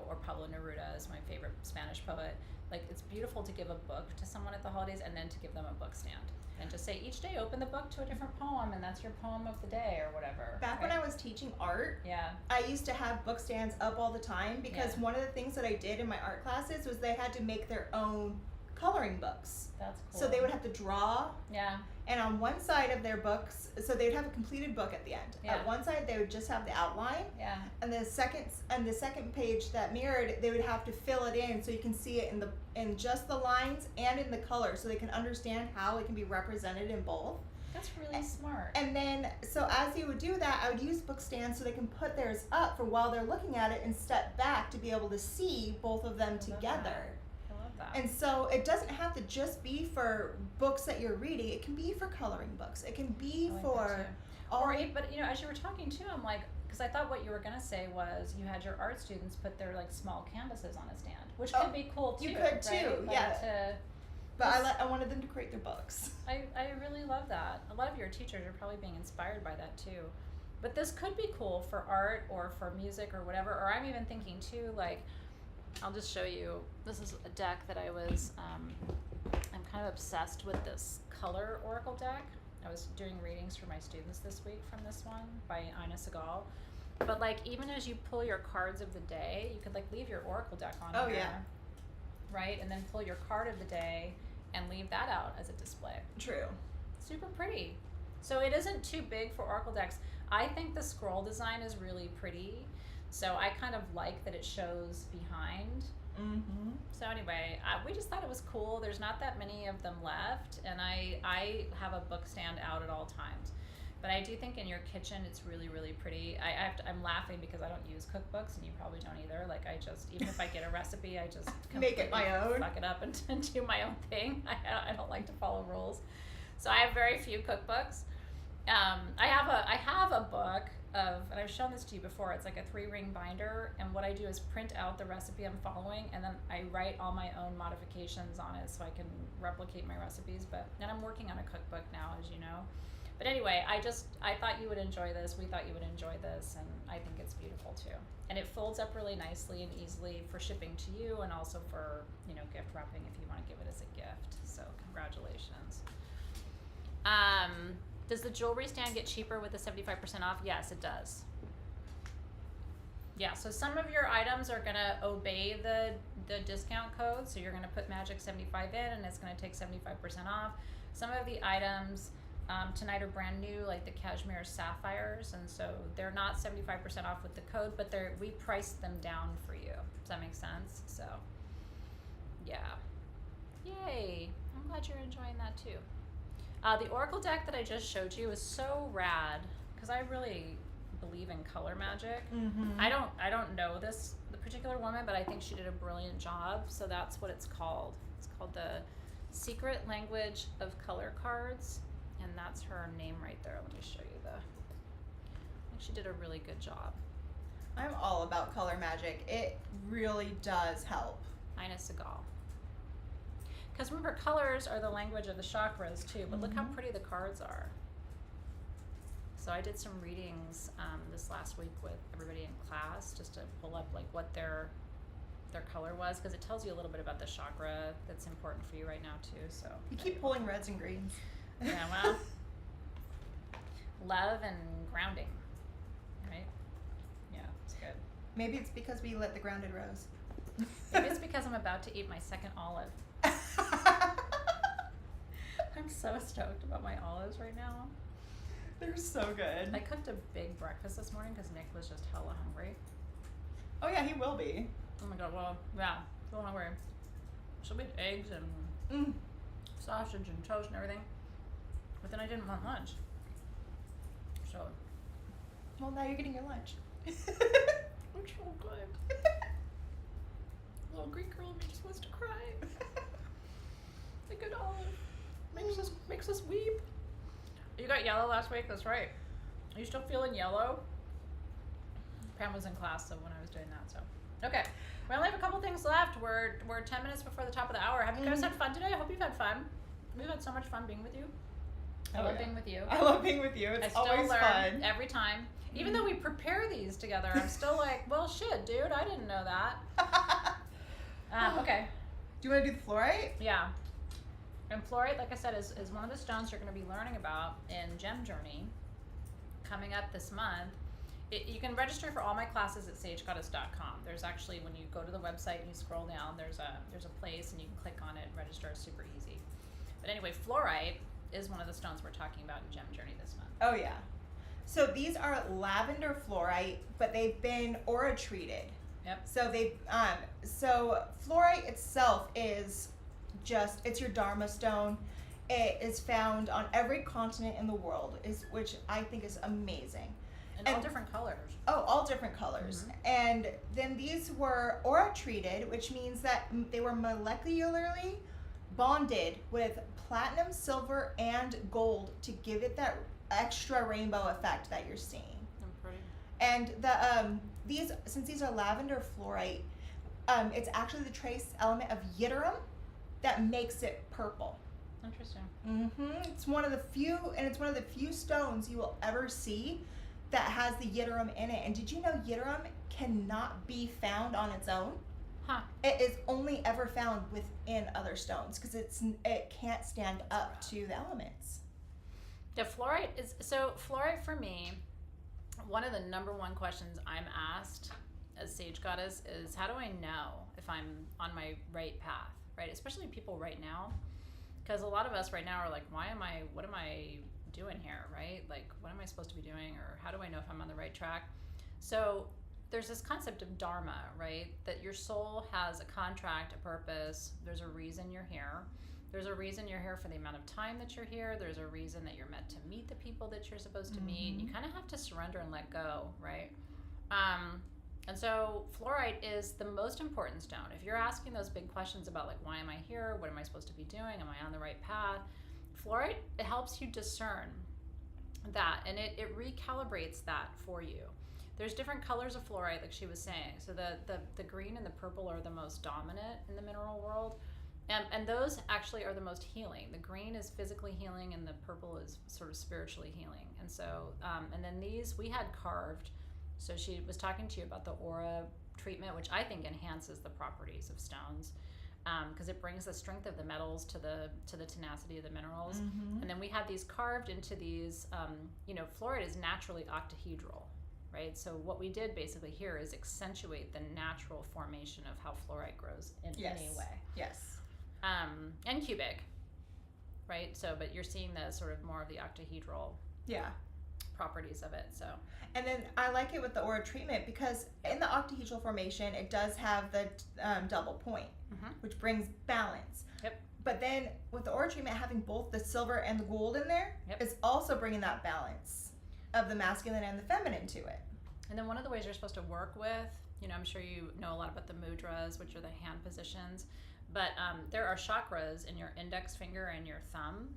Or Pablo Neruda is my favorite Spanish poet. Like, it's beautiful to give a book to someone at the holidays and then to give them a book stand. And just say, each day open the book to a different poem, and that's your poem of the day or whatever. Back when I was teaching art, I used to have book stands up all the time because one of the things that I did in my art classes was they had to make their own coloring books. That's cool. So they would have to draw. Yeah. And on one side of their books, so they would have a completed book at the end. Yeah. At one side, they would just have the outline. Yeah. And the second page that mirrored, they would have to fill it in so you can see it in just the lines and in the color, so they can understand how it can be represented in both. That's really smart. And then, so as you would do that, I would use book stands so they can put theirs up for while they're looking at it and step back to be able to see both of them together. And so it doesn't have to just be for books that you're reading. It can be for coloring books. It can be for but as you were talking too, I'm like, because I thought what you were gonna say was you had your art students put their like small canvases on a stand, which could be cool too. You could too, right? yeah. But I wanted them to create their books. I really love that. A lot of your teachers are probably being inspired by that too. But this could be cool for art or for music or whatever. Or I'm even thinking too, like, I'll just show you. This is a deck that I'm kind of obsessed with this color oracle deck. I was doing readings for my students this week from this one by Ina Segal. But like, even as you pull your cards of the day, you could like leave your oracle deck on here. Yeah. Right? And then pull your card of the day and leave that out as a display. True. Super pretty. So it isn't too big for oracle decks. I think the scroll design is really pretty. So I kind of like that it shows behind. Mm-hmm. So anyway, we just thought it was cool. There's not that many of them left, and I have a book stand out at all times. But I do think in your kitchen it's really, really pretty. I'm laughing because I don't use cookbooks, and you probably don't either. Like, I just, even if I get a recipe, I just make it my own, fuck it up and do my own thing. I don't like to follow rules. So I have very few cookbooks. I have a book of, and I've shown this to you before, it's like a 3-ring binder, and what I do is print out the recipe I'm following, and then I write all my own modifications on it so I can replicate my recipes. And I'm working on a cookbook now, as you know. But anyway, I thought you would enjoy this. We thought you would enjoy this, and I think it's beautiful too. And it folds up really nicely and easily for shipping to you, and also for, gift wrapping if you want to give it as a gift. So congratulations. Does the jewelry stand get cheaper with the 75% off? Yes, it does. Yeah, so some of your items are gonna obey the discount code, so you're gonna put Magic 75 in, and it's gonna take 75% off. Some of the items tonight are brand new, like the cashmere sapphires, and so they're not 75% off with the code, but we priced them down for you. Does that make sense? So, yeah. Yay! I'm glad you're enjoying that too. The oracle deck that I just showed you is so rad because I really believe in color magic. Mm-hmm. I don't know the particular woman, but I think she did a brilliant job. So that's what it's called. It's called the Secret Language of Color Cards, and that's her name right there. Let me show you I think she did a really good job. I'm all about color magic. It really does help. Ina Segal. Because remember, colors are the language of the chakras too, but look how pretty the cards are. So I did some readings this last week with everybody in class just to pull up like what their color was, because it tells you a little bit about the chakra that's important for you right now too. So You keep pulling reds and greens. yeah, well, love and grounding, right? Yeah, it's good. Maybe it's because we lit the grounded rose. Maybe it's because I'm about to eat my second olive. I'm so stoked about my olives right now. They're so good. I cooked a big breakfast this morning because Nick was just hella hungry. Oh yeah, he will be. Oh my god, well, yeah, so hungry. So we had eggs and sausage and toast and everything. But then I didn't want lunch. So. Well, now you're getting your lunch. It's so good. Little Greek girl in me just wants to cry. The good olive makes us weep. You got yellow last week, that's right. Are you still feeling yellow? Pam was in class, so when I was doing that, so. Okay, we only have a couple things left. We're 10 minutes before the top of the hour. Have you guys had fun today? I hope you've had fun. We've had so much fun being with you. I love being with you. I love being with you. It's always fun. Every time. Even though we prepare these together, I'm still like, well, shit, dude, I didn't know that. Okay. Do you want to do the fluorite? Yeah. And fluorite, like I said, is one of the stones you're going to be learning about in Gem Journey coming up this month. You can register for all my classes at sagegoddess.com. There's actually, when you go to the website and you scroll down, there's a place and you can click on it and register. It's super easy. But anyway, fluorite is one of the stones we're talking about in Gem Journey this month. Oh yeah. So these are lavender fluorite, but they've been aura treated. Yep. So they so fluorite itself is it's your Dharma stone. It is found on every continent in the world, which I think is amazing. And all different colors. Oh, all different colors. And then these were aura treated, which means that they were molecularly bonded with platinum, silver, and gold to give it that extra rainbow effect that you're seeing. Pretty. And since these are lavender fluorite, it's actually the trace element of yttrium that makes it purple. Interesting. It's one of the few stones you will ever see that has the yttrium in it. And did you know yttrium cannot be found on its own? Huh. It is only ever found within other stones because it can't stand up to the elements. The fluorite for me, one of the number one questions I'm asked as Sage Goddess is, how do I know if I'm on my right path, right? Especially people right now, because a lot of us right now are like, what am I doing here, right? Like, what am I supposed to be doing, or how do I know if I'm on the right track? So there's this concept of dharma, right? That your soul has a contract, a purpose. There's a reason you're here. There's a reason you're here for the amount of time that you're here. There's a reason that you're meant to meet the people that you're supposed to meet. You kind of have to surrender and let go, right? And so fluorite is the most important stone. If you're asking those big questions about like, why am I here? What am I supposed to be doing? Am I on the right path? Fluorite, it helps you discern that, and it recalibrates that for you. There's different colors of fluorite, like she was saying. So the green and the purple are the most dominant in the mineral world. And those actually are the most healing. The green is physically healing and the purple is sort of spiritually healing. And so, and then these we had carved. So she was talking to you about the aura treatment, which I think enhances the properties of stones because it brings the strength of the metals to the tenacity of the minerals. And then we had these carved into these, fluorite is naturally octahedral, right? So what we did basically here is accentuate the natural formation of how fluorite grows in any way. Yes. And cubic, right? So, but you're seeing the sort of more of the octahedral properties of it. So, and then I like it with the aura treatment because in the octahedral formation, it does have the double point, which brings balance. Yep. But then with the aura treatment, having both the silver and the gold in there is also bringing that balance of the masculine and the feminine to it. And then one of the ways you're supposed to work with, I'm sure you know a lot about the mudras, which are the hand positions. But there are chakras in your index finger and your thumb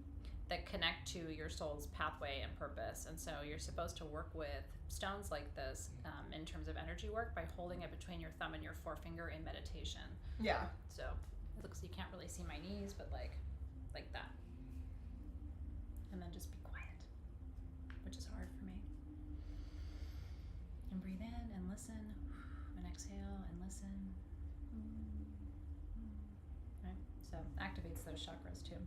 that connect to your soul's pathway and purpose. And so you're supposed to work with stones like this in terms of energy work by holding it between your thumb and your forefinger in meditation. Yeah. So It looks, you can't really see my knees, but like that. And then just be quiet, which is hard for me. And breathe in and listen, and exhale and listen. Right? So activates those chakras too.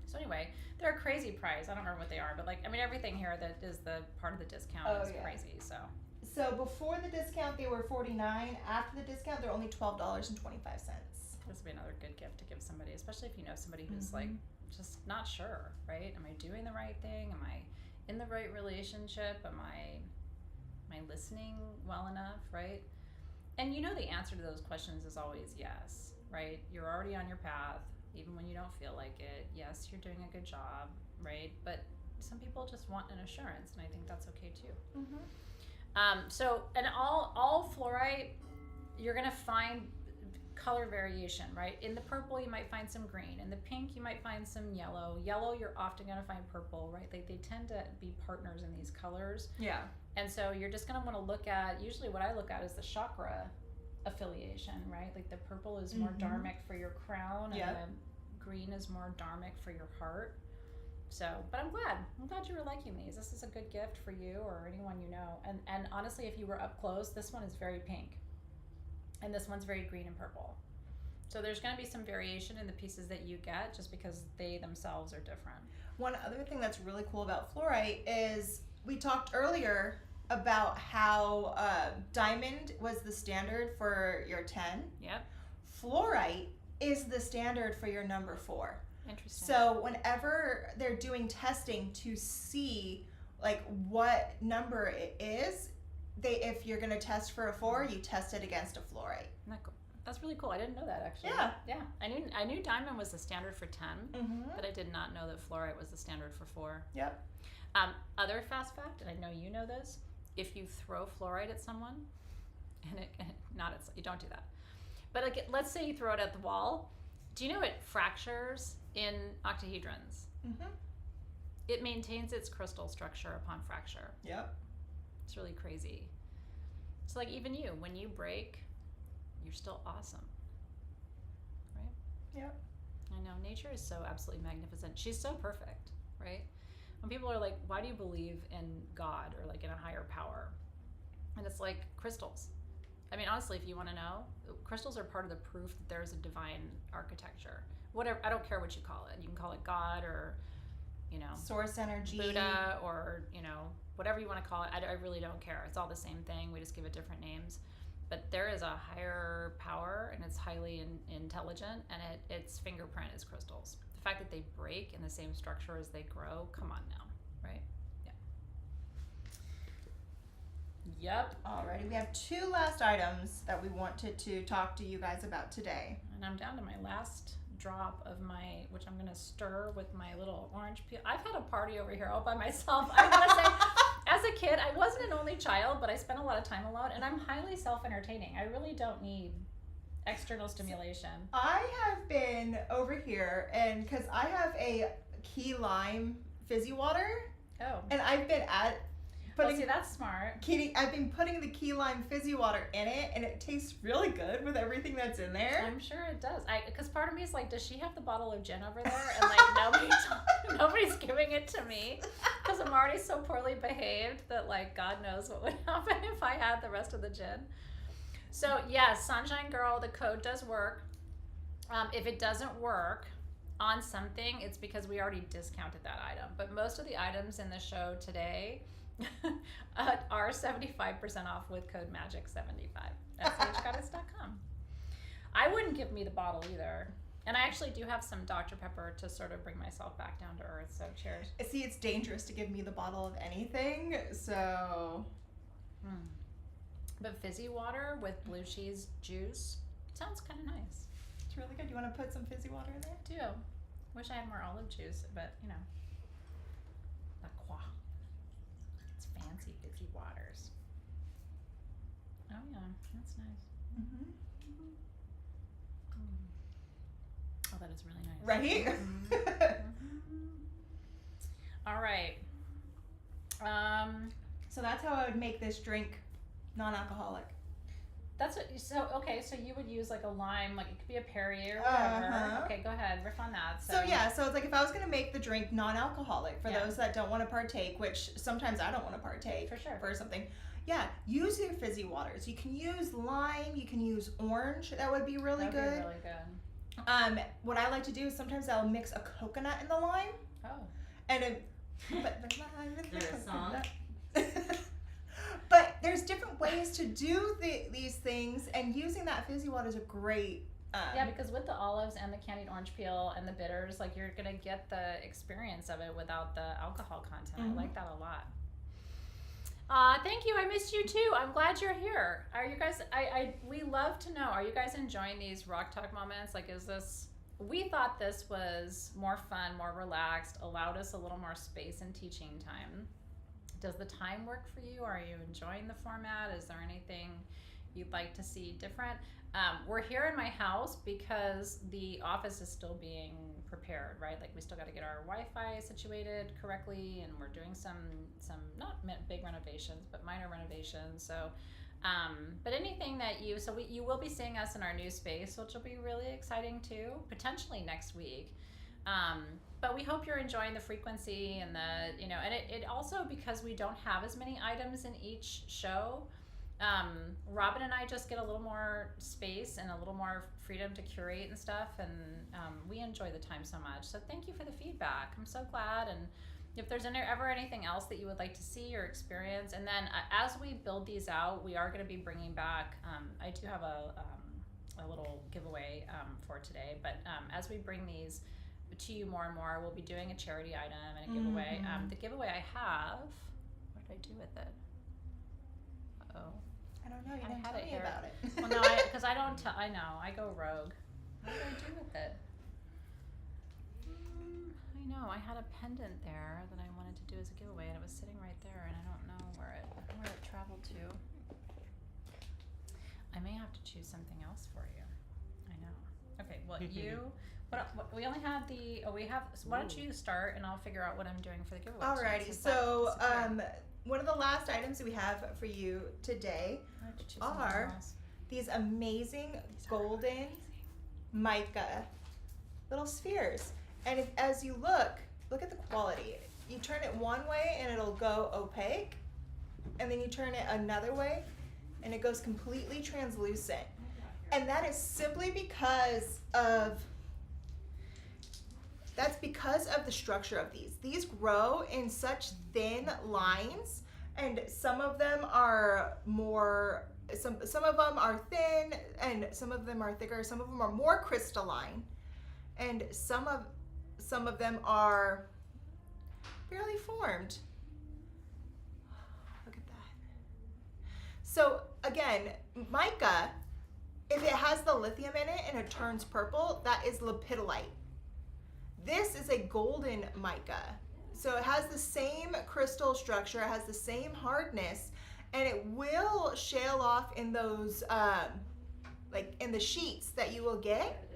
So anyway, they're a crazy price. I don't remember what they are, but like, I mean, everything here that is the part of the discount is crazy. So before the discount, they were $49. After the discount, they're only $12.25. This would be another good gift to give somebody, especially if you know somebody who's like just not sure, right? Am I doing the right thing? Am I in the right relationship? Am I listening well enough, right? And you know the answer to those questions is always yes, right? You're already on your path, even when you don't feel like it. Yes, you're doing a good job, right? But some people just want an assurance, and I think that's okay too. So, and all fluorite, you're gonna find color variation, right? In the purple, you might find some green. In the pink, you might find some yellow. Yellow, you're often gonna find purple, right? They tend to be partners in these colors. Yeah. And so you're just gonna wanna look at, usually what I look at is the chakra affiliation, right? Like the purple is more dharmic for your crown, and the green is more dharmic for your heart. So, but I'm glad you were liking these. This is a good gift for you or anyone you know. And honestly, if you were up close, this one is very pink. And this one's very green and purple. So there's going to be some variation in the pieces that you get just because they themselves are different. One other thing that's really cool about fluorite is we talked earlier about how diamond was the standard for your 10. Yep. Fluorite is the standard for your number 4. Interesting. So whenever they're doing testing to see like what number it is, if you're going to test for a 4, you test it against a fluorite. That's really cool. I didn't know that actually. Yeah. I knew diamond was the standard for 10, but I did not know that fluorite was the standard for 4. Yep. Other fast fact, and I know you know this, if you throw fluorite at someone, you don't do that. But like, let's say you throw it at the wall. Do you know it fractures in octahedrons? It maintains its crystal structure upon fracture. Yep. It's really crazy. So like even you, when you break, you're still awesome, right? Yep. I know, nature is so absolutely magnificent. She's so perfect, right? When people are like, why do you believe in God or like in a higher power? And it's like crystals. I mean, honestly, if you want to know, crystals are part of the proof that there's a divine architecture. Whatever, I don't care what you call it. You can call it God or, source energy, Buddha, or, whatever you want to call it. I really don't care. It's all the same thing. We just give it different names. But there is a higher power, and it's highly intelligent, and its fingerprint is crystals. The fact that they break in the same structure as they grow, come on now, right? Yeah. Yep. Alrighty, we have 2 last items that we wanted to talk to you guys about today. And I'm down to my last drop of which I'm gonna stir with my little orange peel. I've had a party over here all by myself. I gotta say, as a kid, I wasn't an only child, but I spent a lot of time alone, and I'm highly self-entertaining. I really don't need external stimulation. I have been over here, and because I have a key lime fizzy water. Oh. And I've been see, that's smart. I've been putting the key lime fizzy water in it, and it tastes really good with everything that's in there. I'm sure it does. Because part of me is like, does she have the bottle of gin over there? And like nobody's giving it to me because I'm already so poorly behaved that like God knows what would happen if I had the rest of the gin. So yes, Sunshine Girl, the code does work. If it doesn't work on something, it's because we already discounted that item. But most of the items in the show today are 75% off with code MAGIC75 at sagegoddess.com. I wouldn't give me the bottle either. And I actually do have some Dr. Pepper to sort of bring myself back down to earth, so cheers. See, it's dangerous to give me the bottle of anything, so... But fizzy water with blue cheese juice sounds kind of nice. It's really good. You want to put some fizzy water in there? I do. Wish I had more olive juice, but La Croix. It's fancy fizzy waters. Oh yeah, that's nice. Oh, that is really nice. Right? All right. So that's how I would make this drink non-alcoholic. That's what. So okay, so you would use like a lime, like it could be a Perrier or whatever. Okay, go ahead, riff on that. So yeah, so it's like if I was gonna make the drink non-alcoholic for those that don't want to partake, which sometimes I don't want to partake for sure for something. Yeah, use your fizzy waters. You can use lime. You can use orange. That would be really good. That'd be really good. What I like to do is sometimes I'll mix a coconut in the lime. Oh. And but the lime in the coconut. But there's different ways to do these things, and using that fizzy water is a great. Yeah, because with the olives and the candied orange peel and the bitters, like you're gonna get the experience of it without the alcohol content. I like that a lot. Thank you. I missed you too. I'm glad you're here. Are you guys? We love to know. Are you guys enjoying these rock talk moments? Like, is this? We thought this was more fun, more relaxed, allowed us a little more space and teaching time. Does the time work for you? Are you enjoying the format? Is there anything you'd like to see different? We're here in my house because the office is still being prepared, right? Like we still got to get our Wi-Fi situated correctly, and we're doing some not big renovations, but minor renovations. So, but anything that you will be seeing us in our new space, which will be really exciting too, potentially next week. But we hope you're enjoying the frequency and and it also, because we don't have as many items in each show, Robin and I just get a little more space and a little more freedom to curate and stuff, and we enjoy the time so much. So thank you for the feedback. I'm so glad. And if there's ever anything else that you would like to see or experience, and then as we build these out, we are going to be bringing back, I do have a little giveaway for today, but as we bring these to you more and more, we'll be doing a charity item and a giveaway. The giveaway I have, what did I do with it? I don't know. You didn't tell me about it. Well, no, because I don't tell. I know. I go rogue. What did I do with it? I know. I had a pendant there that I wanted to do as a giveaway, and it was sitting right there, and I don't know where it traveled to. I may have to choose something else for you. I know. Okay. Well, what we only had we have. So why don't you start, and I'll figure out what I'm doing for the giveaway. Alrighty. So one of the last items that we have for you today are these amazing golden mica little spheres. And as you look at the quality. You turn it one way and it'll go opaque, and then you turn it another way and it goes completely translucent. And that is simply because of the structure of these. These grow in such thin lines, and some of them are more, some of them are thin, and some of them are thicker. Some of them are more crystalline, and some of them are barely formed. Look at that. So again, mica, if it has the lithium in it and it turns purple, that is lepidolite. This is a golden mica. So it has the same crystal structure, it has the same hardness, and it will shale off in those, like in the sheets that you will get.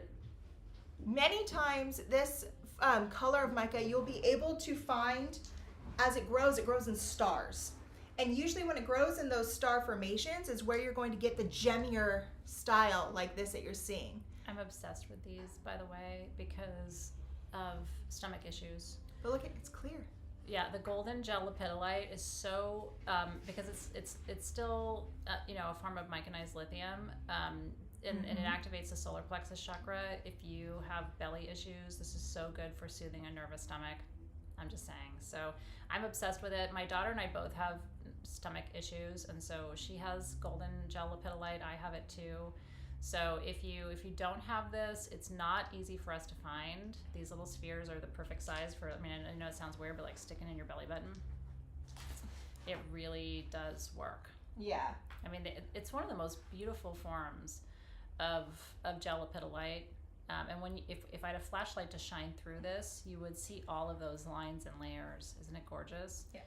Many times this color of mica you'll be able to find as it grows in stars. And usually when it grows in those star formations is where you're going to get the gemmier style like this that you're seeing. I'm obsessed with these, by the way, because of stomach issues. But look, it's clear. Yeah, the golden gel lepidolite is so because it's still a form of micanized lithium, and it activates the solar plexus chakra. If you have belly issues, this is so good for soothing a nervous stomach. I'm just saying. So I'm obsessed with it. My daughter and I both have stomach issues, and so she has golden gel lepidolite. I have it too. So if you don't have this, it's not easy for us to find. These little spheres are the perfect size for, I know it sounds weird, but like sticking in your belly button. It really does work. Yeah. It's one of the most beautiful forms of gel lepidolite. And if I had a flashlight to shine through this, you would see all of those lines and layers. Isn't it gorgeous? Yeah.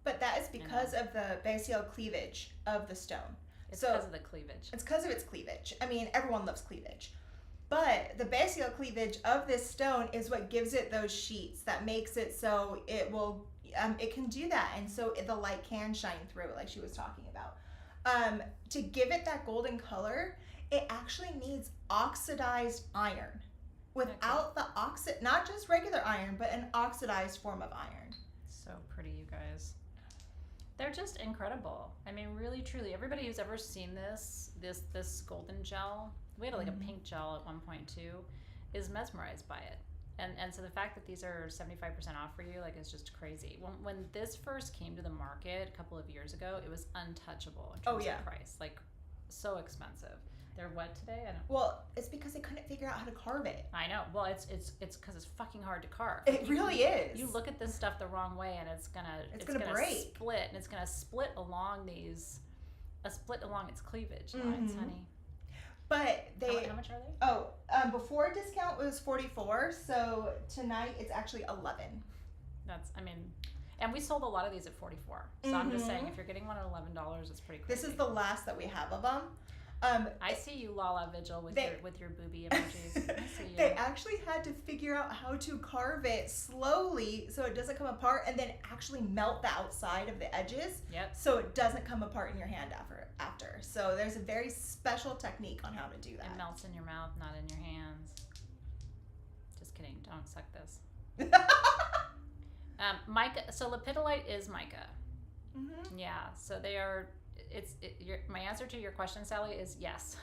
But that is because of the basial cleavage of the stone. It's because of the cleavage. It's because of its cleavage. Everyone loves cleavage. But the basial cleavage of this stone is what gives it those sheets that makes it so it will, it can do that. And so the light can shine through, like she was talking about. To give it that golden color, it actually needs oxidized iron. Without the not just regular iron, but an oxidized form of iron. So pretty, you guys. They're just incredible. I mean, really, truly, everybody who's ever seen this golden gel, we had like a pink gel at one point too, is mesmerized by it. And so the fact that these are 75% off for you, like, is just crazy. When this first came to the market a couple of years ago, it was untouchable in terms of price. Like, so expensive. They're what today? I don't. Well, it's because they couldn't figure out how to carve it. I know. Well, it's because it's fucking hard to carve. It really is. You look at this stuff the wrong way, and it's gonna break. Split, and it's gonna split along its cleavage lines, honey. But how much are they? Oh, before discount it was $44, so tonight it's actually $11. And we sold a lot of these at $44. So I'm just saying, if you're getting one at $11, it's pretty crazy. This is the last that we have of them. I see you, Lala Vigil, with your booby emojis. I see you. They actually had to figure out how to carve it slowly so it doesn't come apart, and then actually melt the outside of the edges. Yep. So it doesn't come apart in your hand after. So there's a very special technique on how to do that. It melts in your mouth, not in your hands. Just kidding. Don't suck this. Mica. So lepidolite is mica. Mm-hmm. Yeah. So they are. My answer to your question, Sally, is yes.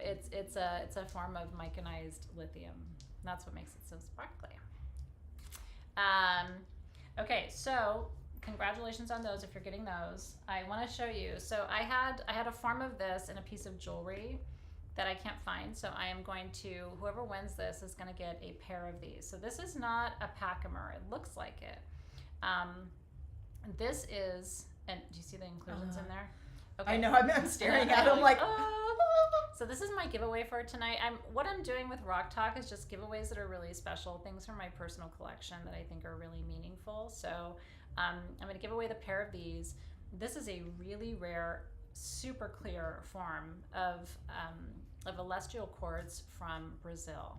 It's a form of micanized lithium. That's what makes it so sparkly. Okay, so congratulations on those if you're getting those. I want to show you. So I had a form of this in a piece of jewelry that I can't find. So I am going to, whoever wins this is going to get a pair of these. So this is not a pachymer. It looks like it. This is, and do you see the inclusions in there? Okay. I know, I'm staring at them like, So this is my giveaway for tonight. What I'm doing with Rock Talk is just giveaways that are really special, things from my personal collection that I think are really meaningful. So I'm going to give away the pair of these. This is a really rare, super clear form of celestial quartz from Brazil.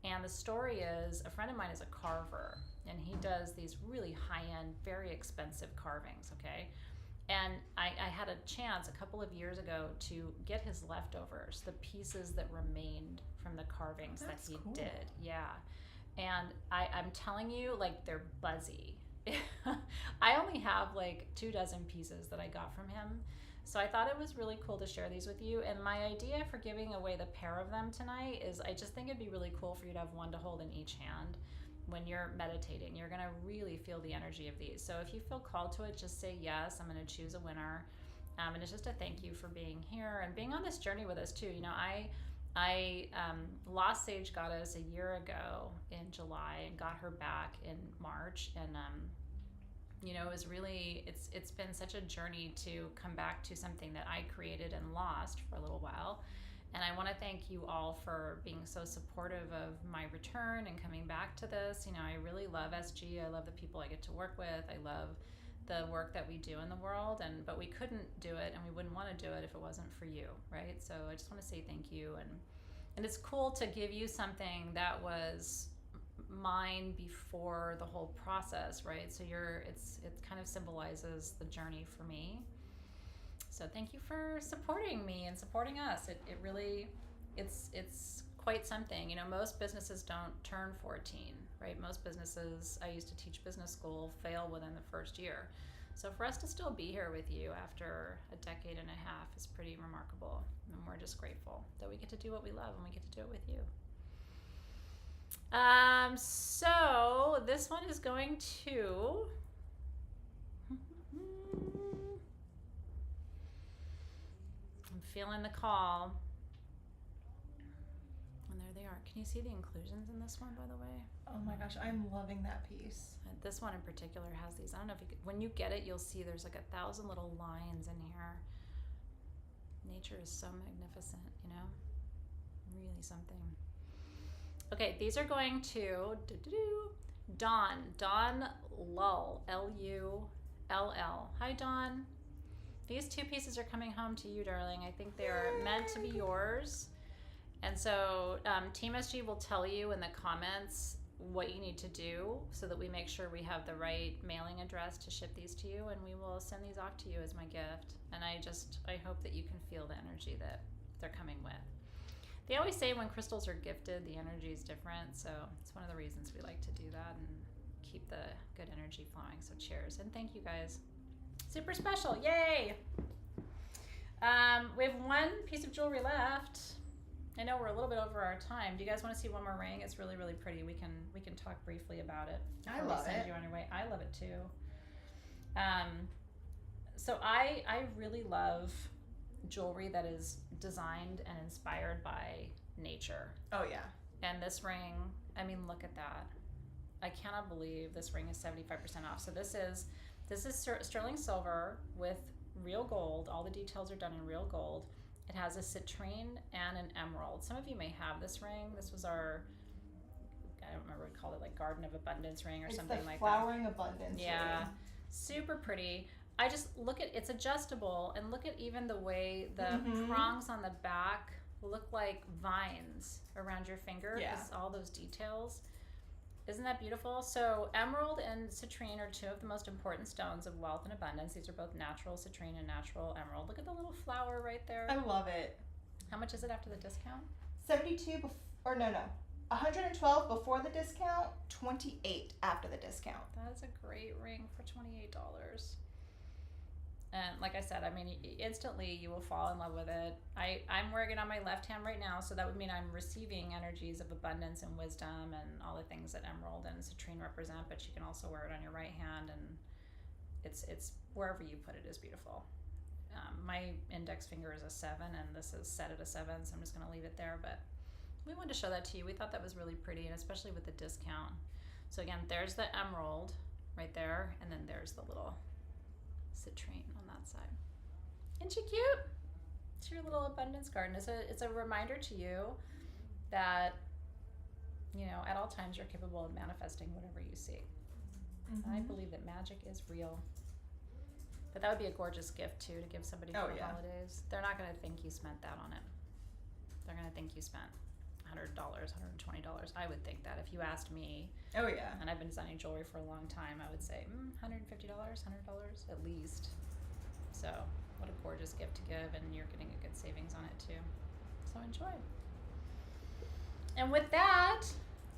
And the story is, a friend of mine is a carver, and he does these really high-end, very expensive carvings, okay? And I had a chance a couple of years ago to get his leftovers, the pieces that remained from the carvings that he did. Yeah. And I'm telling you, like, they're buzzy. I only have like 24 pieces that I got from him. So I thought it was really cool to share these with you. And my idea for giving away the pair of them tonight is, I just think it'd be really cool for you to have one to hold in each hand. When you're meditating, you're going to really feel the energy of these. So if you feel called to it, just say yes. I'm going to choose a winner. And it's just a thank you for being here and being on this journey with us too. You know, I lost Sage Goddess a year ago in July and got her back in March. And, you know, it was really, it's been such a journey to come back to something that I created and lost for a little while. And I want to thank you all for being so supportive of my return and coming back to this. You know, I really love SG. I love the people I get to work with. I love the work that we do in the world. But we couldn't do it, and we wouldn't want to do it if it wasn't for you, right? So I just want to say thank you. And it's cool to give you something that was mine before the whole process, right? So it kind of symbolizes the journey for me. So thank you for supporting me and supporting us. It really, it's quite something. You know, most businesses don't turn 14, right? Most businesses, I used to teach business school, fail within the first year. So for us to still be here with you after a decade and a half is pretty remarkable. And we're just grateful that we get to do what we love and we get to do it with you. So this one is going to... Feeling the call. And there they are. Can you see the inclusions in this one, by the way? Oh my gosh, I'm loving that piece. And this one in particular has these. I don't know if you could, when you get it, you'll see there's like 1,000 little lines in here. Nature is so magnificent, you know? Really something. Okay, these are going to Dawn Lull, Lull. Hi, Dawn. These two pieces are coming home to you, darling. I think they are meant to be yours. And so Team SG will tell you in the comments what you need to do so that we make sure we have the right mailing address to ship these to you, and we will send these off to you as my gift. And I hope that you can feel the energy that they're coming with. They always say when crystals are gifted, the energy is different, so it's one of the reasons we like to do that and keep the good energy flowing. So cheers, and thank you guys. Super special, yay! We have one piece of jewelry left. I know we're a little bit over our time. Do you guys want to see one more ring? It's really, really pretty. We can talk briefly about it. I love send it. You on your way. I love it too. So I really love jewelry that is designed and inspired by nature. Oh yeah. And this ring, I mean, look at that. I cannot believe this ring is 75% off. So this is sterling silver with real gold. All the details are done in real gold. It has a citrine and an emerald. Some of you may have this ring. This was our, I don't remember what we called it, like Garden of Abundance ring or something like that. Flowering Abundance Yeah, ring. Super pretty. I just look at, it's adjustable, and look at even the way the prongs on the back look like vines around your finger. Yeah. All those details. Isn't that beautiful? So emerald and citrine are two of the most important stones of wealth and abundance. These are both natural citrine and natural emerald. Look at the little flower right there. I love it. How much is it after the discount? 72 112 before the discount, 28 after the discount. That is a great ring for $28. And like I said, I mean, instantly you will fall in love with it. I'm wearing it on my left hand right now, so that would mean I'm receiving energies of abundance and wisdom and all the things that emerald and citrine represent, but you can also wear it on your right hand, and it's wherever you put it is beautiful. My index finger is a 7, and this is set at a 7, so I'm just going to leave it there, but we wanted to show that to you. We thought that was really pretty, and especially with the discount. So again, there's the emerald right there, and then there's the little citrine on that side. Isn't she cute? It's your little abundance garden. It's a reminder to you that, you know, at all times you're capable of manifesting whatever you seek. I believe that magic is real. But that would be a gorgeous gift too to give somebody for the holidays. They're not going to think you spent that on it. They're going to think you spent $100, $120. I would think that if you asked me. Oh yeah. And I've been designing jewelry for a long time, I would say $150, $100 at least. So what a gorgeous gift to give, and you're getting a good savings on it too. So enjoy. And with that,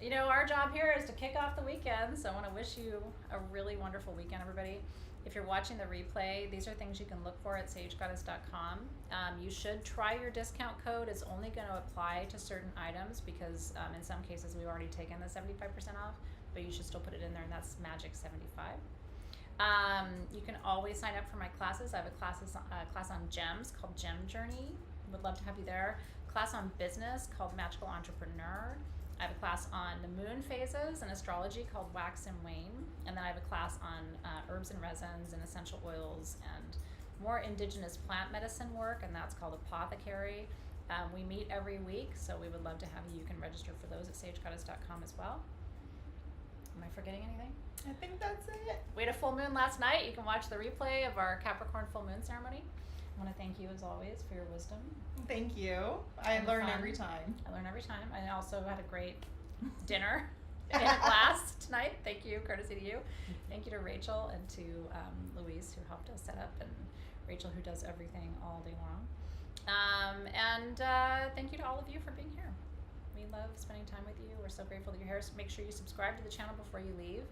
you know, our job here is to kick off the weekend. So I want to wish you a really wonderful weekend, everybody. If you're watching the replay, these are things you can look for at sagegoddess.com. You should try your discount code. It's only going to apply to certain items because in some cases we've already taken the 75% off, but you should still put it in there, and that's Magic75. You can always sign up for my classes. I have a class on gems called Gem Journey. Would love to have you there. Class on business called Magical Entrepreneur. I have a class on the moon phases and astrology called Wax and Wane. And then I have a class on herbs and resins and essential oils and more indigenous plant medicine work, and that's called Apothecary. We meet every week, so we would love to have you. You can register for those at sagegoddess.com as well. Am I forgetting anything? I think that's it. We had a full moon last night. You can watch the replay of our Capricorn full moon ceremony. I want to thank you as always for your wisdom. Thank you. I learn every time. I learn every time. I also had a great dinner and a class tonight. Thank you, courtesy to you. Thank you to Rachel and to Louise, who helped us set up, and Rachel, who does everything all day long. And thank you to all of you for being here. We love spending time with you. We're so grateful that you're here. So make sure you subscribe to the channel before you leave.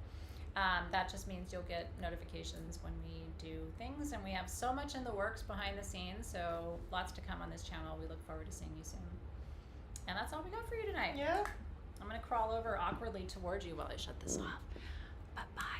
That just means you'll get notifications when we do things, and we have so much in the works behind the scenes, so lots to come on this channel. We look forward to seeing you soon. And that's all we got for you tonight. Yeah. I'm going to crawl over awkwardly towards you while I shut this off. Bye-bye.